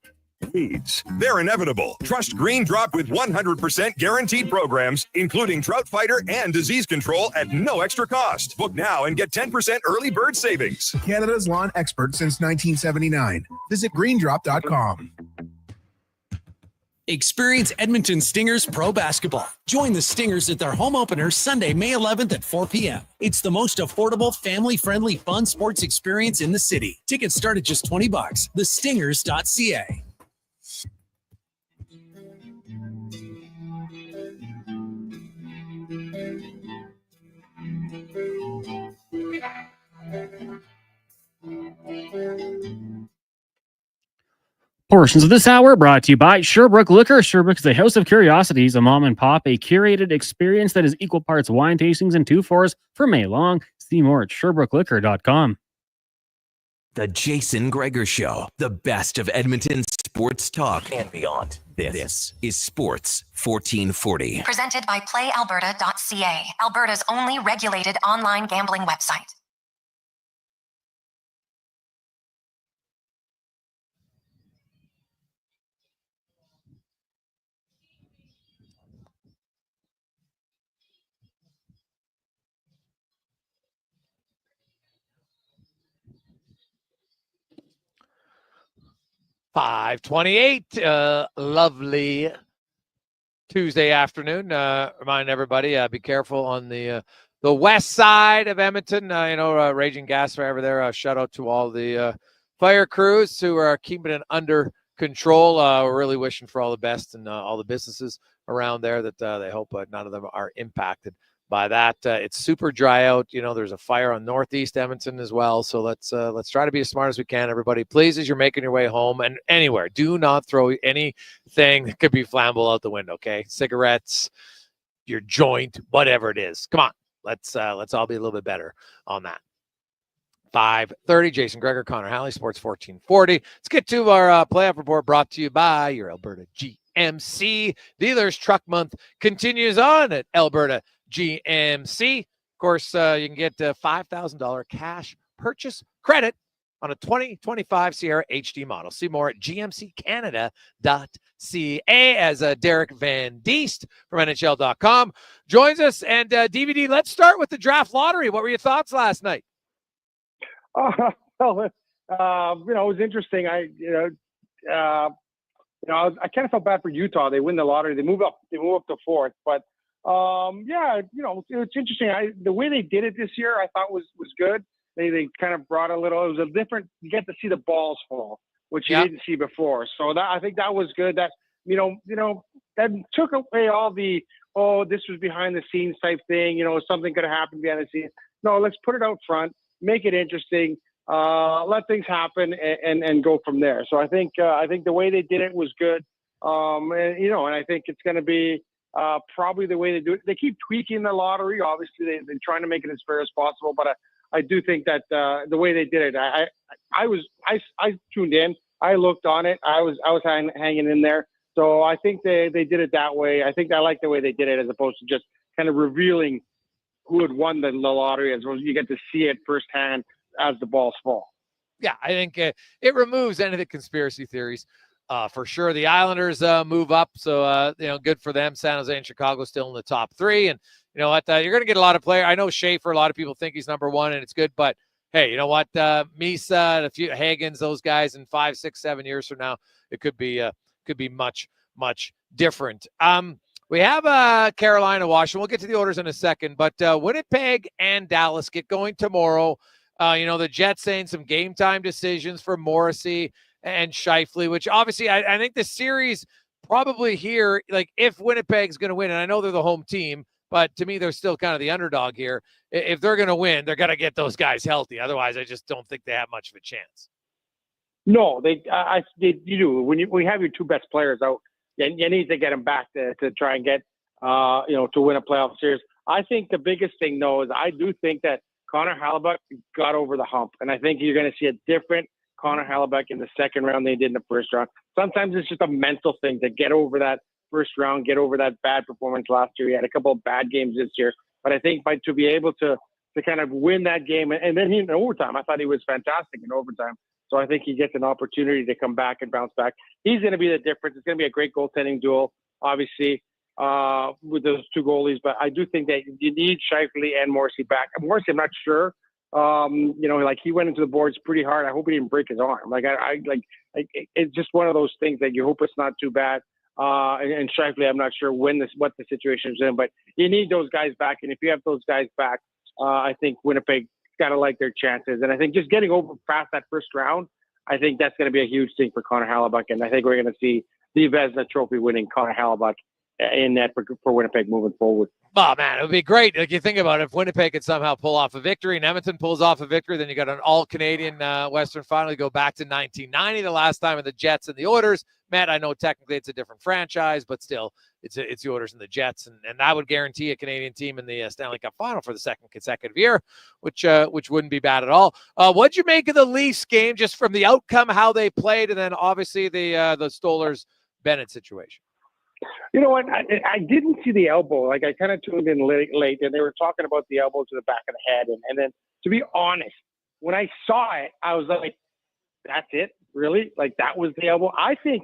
Weeds. They're inevitable. Trust Green Drop with 100% guaranteed programs, including drought fighter and disease control at no extra cost. Book now and get 10% early bird savings. Canada's lawn expert since 1979. Visit greendrop.com. Experience Edmonton Stingers Pro Basketball. Join the Stingers at their home opener Sunday, May 11th at 4 p.m. It's the most affordable, family-friendly, fun sports experience in the city. Tickets start at just $20. thestingers.ca. Portions of this hour brought to you by Sherbrooke Liquor. Sherbrooke is a house of curiosities, a mom and pop, a curated experience that is equal parts wine tastings and 2-4s for May long. See more at SherbrookeLiquor.com. The Jason Gregor Show, the best of Edmonton sports talk and beyond. This is Sports 1440. Presented by PlayAlberta.ca, Alberta's only regulated online gambling website. $5:28, lovely Tuesday afternoon. Remind everybody, be careful on the west side of Edmonton. Raging gas fire over there. Shout out to all the fire crews who are keeping it under control. We're really wishing for all the best and all the businesses around there that they hope none of them are impacted by that. It's super dry out. There's a fire on northeast Edmonton as well. So let's try to be as smart as we can, everybody. Please, as you're making your way home and anywhere, do not throw anything that could be flammable out the window. Okay, cigarettes, your joint, whatever it is. Come on, let's all be a little bit better on that. 5:30. Jason Gregor, Connor Halley, Sports 1440. Let's get to our playoff report, brought to you by your Alberta GMC Dealers. Truck Month continues on at Alberta GMC. Of course, you can get $5,000 cash purchase credit on a 2025 Sierra HD model. See more at gmccanada.ca as Derek Van Diest from NHL.com joins us. And DVD, let's start with the draft lottery. What were your thoughts last night? Well, it was interesting. I kind of felt bad for Utah. They win the lottery. They move up to fourth. But it's interesting. The way they did it this year, I thought was good. They kind of brought a little. It was a different. You get to see the balls fall, which you didn't see before. So I think that was good. That that took away all the this was behind the scenes type thing. Something could have happened behind the scenes. No, let's put it out front, make it interesting, let things happen, and go from there. So I think the way they did it was good. And I think it's going to be probably the way they do it. They keep tweaking the lottery. Obviously, they're trying to make it as fair as possible, but I do think that the way they did it, I tuned in, I looked on it, I was hanging in there. So I think they did it that way. I think I like the way they did it as opposed to just kind of revealing who had won the lottery, as well as you get to see it firsthand as the balls fall. Yeah, I think it removes any of the conspiracy theories. For sure, the Islanders move up, so good for them. San Jose and Chicago still in the top three, and you know what? You're going to get a lot of players. I know Schaefer. A lot of people think he's number one, and it's good. But hey, you know what? Misa, a few Hagens, those guys in 5, 6, 7 years from now, it could be much, much different. We have Carolina, Washington. We'll get to the orders in a second, but Winnipeg and Dallas get going tomorrow. The Jets saying some game time decisions for Morrissey and Scheifele, which obviously I think the series probably here, like if Winnipeg's going to win, and I know they're the home team, but to me, they're still kind of the underdog here. If they're going to win, they're going to get those guys healthy. Otherwise, I just don't think they have much of a chance. No, you do. When you have your two best players out, you need to get them back to try and get, to win a playoff series. I think the biggest thing, though, is I do think that Connor Halley got over the hump, and I think you're going to see a different Connor Halley in the second round they did in the first round. Sometimes it's just a mental thing to get over that first round, get over that bad performance last year. He had a couple of bad games this year, but I think to be able to kind of win that game, and then in overtime, I thought he was fantastic in overtime. So I think he gets an opportunity to come back and bounce back. He's going to be the difference. It's going to be a great goaltending duel, obviously, with those two goalies. But I do think that you need Scheifele and Morrissey back. Morrissey, I'm not sure. He went into the boards pretty hard. I hope he didn't break his arm. It's just one of those things that you hope it's not too bad. And Scheifele, I'm not sure what the situation is in, but you need those guys back. And if you have those guys back, I think Winnipeg got to like their chances. And I think just getting over past that first round, I think that's going to be a huge thing for Connor Halley. And I think we're going to see the Vezina Trophy winning Connor Halley in that for Winnipeg moving forward. Oh, man, it would be great. Like you think about it, if Winnipeg could somehow pull off a victory and Edmonton pulls off a victory, then you got an all-Canadian Western final. You go back to 1990, the last time of the Jets and the Oilers. Matt, I know technically it's a different franchise, but still, it's the Oilers and the Jets, and that would guarantee a Canadian team in the Stanley Cup final for the second consecutive year, which wouldn't be bad at all. What'd you make of the Leafs game, just from the outcome, how they played, and then obviously the Stolarz-Bennett situation? You know what? I didn't see the elbow. I kind of tuned in late, and they were talking about the elbow to the back of the head. And then, to be honest, when I saw it, I was like, that's it? Really? That was the elbow? I think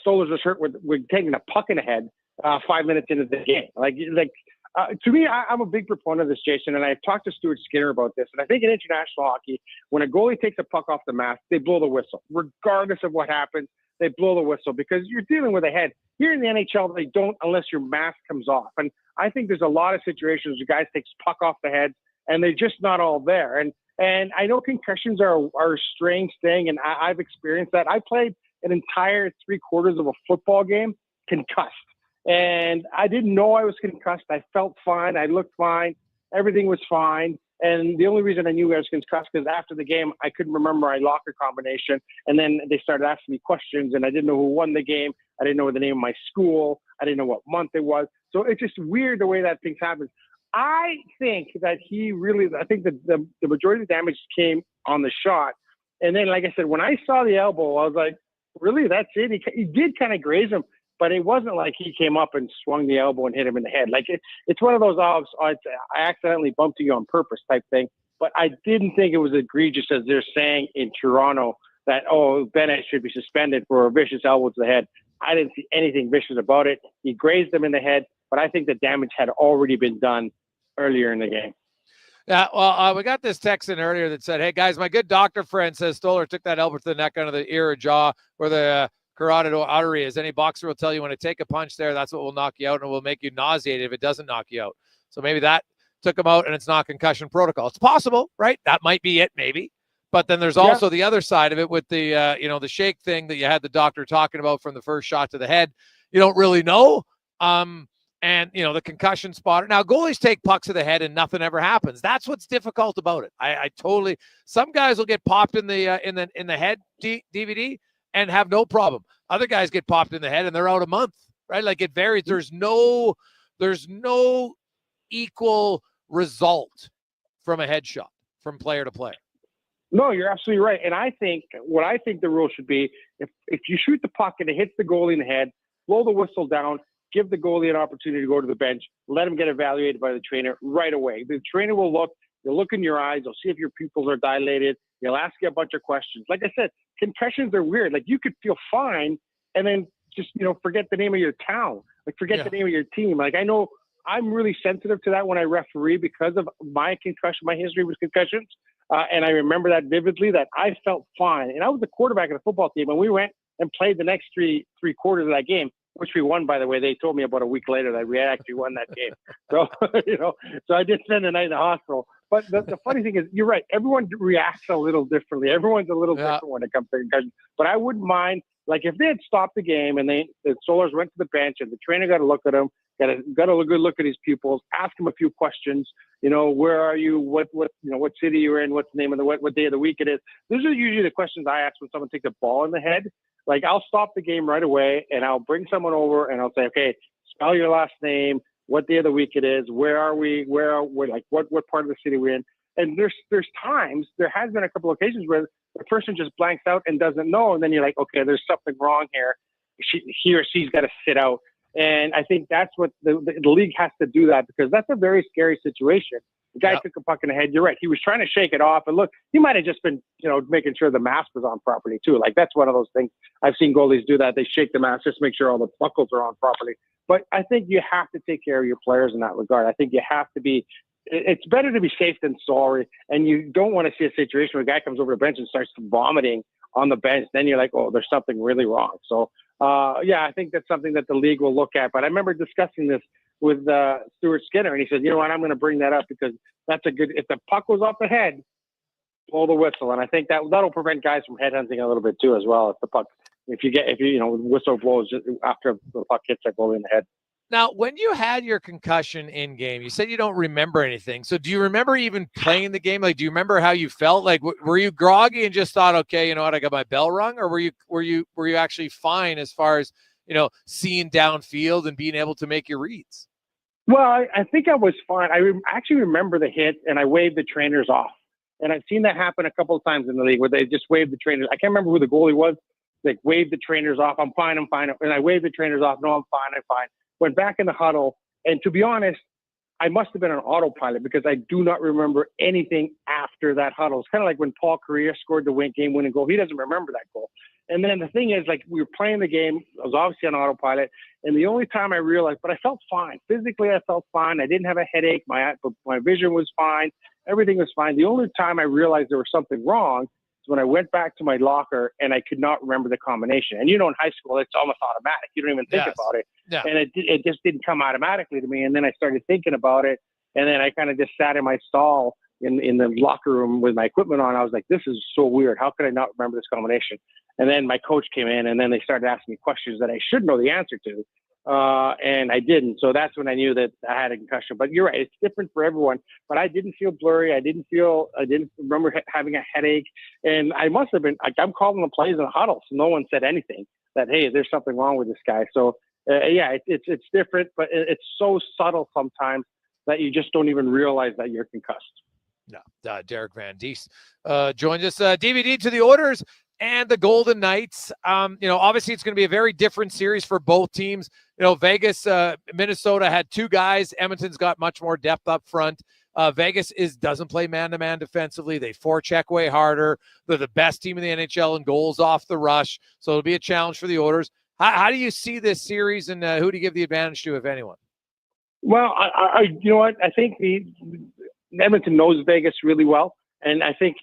Stolarz was hurt with taking a puck in the head 5 minutes into the game. To me, I'm a big proponent of this, Jason, and I've talked to Stuart Skinner about this. And I think in international hockey, when a goalie takes a puck off the mask, they blow the whistle. Regardless of what happens, they blow the whistle because you're dealing with a head. Here in the NHL, they don't unless your mask comes off. And I think there's a lot of situations where guys take puck off the head and they're just not all there. And I know concussions are a strange thing, and I've experienced that. I played an entire 3/4 of a football game concussed, and I didn't know I was concussed. I felt fine. I looked fine. Everything was fine. And the only reason I knew I was concussed because after the game, I couldn't remember my locker combination. And then they started asking me questions, and I didn't know who won the game. I didn't know the name of my school. I didn't know what month it was. So it's just weird the way that things happen. I think that I think the majority of the damage came on the shot. And then, like I said, when I saw the elbow, I was like, really, that's it? He did kind of graze him, but it wasn't like he came up and swung the elbow and hit him in the head. It's one of those, I accidentally bumped you on purpose type thing. but I didn't think it was egregious as they're saying in Toronto that, oh, Bennett should be suspended for a vicious elbow to the head. I didn't see anything vicious about it. He grazed him in the head, but I think the damage had already been done earlier in the game. Yeah, well, we got this text in earlier that said, hey, guys, my good doctor friend says Stoller took that elbow to the neck under the ear or jaw where the carotid artery is. Any boxer will tell you when to take a punch there, that's what will knock you out and will make you nauseated if it doesn't knock you out. So maybe that took him out and it's not concussion protocol. It's possible, right? That might be it, maybe. But then there's also the other side of it with the, the shake thing that you had the doctor talking about from the first shot to the head. You don't really know. And, the concussion spotter. Now, goalies take pucks to the head and nothing ever happens. That's what's difficult about it. I totally – some guys will get popped in the head DVD and have no problem. Other guys get popped in the head and they're out a month, right? Like it varies. There's no equal result from a headshot from player to player. No, you're absolutely right. And I think the rule should be, if you shoot the puck and it hits the goalie in the head, blow the whistle down, give the goalie an opportunity to go to the bench, let him get evaluated by the trainer right away. The trainer will they'll look in your eyes, they'll see if your pupils are dilated, they'll ask you a bunch of questions. Like I said, concussions are weird. Like you could feel fine and then just, forget the name of your town, forget the name of your team. Like I know I'm really sensitive to that when I referee because of my history with concussions. And I remember that vividly, that I felt fine. And I was the quarterback of the football team, and we went and played the next three quarters of that game, which we won, by the way. They told me about a week later that we actually won that game. So, so I did spend the night in the hospital. But the funny thing is, you're right. Everyone reacts a little differently. Everyone's a little different when it comes to concussion. But I wouldn't mind, like, if they had stopped the game and the Solars went to the bench and the trainer got a look at him, got a good look at his pupils, ask him a few questions. Where are you? What city you're in? What's the name of what day of the week it is? Those are usually the questions I ask when someone takes a ball in the head. Like, I'll stop the game right away and I'll bring someone over and I'll say, okay, spell your last name, what day of the week it is, where are we, like what part of the city we're in. And there's times, there has been a couple of occasions where the person just blanks out and doesn't know. And then you're like, okay, there's something wrong here. He or she's got to sit out. And I think that's what the league has to do, that because that's a very scary situation. The guy took a puck in the head. You're right. He was trying to shake it off. And look, he might have just been, making sure the mask was on properly too. Like, that's one of those things. I've seen goalies do that. They shake the mask just to make sure all the buckles are on properly. But I think you have to take care of your players in that regard. I think you have to be, it's better to be safe than sorry. And you don't want to see a situation where a guy comes over the bench and starts vomiting on the bench. Then you're like, oh, there's something really wrong. So, I think that's something that the league will look at. But I remember discussing this with Stuart Skinner, and he said, you know what, I'm going to bring that up because that's a good, if the puck goes off the head, blow the whistle. And I think that'll prevent guys from headhunting a little bit too as well. If whistle blows after the puck hits that goalie in the head. Now, when you had your concussion in game, you said you don't remember anything. So do you remember even playing the game? Like, do you remember how you felt? Like, were you groggy and just thought, okay, you know what, I got my bell rung? Or were you actually fine as far as, seeing downfield and being able to make your reads? Well, I think I was fine. I actually remember the hit, and I waved the trainers off. And I've seen that happen a couple of times in the league where they just waved the trainers. I can't remember who the goalie was. Like, waved the trainers off. I'm fine. And I waved the trainers off. No, I'm fine. Went back in the huddle, and to be honest, I must have been on autopilot because I do not remember anything after that huddle. It's kind of like when Paul Kariya scored the game-winning goal. He doesn't remember that goal. And then the thing is, like, we were playing the game. I was obviously on autopilot, and the only time I realized, but I felt fine. Physically, I felt fine. I didn't have a headache. My vision was fine. Everything was fine. The only time I realized there was something wrong is when I went back to my locker and I could not remember the combination. And in higigh school, it's almost automatic. You don't even think about it. Yeah. And it just didn't come automatically to me. And then I started thinking about it. And then I kind of just sat in my stall in the locker room with my equipment on. I was like, this is so weird. How could I not remember this combination? And then my coach came in, and then they started asking me questions that I should know the answer to. And I didn't. So that's when I knew that I had a concussion. But you're right. It's different for everyone. But I didn't feel blurry. I didn't remember having a headache. And I must have been, I'm calling the plays in the huddle. So no one said anything that, hey, there's something wrong with this guy. So it's different, but it's so subtle sometimes that you just don't even realize that you're concussed. No, Derek Van Diest joins us. DVD to the Oilers and the Golden Knights. Obviously it's going to be a very different series for both teams. Vegas, Minnesota had two guys. Edmonton's got much more depth up front. Vegas doesn't play man-to-man defensively. They forecheck way harder. They're the best team in the NHL in goals off the rush, so it'll be a challenge for the Oilers. How do you see this series, and who do you give the advantage to, if anyone? Well, you know what? I think Edmonton knows Vegas really well, and I think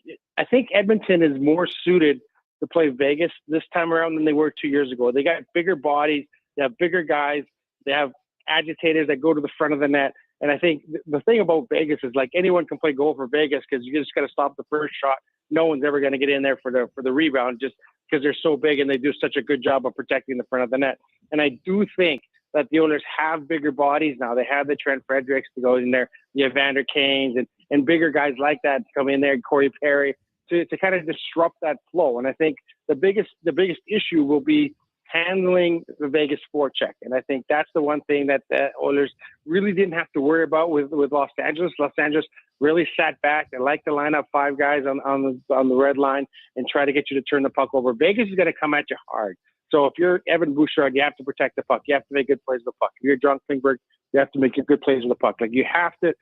Edmonton is more suited to play Vegas this time around than they were 2 years ago. They got bigger bodies, they have bigger guys, they have agitators that go to the front of the net. And I think the thing about Vegas is, like, anyone can play goal for Vegas because you just got to stop the first shot. No one's ever going to get in there for the rebound just because they're so big and they do such a good job of protecting the front of the net. And I do think that the Oilers have bigger bodies now. They have the Trent Fredericks to go in there, the Evander Kanes, and bigger guys like that to come in there, Corey Perry, to kind of disrupt that flow. And I think the biggest issue will be handling the Vegas forecheck. And I think that's the one thing that the Oilers really didn't have to worry about with Los Angeles. Los Angeles really sat back. They like to line up five guys on the red line and try to get you to turn the puck over. Vegas is going to come at you hard. So if you're Evan Bouchard, you have to protect the puck. You have to make good plays with the puck. If you're John Klingberg, you have to make good plays with the puck. Like, you have to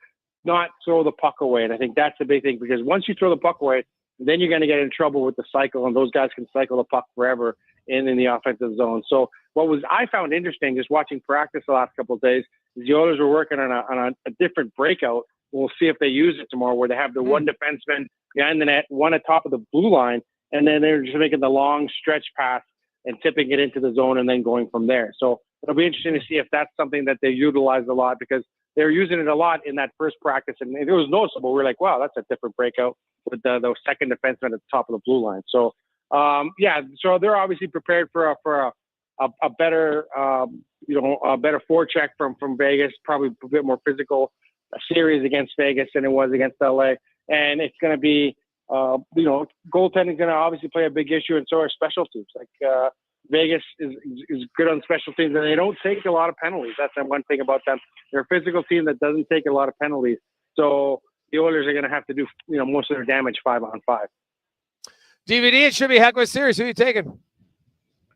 not throw the puck away. And I think that's the big thing, because once you throw the puck away, then you're going to get in trouble with the cycle, and those guys can cycle the puck forever in the offensive zone. So I found interesting just watching practice the last couple of days is the Oilers were working on a different breakout. We'll see if they use it tomorrow, where they have the one defenseman behind the net, one at top of the blue line, and then they're just making the long stretch pass and tipping it into the zone and then going from there. So it'll be interesting to see if that's something that they utilize a lot, because they're using it a lot in that first practice, and it was noticeable. We're like, wow, that's a different breakout with the second defenseman at the top of the blue line. So so they're obviously prepared for a better a better forecheck from Vegas, probably a bit more physical series against Vegas than it was against LA. And it's going to be goaltending is going to obviously play a big issue, and so are special teams. Like Vegas is good on special teams, and they don't take a lot of penalties. That's the one thing about them. They're a physical team that doesn't take a lot of penalties. So the Oilers are going to have to do most of their damage 5-on-5. DVD, it should be a heck of a series. Who are you taking?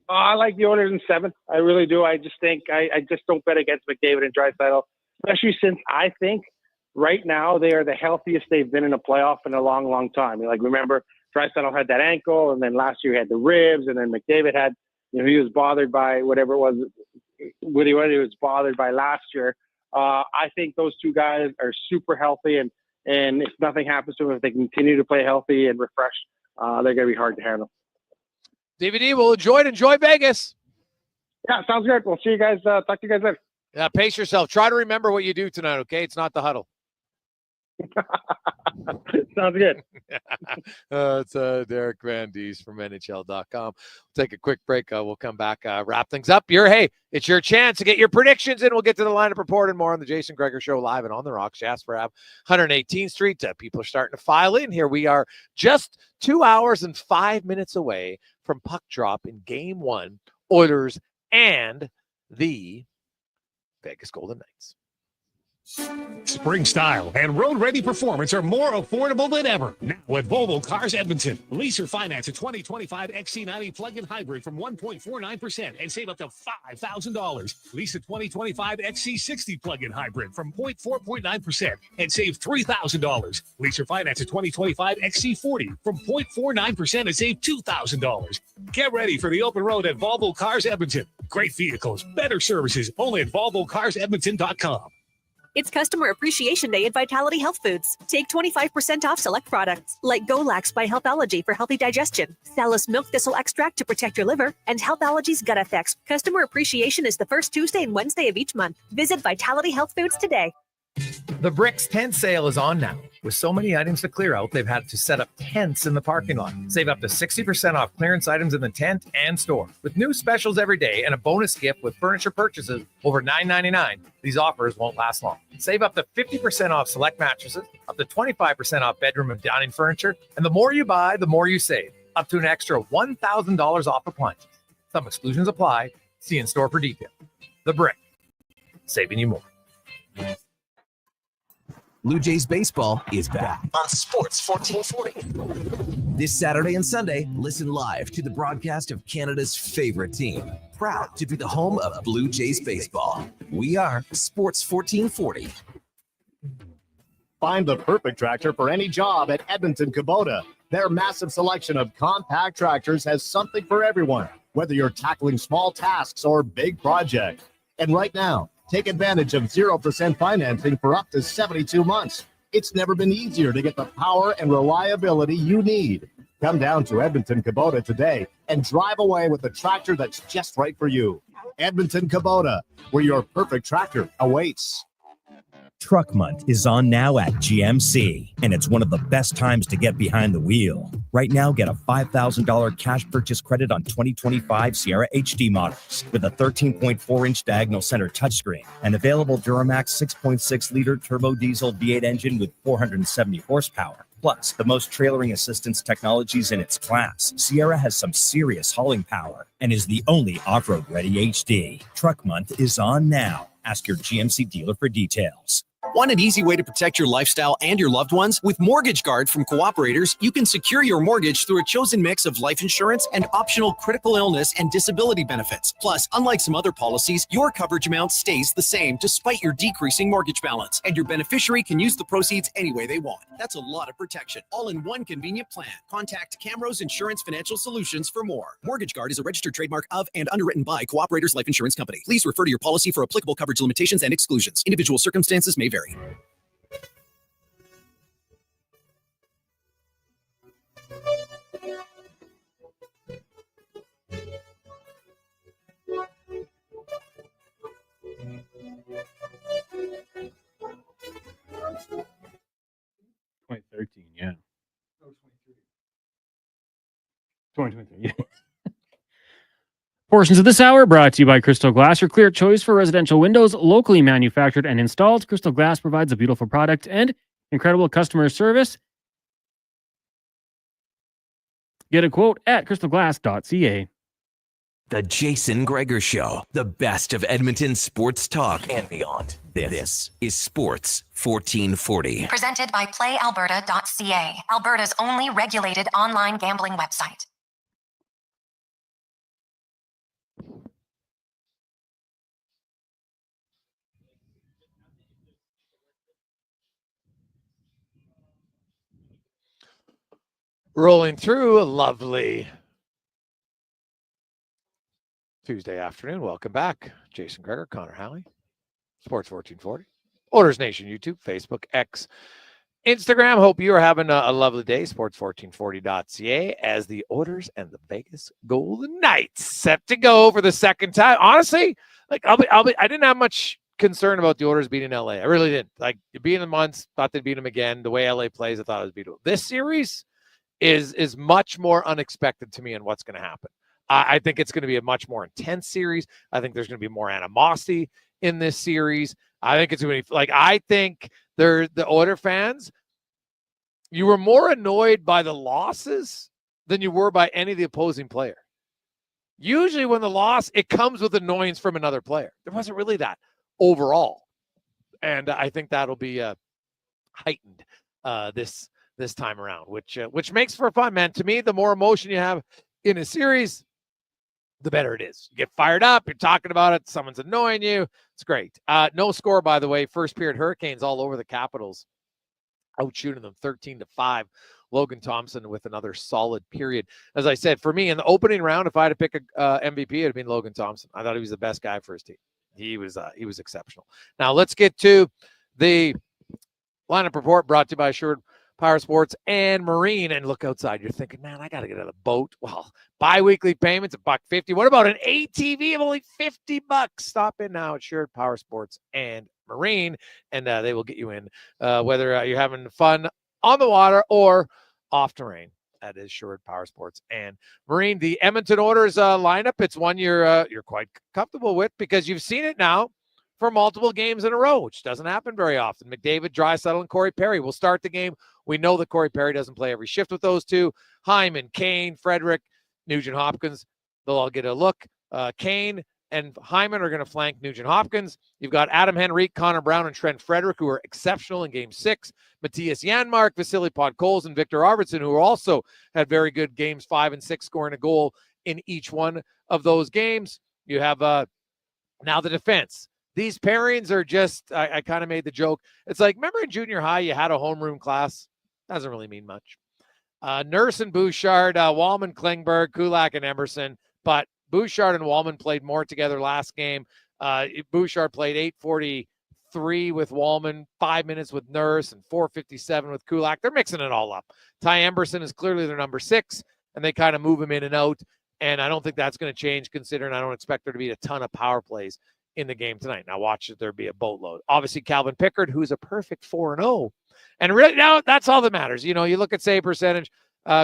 I like the Oilers in 7. I really do. I just think I just don't bet against McDavid and Draisaitl, especially since I think right now they are the healthiest they've been in a playoff in a long, long time. Like, remember, Draisaitl had that ankle, and then last year he had the ribs, and then McDavid had, he was bothered by whatever it was, what he was bothered by last year. I think those two guys are super healthy, and if nothing happens to them, if they continue to play healthy and refreshed, they're going to be hard to handle. DVD, we'll enjoy Vegas. Yeah, sounds good. We'll see you guys. Talk to you guys later. Yeah, pace yourself. Try to remember what you do tonight, okay? It's not the huddle. Sounds good. It's Derek Van Dies from NHL.com. We'll take a quick break. We'll come back, wrap things up. It's your chance to get your predictions in. We'll get to the lineup report and more on the Jason Gregor Show live and on the Rocks, Jasper Ave, 118th Street. People are starting to file in here. We are just 2 hours and 5 minutes away from puck drop in Game 1, Oilers and the Vegas Golden Knights. Spring style and road-ready performance are more affordable than ever. Now at Volvo Cars Edmonton. Lease or finance a 2025 XC90 plug-in hybrid from 1.49% and save up to $5,000. Lease a 2025 XC60 plug-in hybrid from 4.9% and save $3,000. Lease or finance a 2025 XC40 from 0.49% and save $2,000. Get ready for the open road at Volvo Cars Edmonton. Great vehicles, better services, only at VolvoCarsEdmonton.com. It's Customer Appreciation Day at Vitality Health Foods. Take 25% off select products like Goalax by Healthology for healthy digestion, Salus Milk Thistle Extract to protect your liver, and Healthology's Gut Effects. Customer Appreciation is the first Tuesday and Wednesday of each month. Visit Vitality Health Foods today. The Bricks tent sale is on now. With so many items to clear out, they've had to set up tents in the parking lot. Save up to 60% off clearance items in the tent and store. With new specials every day and a bonus gift with furniture purchases over $9.99, these offers won't last long. Save up to 50% off select mattresses, up to 25% off bedroom and dining furniture, and the more you buy, the more you save. Up to an extra $1,000 off appliances. Some exclusions apply. See in store for detail. The Brick, saving you more. Blue Jays baseball is back on Sports 1440. This Saturday and Sunday, listen live to the broadcast of Canada's favorite team. Proud to be the home of Blue Jays baseball. We are Sports 1440. Find the perfect tractor for any job at Edmonton Kubota. Their massive selection of compact tractors has something for everyone, whether you're tackling small tasks or big projects. And right now, take advantage of 0% financing for up to 72 months. It's never been easier to get the power and reliability you need. Come down to Edmonton Kubota today and drive away with the tractor that's just right for you. Edmonton Kubota, where your perfect tractor awaits. Truck Month is on now at GMC, and it's one of the best times to get behind the wheel. Right now, get a $5,000 cash purchase credit on 2025 Sierra HD models with a 13.4-inch diagonal center touchscreen, an available Duramax 6.6-liter turbo diesel V8 engine with 470 horsepower. Plus, the most trailering assistance technologies in its class. Sierra has some serious hauling power and is the only off-road ready HD. Truck Month is on now. Ask your GMC dealer for details. Want an easy way to protect your lifestyle and your loved ones? With Mortgage Guard from Cooperators, you can secure your mortgage through a chosen mix of life insurance and optional critical illness and disability benefits. Plus, unlike some other policies, your coverage amount stays the same despite your decreasing mortgage balance, and your beneficiary can use the proceeds any way they want. That's a lot of protection, all in one convenient plan. Contact Camrose Insurance Financial Solutions for more. Mortgage Guard is a registered trademark of and underwritten by Cooperators Life Insurance Company. Please refer to your policy for applicable coverage limitations and exclusions. Individual circumstances may vary. Yeah. 2023, yeah. Portions of this hour brought to you by Crystal Glass, your clear choice for residential windows, locally manufactured and installed. Crystal Glass provides a beautiful product and incredible customer service. Get a quote at crystalglass.ca. The Jason Gregor Show, the best of Edmonton sports talk and beyond. This is Sports 1440. Presented by PlayAlberta.ca, Alberta's only regulated online gambling website. Rolling through a lovely Tuesday afternoon. Welcome back. Jason Gregor, Connor Halley, Sports 1440. Oilers Nation, YouTube, Facebook, X, Instagram. Hope you are having a lovely day. Sports1440.ca as the Oilers and the Vegas Golden Knights set to go for the second time. Honestly, like I didn't have much concern about the Oilers beating LA. I really didn't. Like beating them once, thought they'd beat them again. The way LA plays, I thought it was beatable. This series is much more unexpected to me in what's going to happen. I think it's going to be a much more intense series. I think there's going to be more animosity in this series. I think it's going to be like, I think the Oilers fans, you were more annoyed by the losses than you were by any of the opposing player. Usually when the loss, it comes with annoyance from another player. There wasn't really that overall. And I think that'll be heightened this time around, which makes for fun, man. To me, the more emotion you have in a series, the better it is. You get fired up, you're talking about it, someone's annoying you. It's great. No score, by the way. First period Hurricanes all over the Capitals, outshooting them 13-5. Logan Thompson with another solid period. As I said, for me in the opening round, if I had to pick a MVP, it'd have been Logan Thompson. I thought he was the best guy for his team. He was exceptional. Now let's get to the lineup report brought to you by Assured Power Sports and Marine. And look outside, you're thinking, man, I got to get out of the boat. Well, bi-weekly payments, $1.50. What about an ATV of only $50? Stop in now at Assured Power Sports and Marine, and they will get you in, whether you're having fun on the water or off terrain. That is Assured Power Sports and Marine. The Edmonton Oilers lineup, it's one you're quite comfortable with because you've seen it now for multiple games in a row, which doesn't happen very often. McDavid, Draisaitl, and Corey Perry will start the game. We know that Corey Perry doesn't play every shift with those two. Hyman, Kane, Frederick, Nugent-Hopkins, they'll all get a look. Kane and Hyman are going to flank Nugent-Hopkins. You've got Adam Henrique, Connor Brown, and Trent Frederick, who are exceptional in Game 6. Matthias Janmark, Vasily Podkolzin, and Victor Arvidsson, who also had very good Games 5 and 6, scoring a goal in each one of those games. You have now the defense. These pairings are just, I kind of made the joke. It's like, remember in junior high, you had a homeroom class? Doesn't really mean much. Nurse and Bouchard, Wallman, Klingberg, Kulak, and Emerson. But Bouchard and Wallman played more together last game. Bouchard played 8:43 with Wallman, 5 minutes with Nurse, and 4:57 with Kulak. They're mixing it all up. Ty Emberson is clearly their number 6, and they kind of move him in and out. And I don't think that's going to change, considering I don't expect there to be a ton of power plays in the game tonight. Now watch it, there be a boatload. Obviously, Calvin Pickard, who's a perfect 4-0. And right now, that's all that matters. You know, you look at save percentage,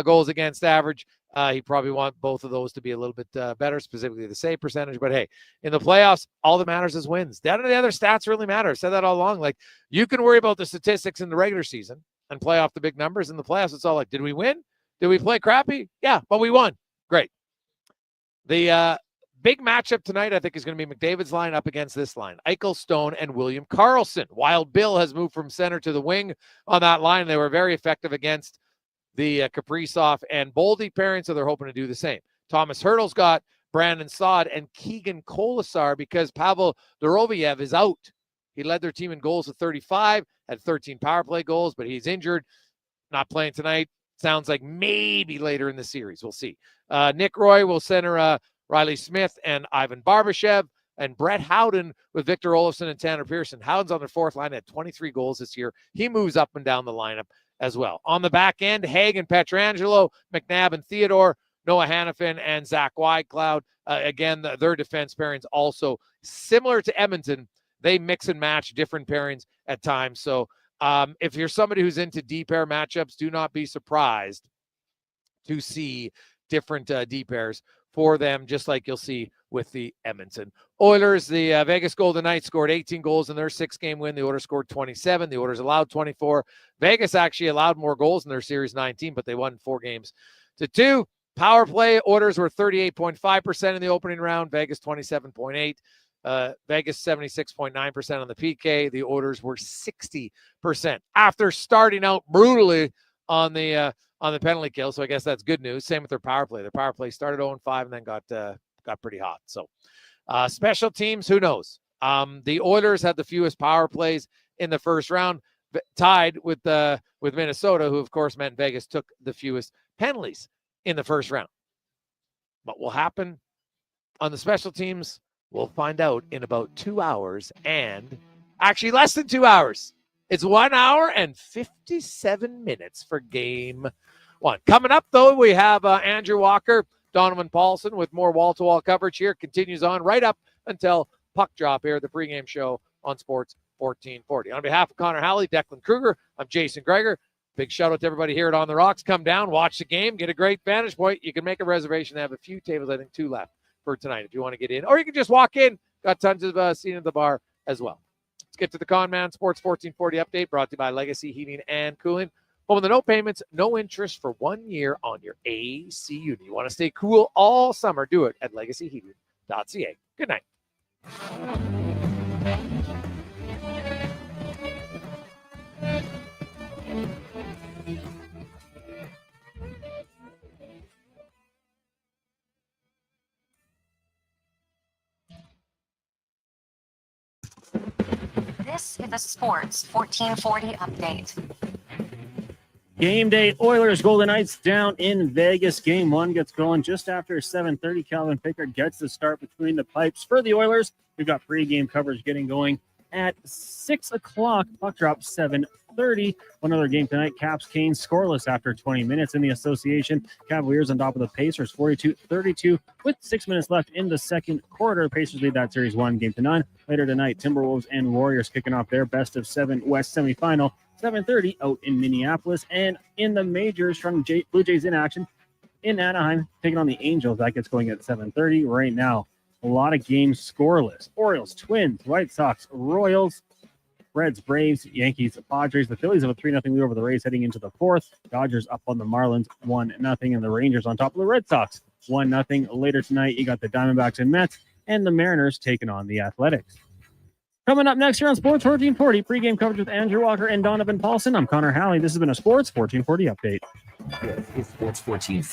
goals against average. You probably want both of those to be a little bit better, specifically the save percentage. But hey, in the playoffs, all that matters is wins. None of the other stats really matter. I've said that all along. Like, you can worry about the statistics in the regular season and play off the big numbers. In the playoffs, it's all like, did we win? Did we play crappy? Yeah, but we won. Great. The big matchup tonight, I think, is going to be McDavid's line up against this line: Eichel, Stone, and William Karlsson. Wild Bill has moved from center to the wing on that line. They were very effective against the Kaprizov and Boldy pairing, so they're hoping to do the same. Thomas Hurdle's got Brandon Saad and Keegan Colasar because Pavel Dorofeyev is out. He led their team in goals with 35, had 13 power play goals, but he's injured, not playing tonight. Sounds like maybe later in the series. We'll see. Nick Roy will center Riley Smith and Ivan Barbashev, and Brett Howden with Victor Olofsson and Tanner Pearson. Howden's on their fourth line at 23 goals this year. He moves up and down the lineup as well. On the back end, Haig and Pietrangelo, McNabb and Theodore, Noah Hannafin and Zach Whitecloud. Again, their defense pairings also similar to Edmonton. They mix and match different pairings at times. So if you're somebody who's into D-pair matchups, do not be surprised to see different D-pairs for them, just like you'll see with the Edmonton Oilers. The Vegas Golden Knights scored 18 goals in their 6-game win. The Oilers scored 27. The Oilers allowed 24. Vegas actually allowed more goals in their series, 19, but they won 4-2. Power play, Oilers were 38.5% in the opening round. Vegas 27.8%. Vegas 76.9% on the PK. The Oilers were 60% after starting out brutally on the penalty kill. So I guess that's good news. Same with their power play. Their power play started 0-5 and then got pretty hot. So special teams, who knows? The Oilers had the fewest power plays in the first round, tied with Minnesota, who of course meant Vegas took the fewest penalties in the first round. What will happen on the special teams? We'll find out in about 2 hours, and actually less than 2 hours. It's 1 hour and 57 minutes for game one. Coming up, though, we have Andrew Walker, Donovan Paulson with more wall-to-wall coverage here. Continues on right up until puck drop here, the pregame show on Sports 1440. On behalf of Connor Halley, Declan Kruger, I'm Jason Gregor. Big shout-out to everybody here at On the Rocks. Come down, watch the game, get a great vantage point. You can make a reservation. They have a few tables, I think 2 left for tonight if you want to get in. Or you can just walk in. Got tons of seating at the bar as well. Let's get to the Con Man Sports 1440 update brought to you by Legacy Heating and Cooling. Home of the no payments, no interest for 1 year on your AC unit. You want to stay cool all summer, do it at legacyheating.ca. Good night. This is the Sports 1440 update. Game day, Oilers Golden Knights down in Vegas. Game one gets going just after 7:30. Calvin Pickard gets the start between the pipes for the Oilers. We've got pregame coverage getting going at 6 o'clock. Puck drop 7:30. One other game tonight. Caps Canes scoreless after 20 minutes in the association. Cavaliers on top of the Pacers 42-32 with 6 minutes left in the second quarter. Pacers lead that series 1-9. Later tonight, Timberwolves and Warriors kicking off their best of 7 West semifinal. 7:30 out in Minneapolis. And in the majors from Blue Jays in action in Anaheim, taking on the Angels. That gets going at 7:30 right now. A lot of games scoreless. Orioles, Twins, White Sox, Royals, Reds, Braves, Yankees, Padres. The Phillies have a 3-0 lead over the Rays heading into the fourth. Dodgers up on the Marlins 1-0. And the Rangers on top of the Red Sox 1-0. Later tonight, you got the Diamondbacks and Mets, and the Mariners taking on the Athletics. Coming up next here on Sports 1440, pregame coverage with Andrew Walker and Donovan Paulson. I'm Connor Halley. This has been a Sports 1440 update. Sports 1440.